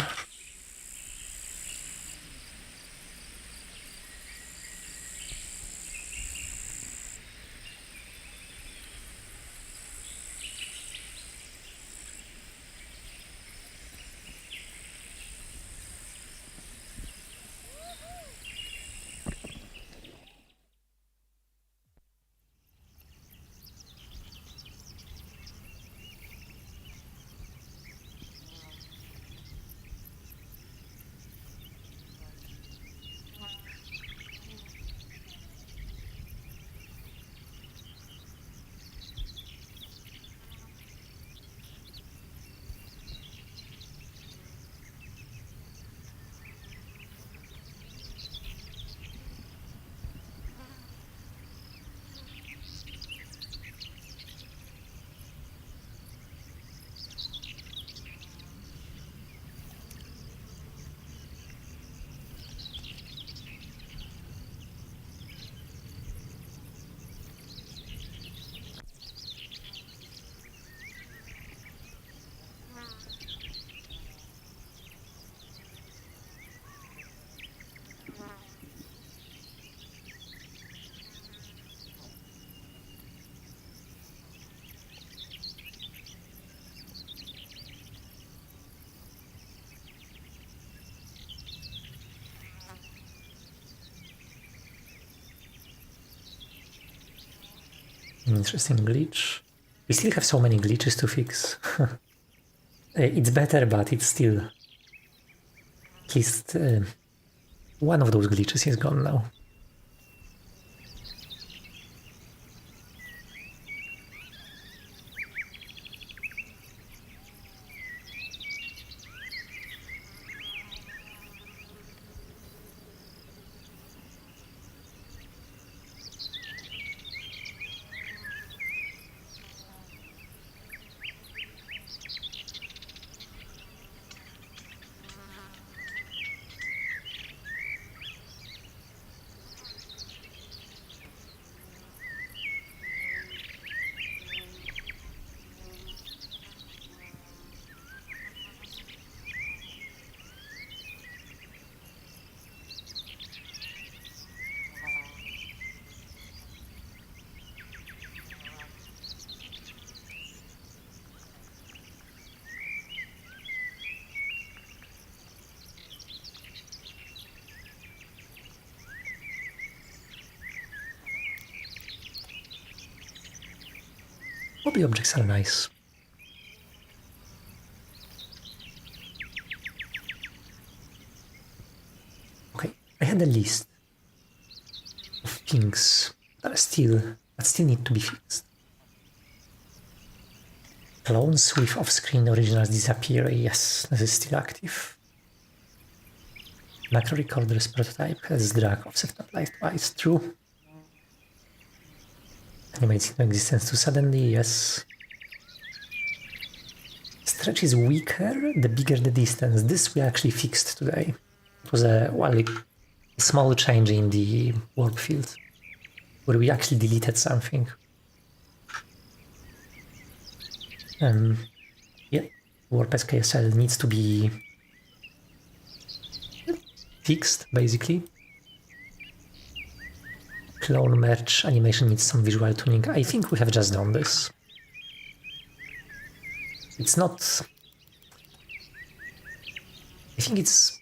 Interesting glitch. We still have so many glitches to fix. It's better, but it's still... At least one of those glitches is gone now. Wobbly objects are nice. Okay, I had a list of things that still need to be fixed. Clones with off-screen originals disappear. Yes, this is still active. Macro recorder's prototype has drag offset applied twice. True. Animates into existence too suddenly. Yes. Stretch is weaker the bigger the distance. This we actually fixed today. It was a small change in the warp field where we actually deleted something. Yeah, warp SKSL needs to be fixed, basically. Clone merge animation needs some visual tuning. I think we have just done this. It's not... I think it's...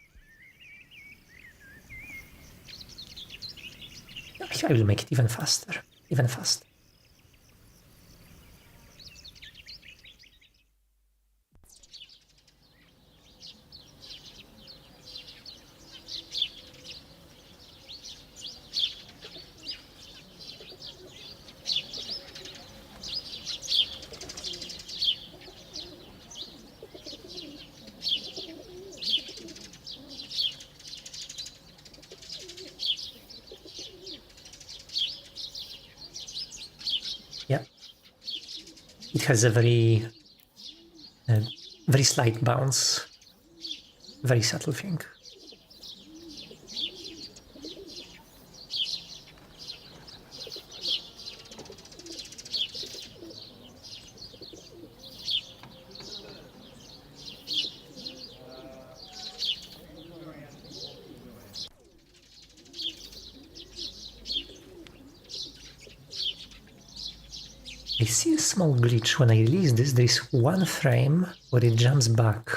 I will make it even faster. Even faster. Yeah, it has a very slight bounce, very subtle thing. I see a small glitch when I release this. There is one frame where it jumps back.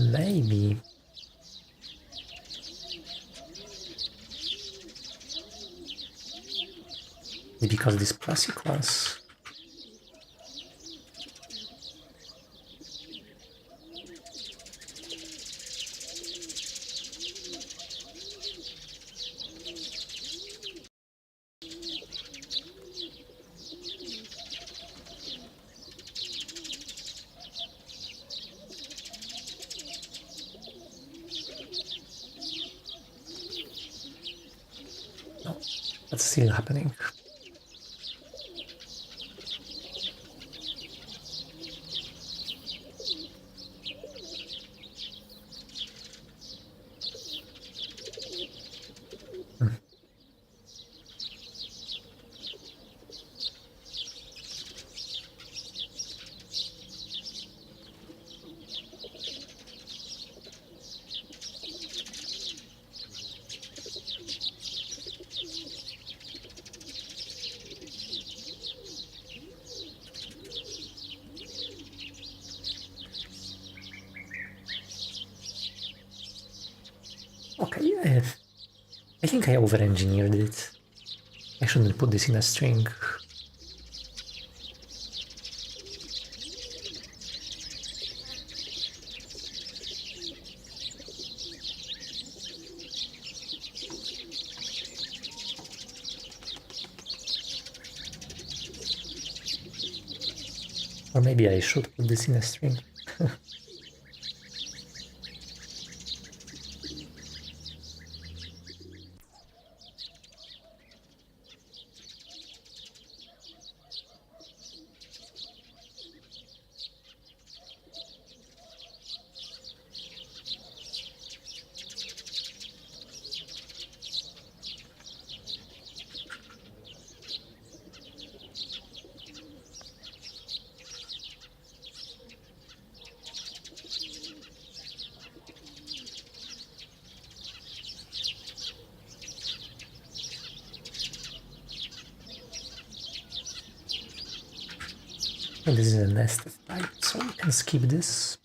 Maybe. Because this plus equals. No, that's still happening. I think I over-engineered it. I shouldn't put this in a string. Or maybe I should put this in a string. And this is a nested type, so we can skip this.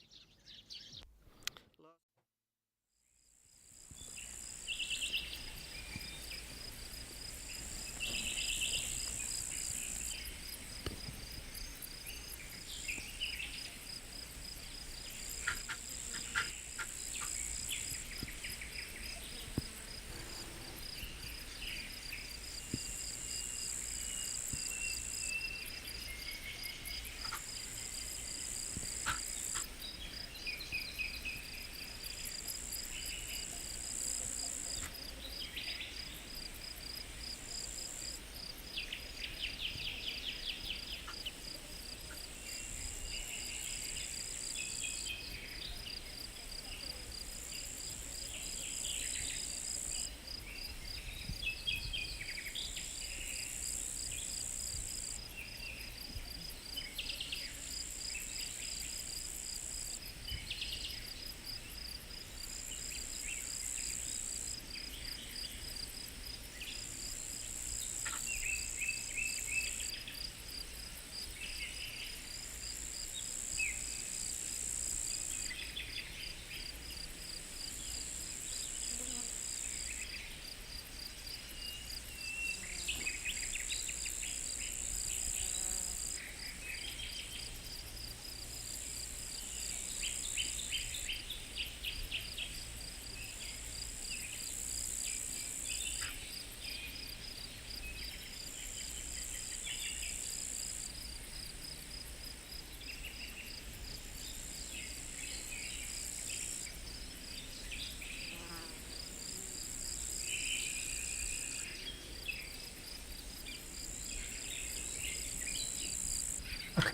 Okay.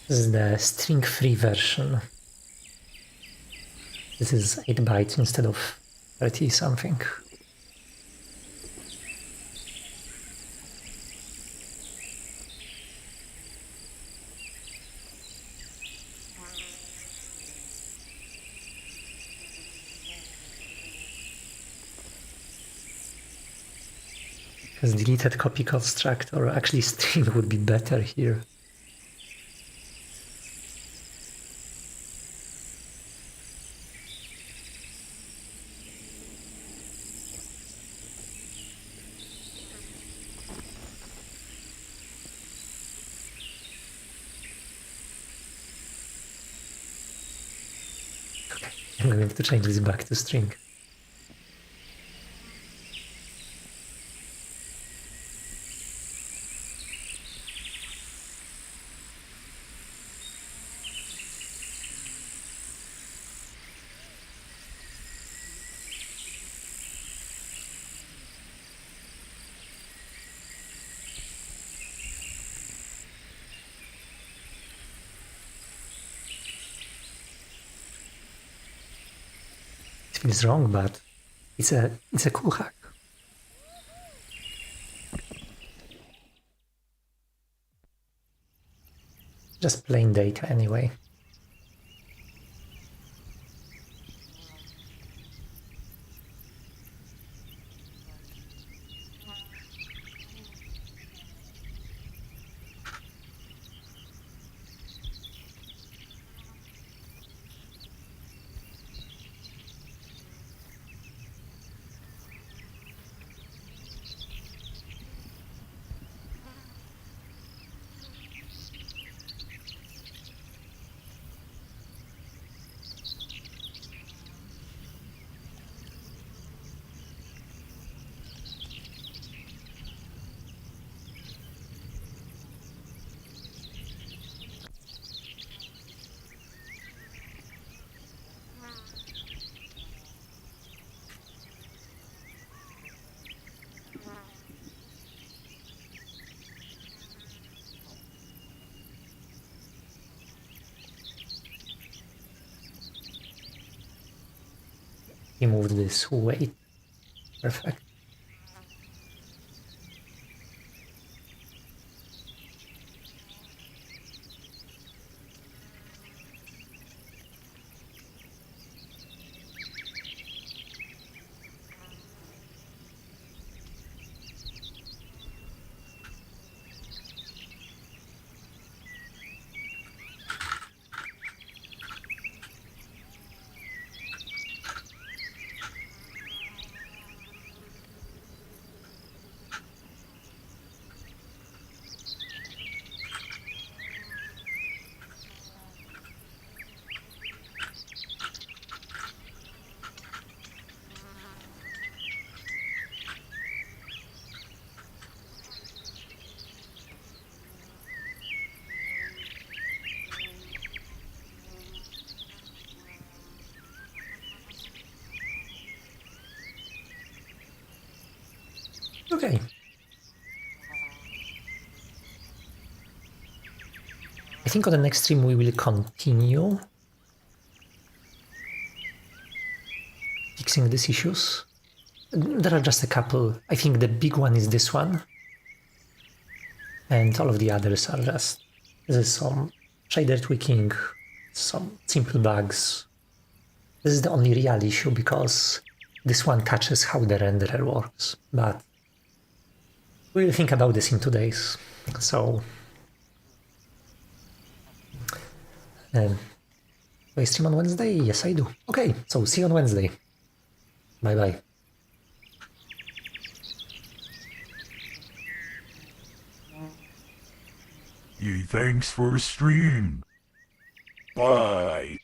This is the string-free version. This is 8 bytes instead of 30 something. Because deleted copy construct, or actually string, would be better here. Okay, I'm going to change this back to string. It feels wrong, but it's a cool hack. Just plain data anyway. remove this weight. Perfect. Okay. I think on the next stream we will continue fixing these issues. There are just a couple. I think the big one is this one. And all of the others are just some shader tweaking, some simple bugs. This is the only real issue because this one catches how the renderer works. But we'll think about this in 2 days. So do I stream on Wednesday? Yes, I do. Okay, so see you on Wednesday. Bye-bye. Thanks for stream. Bye.